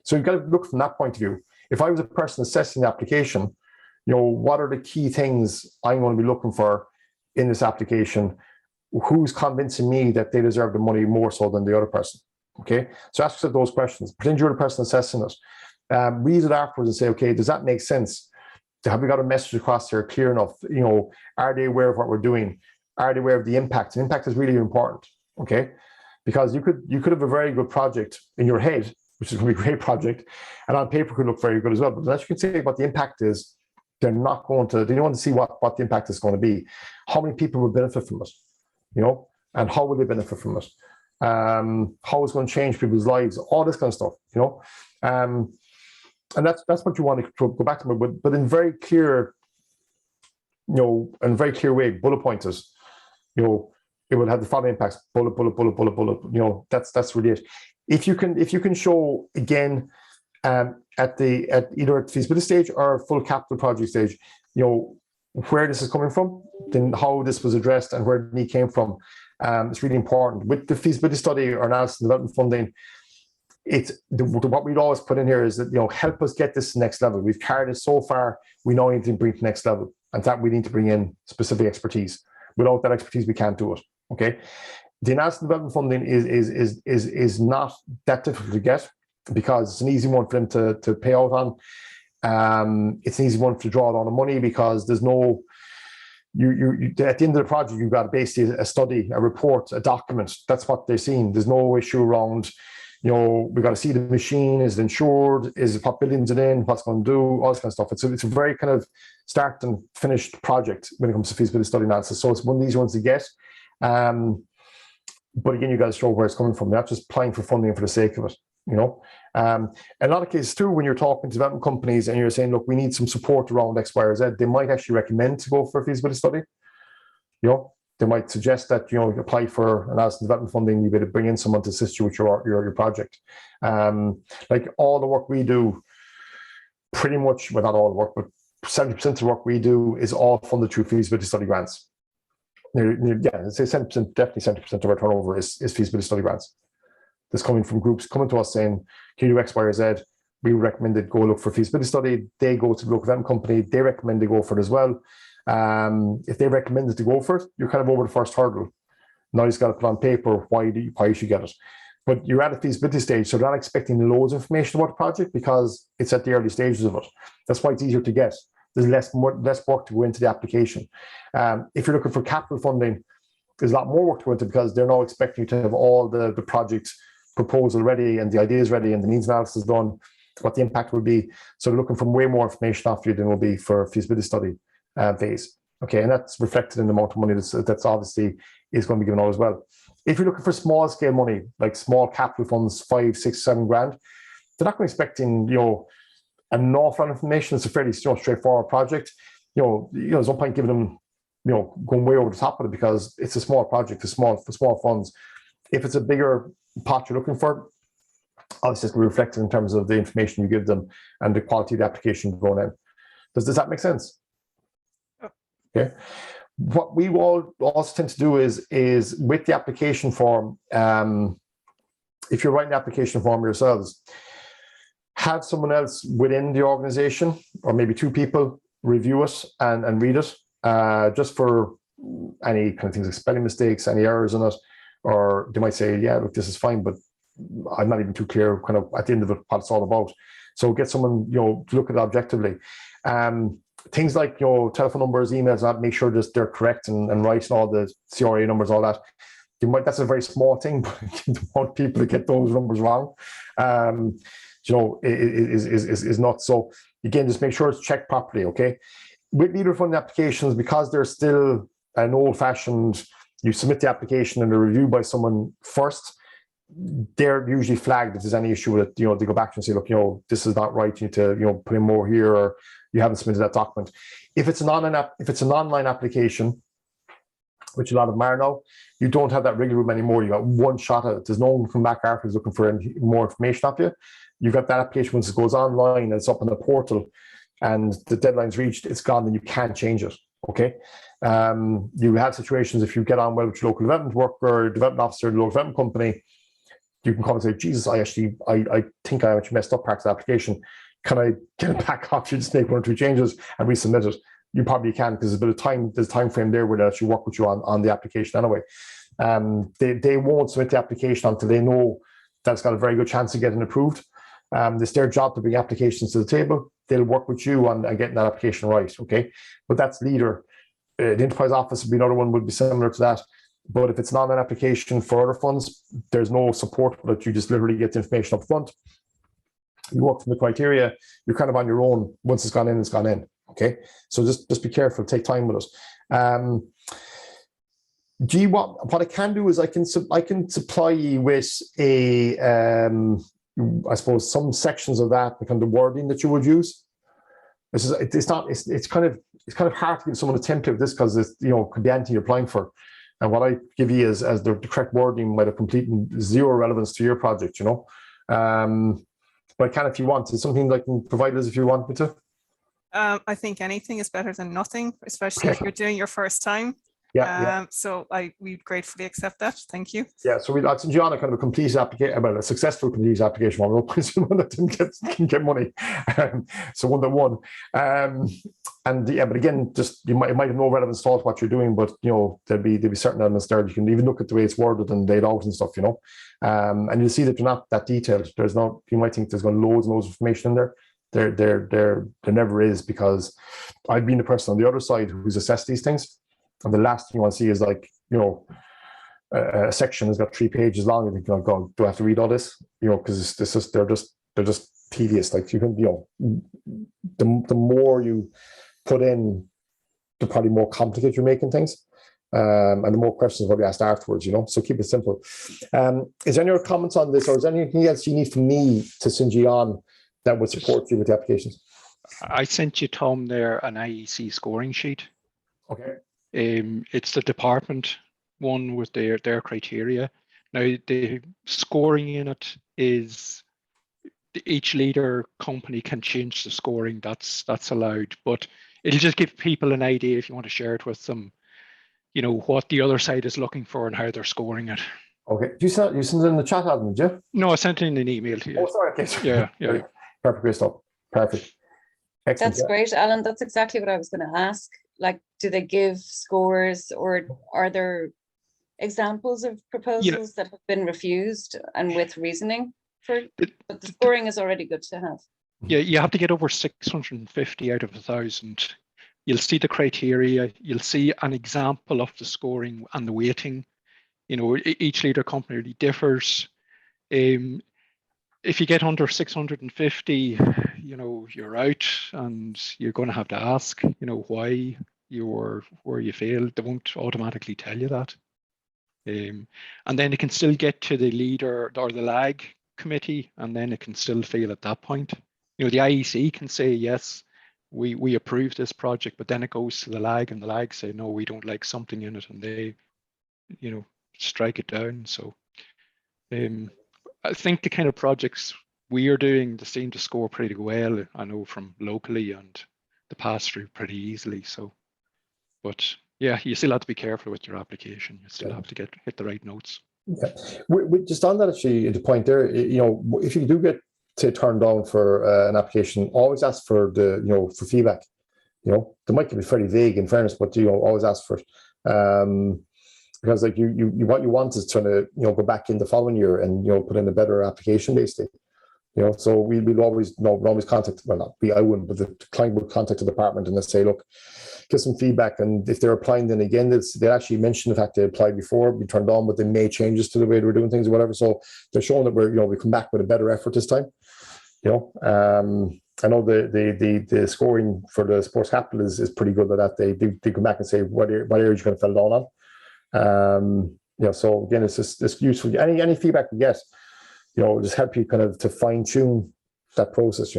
So you've got to look from that point of view. If I was a person assessing the application, what are the key things I'm going to be looking for in this application? Who's convincing me that they deserve the money more so than the other person? Okay, so ask yourself those questions. Pretend you're the person assessing it. Read it afterwards and say, okay, does that make sense? Have we got a message across here clear enough? Are they aware of what we're doing? Are they aware of the impact? And impact is really important. Okay, because you could have a very good project in your head, which is going to be a great project, and on paper could look very good as well. But unless you can say what the impact is, they don't want to see what the impact is going to be. How many people will benefit from it? And how will they benefit from it? How it's going to change people's lives, all this kind of stuff, and that's what you want to go back to, but in very clear, in very clear way, bullet pointers, it will have the following impacts, bullet, that's really it. If you can show again, at either at feasibility stage or full capital project stage, where this is coming from, then how this was addressed and where the need came from. It's really important. With the feasibility study or analysis and development funding, what we'd always put in here is that, help us get this to the next level. We've carried it so far, we know we need to bring it to the next level, and that we need to bring in specific expertise. Without that expertise, we can't do it. Okay, the analysis and development funding is not that difficult to get, because it's an easy one for them to pay out on. It's an easy one to draw down the money, because there's no you at the end of the project, you've got basically a study, a report, a document. That's what they're seeing. There's no issue around You know, we got to see the machine, is it insured, is it what buildings it in, what's going to do, all this kind of stuff. It's a very kind of start and finished project when it comes to feasibility study analysis. So it's one of these ones to get. But again, you got to show where it's coming from. You're not just applying for funding for the sake of it, you know. In a lot of cases too, when you're talking to development companies and you're saying, look, we need some support around X, Y, or Z, they might actually recommend to go for a feasibility study. You know, they might suggest that, you know, you apply for analysis and development funding, you better bring in someone to assist you with your project. Like all the work we do, pretty much, well, not all the work, but 70% of the work we do is all funded through feasibility study grants. Yeah, I'd say 70%, definitely 70% of our turnover is feasibility study grants. That's coming from groups coming to us saying, can you do X, Y, or Z? We recommend it, go look for a feasibility study. They go to the local development company, they recommend they go for it as well. If they recommended to go for it, you're kind of over the first hurdle. Now you've got to put on paper why you should get it. But you're at a feasibility stage, so they're not expecting loads of information about the project because it's at the early stages of it. That's why it's easier to get. There's less work to go into the application. If you're looking for capital funding, there's a lot more work to go into because they're now expecting you to have all the project proposal ready and the ideas ready and the needs analysis done, what the impact will be. So they're looking for way more information off you than will be for feasibility study phase. Okay, and that's reflected in the amount of money that's obviously is going to be given out as well. If you're looking for small scale money, like small capital funds, 5, 6, 7 grand, they're not going to be expecting, you know, an awful lot of information. It's a fairly straightforward project. There's no point giving them, going way over the top of it because it's a small project, for small funds. If it's a bigger pot you're looking for, obviously it's going to be reflected in terms of the information you give them and the quality of the application going in. Does that make sense? Okay. What we will also tend to do is with the application form, if you're writing the application form yourselves, have someone else within the organization or maybe 2 people review it and read it, just for any kind of things like spelling mistakes, any errors in it, or they might say, yeah, look, this is fine, but I'm not even too clear kind of at the end of it what it's all about. So get someone, to look at it objectively. Things like telephone numbers, emails, make sure that they're correct and right, and all the CRA numbers, all that. That's a very small thing, but you don't want people to get those numbers wrong. Is not. So again, just make sure it's checked properly. Okay, with leader funding applications, because they're still an old-fashioned, you submit the application and they're reviewed by someone first. They're usually flagged if there's any issue with it. They go back and say, look, this is not right. You need to, put in more here, or you haven't submitted that document. If it's an online application, which a lot of them are now, you don't have that wriggle room anymore. You got one shot at it. There's no one from back afterwards looking for more information off you. You've got that application once it goes online and it's up on the portal and the deadline's reached, it's gone, and you can't change it. Okay. You have situations, if you get on well with your local development worker, development officer, the local development company, you can come and say, Jesus, I think I actually messed up parts of the application. Can I get it back off you, just make 1 or 2 changes and resubmit it? You probably can, because there's a bit of time, there's a time frame there where they actually work with you on the application anyway. They won't submit the application until they know that it's got a very good chance of getting approved. It's their job to bring applications to the table. They'll work with you on getting that application right, okay? But that's leader. The enterprise office would be another one, would be similar to that. But if it's not an application for other funds, there's no support for it. You just literally get the information up front. You work from the criteria. You're kind of on your own. Once it's gone in, it's gone in. Okay, so just be careful. Take time with it. What I can do is I can supply you with I suppose some sections of that, the kind of wording that you would use. It's kind of hard to give someone a template of this because it's could be anything you're applying for. And what I give you is as the correct wording might have completely zero relevance to your project, But I can, if you want. It's something that I can provide us if you want me to. I think anything is better than nothing, especially if you're doing your first time. Yeah. So we gratefully accept that. Thank you. Yeah. So I'd send you on a kind of a complete application, well, a successful complete application form. One that didn't get money. So 1-to-1. And yeah, but again, just it might have no relevance to what you're doing, but there'll be certain elements there. You can even look at the way it's worded and laid out and stuff, and you'll see that they're not that detailed. You might think there's got loads and loads of information in there. There never is, because I've been the person on the other side who's assessed these things, and the last thing you want to see is like a section has got 3 pages long, and you think, oh God, do I have to read all this? Because they're just tedious. Like you can, the more you put in, the probably more complicated you're making things. And the more questions will be asked afterwards, so keep it simple. Is there any other comments on this, or is there anything else you need from me to send you on that would support you with the applications? I sent you, Tom, there an IEC scoring sheet. Okay. It's the department one with their criteria. Now, the scoring in it is each leader company can change the scoring. That's allowed, but it'll just give people an idea, if you want to share it with them, what the other side is looking for and how they're scoring it. Okay. You sent it in the chat, Adam, did you? No, I sent it in an email to you. Oh, sorry. Okay. Yeah. Perfect, great stuff. Perfect. Excellent. That's great, Alan. That's exactly what I was going to ask. Like, do they give scores, or are there examples of proposals that have been refused and with reasoning for? But the scoring is already good to have. Yeah, you have to get over 650 out of 1,000. You'll see the criteria. You'll see an example of the scoring and the weighting. Each leader company really differs. If you get under 650, you're out, and you're going to have to ask, why where you failed. They won't automatically tell you that. And then it can still get to the leader or the lag committee, and then it can still fail at that point. The IEC can say, yes, we approve this project, but then it goes to the lag, and the lag say, no, we don't like something in it, and they, strike it down. So I think the kind of projects we are doing, they seem to score pretty well. I know from locally, and the pass through pretty easily. So, but yeah, you still have to be careful with your application. You still have to hit the right notes. Yeah, just on that, actually, the point there, if you do get turned down for an application, always ask for for feedback. They might be fairly vague in fairness, but always ask for it. Because like what you want is trying to go back in the following year and put in a better application, basically. So we'll always contact, well, not we, I wouldn't, but the client would contact the department and they say, look, get some feedback. And if they're applying, then again, they actually mention the fact they applied before, we turned on, but they made changes to the way they were doing things or whatever. So they're showing that we come back with a better effort this time. I know the scoring for the sports capital is pretty good at that. They come back and say what area you're going to fell down on. So again, it's useful. Any feedback we get, just help you kind of to fine tune that process.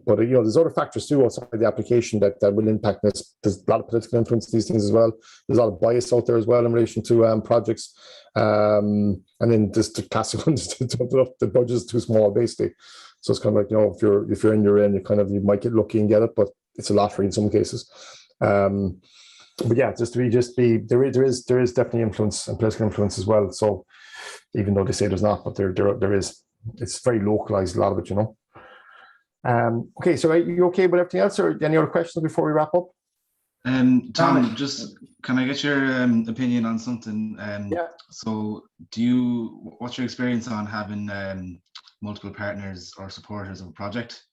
But there's other factors too outside the application that will impact this. There's a lot of political influence these things as well. There's a lot of bias out there as well in relation to projects. And then just the classic ones, the budget is too small, basically. So it's kind of like, if you're in, you're in. You might get lucky and get it, but it's a lottery in some cases. But yeah, there is definitely influence and political influence as well. So even though they say there's not, but there is. It's very localized, a lot of it, Okay, so are you okay with everything else, or any other questions before we wrap up? Tom, just can I get your opinion on something? Yeah. So what's your experience on having multiple partners or supporters of a project?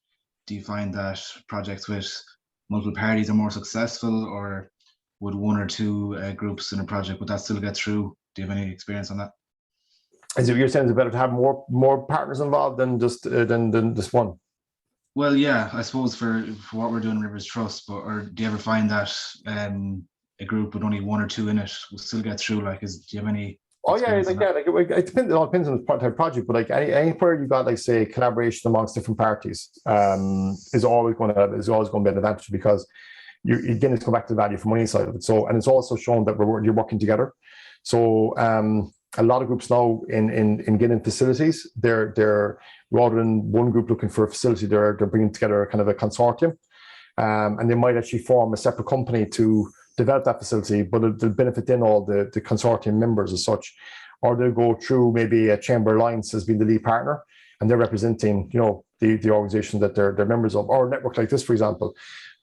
Do you find that projects with multiple parties are more successful, or would one or two groups in a project, would that still get through? Do you have any experience on that? Is it you're saying it's better to have more partners involved than just one? Well, yeah, I suppose for what we're doing in Rivers Trust, or do you ever find that a group with only one or two in it will still get through? Do you have any? Oh yeah, it depends. It all depends on the type of project, but anywhere you got say collaboration amongst different parties is always going to be an advantage, because again, it's come back to the value for money side of it. So, and it's also shown that you're working together. So a lot of groups now in getting facilities, they're rather than one group looking for a facility, they're bringing together a kind of a consortium, and they might actually form a separate company to develop that facility, but it'll benefit then all the consortium members as such, or they'll go through maybe a chamber alliance as being the lead partner, and they're representing the organization that they're members of, or a network like this, for example.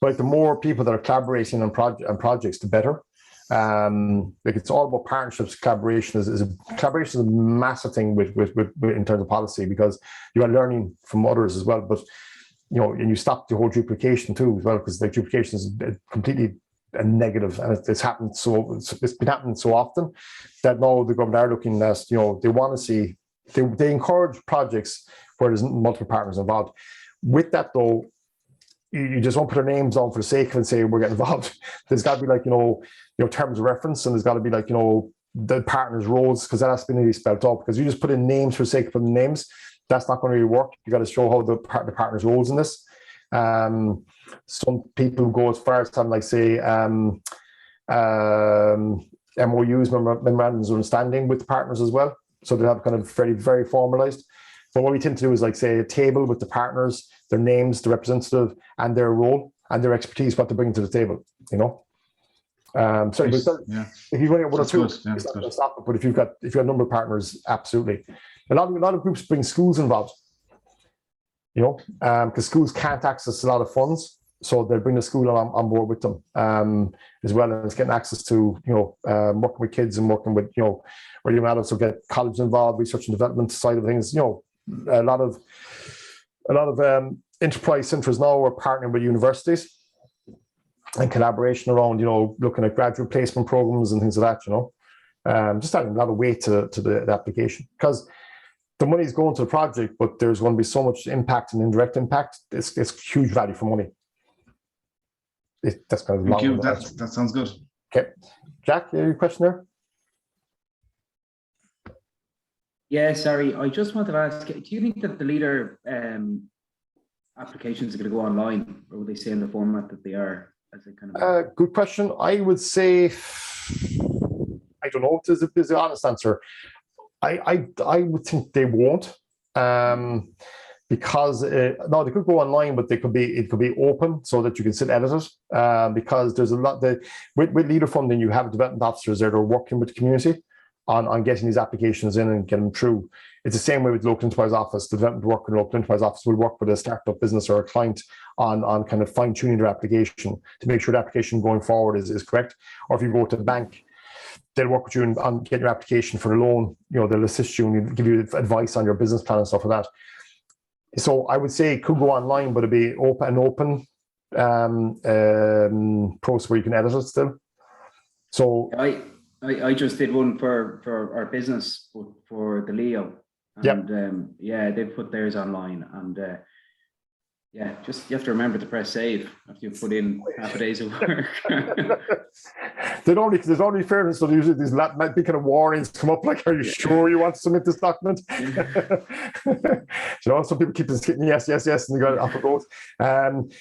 But the more people that are collaborating on projects, the better. It's all about partnerships. Collaboration is a massive thing with in terms of policy, because you are learning from others as well. But and you stop the whole duplication too as well, because the duplication is completely a negative, and it's happened it's been happening so often that now the government are looking at, they want to see, they encourage projects where there's multiple partners involved. With that though, you just won't put their names on for the sake of it and say we're getting involved. There's got to be like, terms of reference, and there's got to be like, the partners' roles, because that has to be really spelled out. Because you just put in names for the sake of putting names, that's not going to really work. You got to show how the partners' roles in this. Some people go as far as having, like, say, MOUs, memorandums of understanding with the partners as well. So they have kind of very, very formalized. But what we tend to do is, like, say, a table with the partners, their names, the representative, and their role and their expertise, what they bring to the table. Sorry, but if you've only got one or two, it's not going to stop it. But if you've got a number of partners, absolutely. A lot of groups bring schools involved. Because schools can't access a lot of funds, so they'll bring the school on board with them, as well as getting access to, working with kids and working with, where you might also get college involved, research and development side of things. A lot of enterprise centres now are partnering with universities and collaboration around, looking at graduate placement programs and things like that. Just adding a lot of weight to the application, because the money is going to the project, but there's going to be so much impact and indirect impact. It's huge value for money. That's kind of thank you. That sounds good. Okay, Jack, any question there? Yeah, sorry. I just wanted to ask: do you think that the leader applications are going to go online, or will they stay in the format that they are? As a kind of good question. I would say I don't know. There's an honest answer. I would think they won't, because no, they could go online, but it could be open so that you can still edit it. Because there's a lot that with leader funding, you have development officers that are working with the community on getting these applications in and getting them through. It's the same way with local enterprise office. The development worker in local enterprise office will work with a startup business or a client on kind of fine tuning their application to make sure the application going forward is correct. Or if you go to the bank, they'll work with you on getting your application for a loan. They'll assist you and give you advice on your business plan and stuff like that. So I would say it could go online, but it'd be open process where you can edit it still. So I just did one for our business for the Leo, and they put theirs online, and just you have to remember to press save after you've put in half a day's of work. There's only fairness. So usually these might be kind of warnings come up like, "Are you sure you want to submit this document?" Some people keep hitting yes, and they got it off it goes.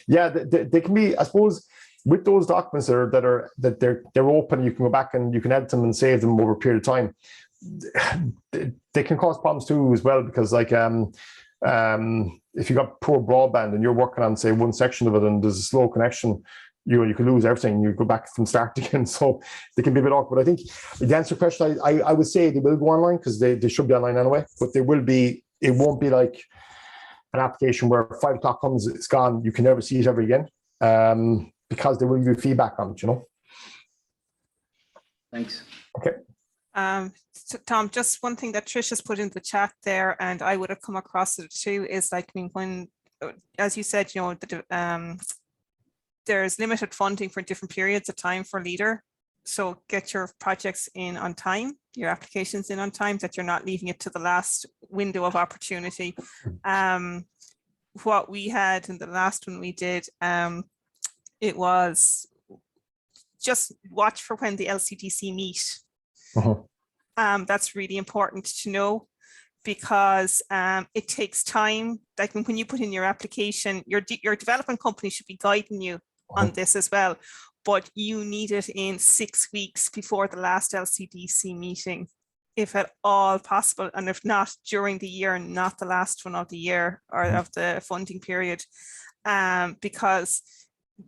They can be, I suppose, with those documents that they're open. You can go back and you can edit them and save them over a period of time. They can cause problems too as well, because like if you got poor broadband and you're working on, say, one section of it and there's a slow connection, you can lose everything. You go back from start again. So they can be a bit awkward. I think the answer to the question, I would say they will go online, because they should be online anyway, but it won't be like an application where 5 o'clock comes, it's gone, you can never see it ever again, because they will give you feedback on it, Thanks. Okay. So Tom, just one thing that Trish has put in the chat there, and I would have come across it too, is like, when, as you said, there's limited funding for different periods of time for leader. So get your projects in on time, your applications in on time, that you're not leaving it to the last window of opportunity. What we had in the last one we did, it was just watch for when the LCDC meet. That's really important to know, because it takes time. Like when you put in your application, your development company should be guiding you on this as well, but you need it in 6 weeks before the last LCDC meeting, if at all possible, and if not, during the year, not the last one of the year or of the funding period, because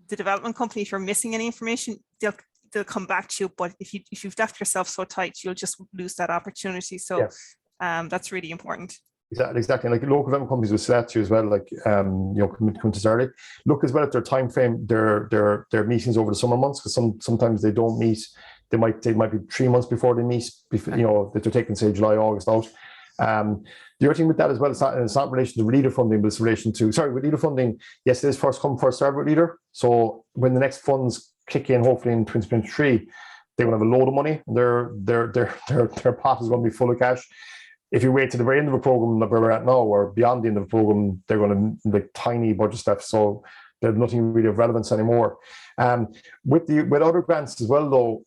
the development company, if you're missing any information, they'll come back to you, but if you've left yourself so tight, you'll just lose that opportunity. So that's really important. Exactly. Like local development companies will say that to you as well, like come to early. Look as well at their time frame, their meetings over the summer months, because sometimes they don't meet. They might be 3 months before they meet, that they're taking, say, July, August out. The other thing with that as well, it's not in relation to leader funding, but it's in relation to, with leader funding, yes, it is first come, first served with leader. So when the next funds kick in hopefully in 2023, they're going to have a load of money. Their pot is going to be full of cash. If you wait to the very end of a program that we're at now, or beyond the end of the program, they're going to like tiny budget stuff. So there's nothing really of relevance anymore. With other grants as well, though,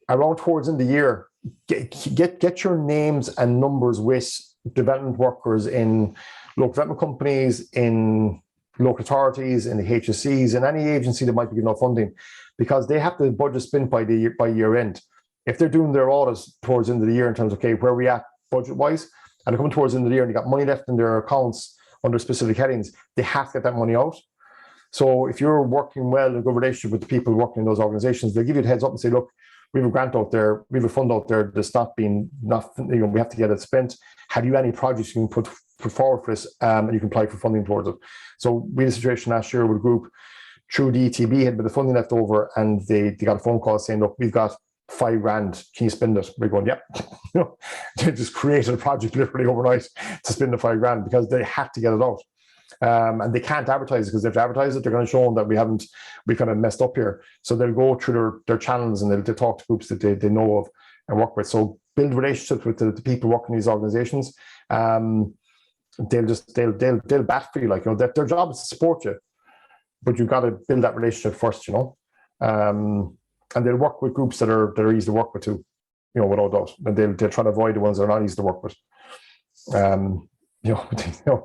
around towards in the year, get your names and numbers with development workers in local development companies, in local authorities, in the HSCs, and any agency that might be giving out funding, because they have the budget spent by year end. If they're doing their audits towards the end of the year in terms of, okay, where are we at budget wise, and they're coming towards the end of the year and they got money left in their accounts under specific headings, they have to get that money out. So if you're working well in a good relationship with the people working in those organizations, they'll give you the heads up and say, look, we have a grant out there, we have a fund out there that's we have to get it spent. Have you any projects you can put forward for this, and you can apply for funding towards it? So we had a situation last year with a group through the ETB had a bit of funding left over, and they got a phone call saying, look, we've got $5,000, can you spend it? We're going, yeah. They just created a project literally overnight to spend the $5,000 because they had to get it out. And they can't advertise it, because if they advertise it, they're going to show them that we kind of messed up here. So they'll go through their channels and they'll talk to groups that they know of and work with. So build relationships with the people working in these organizations. They'll bat for you, like, their job is to support you, but you've got to build that relationship first, and they'll work with groups that are easy to work with too, without doubt. And they'll try to avoid the ones that are not easy to work with.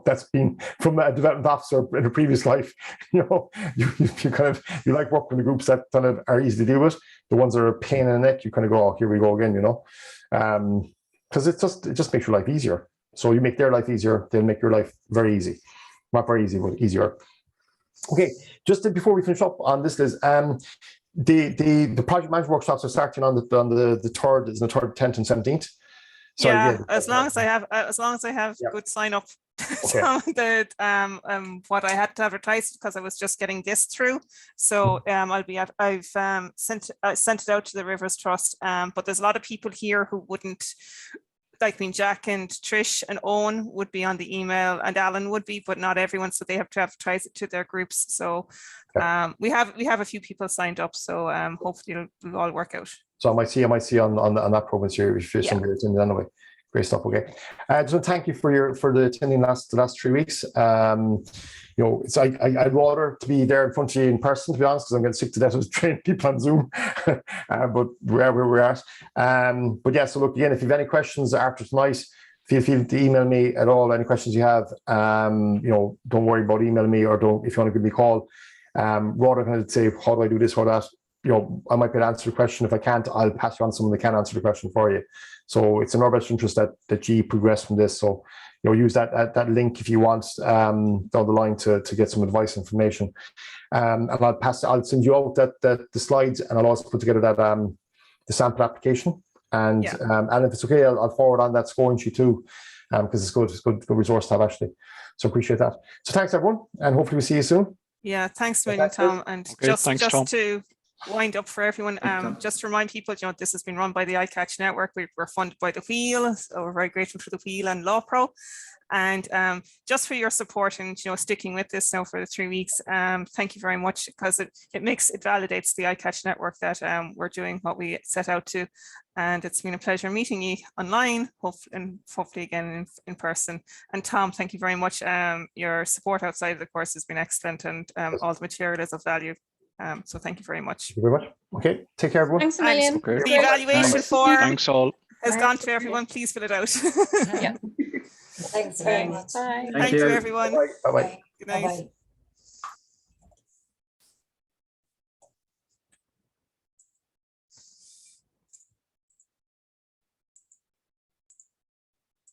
That's been from a development officer in a previous life. You like working with groups that kind of are easy to deal with. The ones that are a pain in the neck, you kind of go, oh, here we go again, because it just makes your life easier. So you make their life easier, they'll make your life very easy. Not very easy, but easier. Okay, just before we finish up on this, Liz, the project management workshops are starting on the 3rd, is the 3rd, 10th, and 17th. Sorry, yeah, as long as I have yeah. good sign up. Okay. What I had to advertise, because I was just getting this through. So I've sent it out to the Rivers Trust. But there's a lot of people here who wouldn't, like, Jack and Trish and Owen would be on the email, and Alan would be, but not everyone. So they have to advertise it to their groups. So we have a few people signed up. So hopefully it'll all work out. So I might see on that program here if you're somebody attending anyway. Great stuff. Okay, just want to thank you for the attending the last 3 weeks. I'd rather to be there in front of you in person, to be honest, because I'm getting sick to death of training people on Zoom. But where we're at. But yeah, so look, again, if you have any questions after tonight, feel free to email me at all. Any questions you have, don't worry about emailing me, or if you want to give me a call. Rather than say, how do I do this or that? I might be able to answer the question. If I can't, I'll pass you on someone that can answer the question for you. So it's in our best interest that you progress from this. So use that link if you want down the line to get some advice, information. And I'll send you out the slides, and I'll also put together that the sample application. And if it's okay, I'll forward on that scoring sheet too, because it's good resource to have, actually. So appreciate that. So thanks everyone, and hopefully we'll see you soon. Yeah, thanks, William, Tom. And okay, just to wind up for everyone, just to remind people, this has been run by the iCatch network. We're funded by the Wheel, so we're very grateful for the Wheel and LawPro. And just for your support and sticking with this now for the 3 weeks, thank you very much, because it validates the iCatch network that we're doing what we set out to. And it's been a pleasure meeting you online, hopefully again in person. And Tom, thank you very much. Your support outside of the course has been excellent, and all the material is of value. So thank you very much. Thank you very much. Okay, take care, everyone. Thanks a million. Okay. The evaluation form Thanks all. has gone to everyone. Please fill it out. Yeah. Thanks very much. Bye. Thank you, everyone. Bye-bye. Good night. Bye-bye.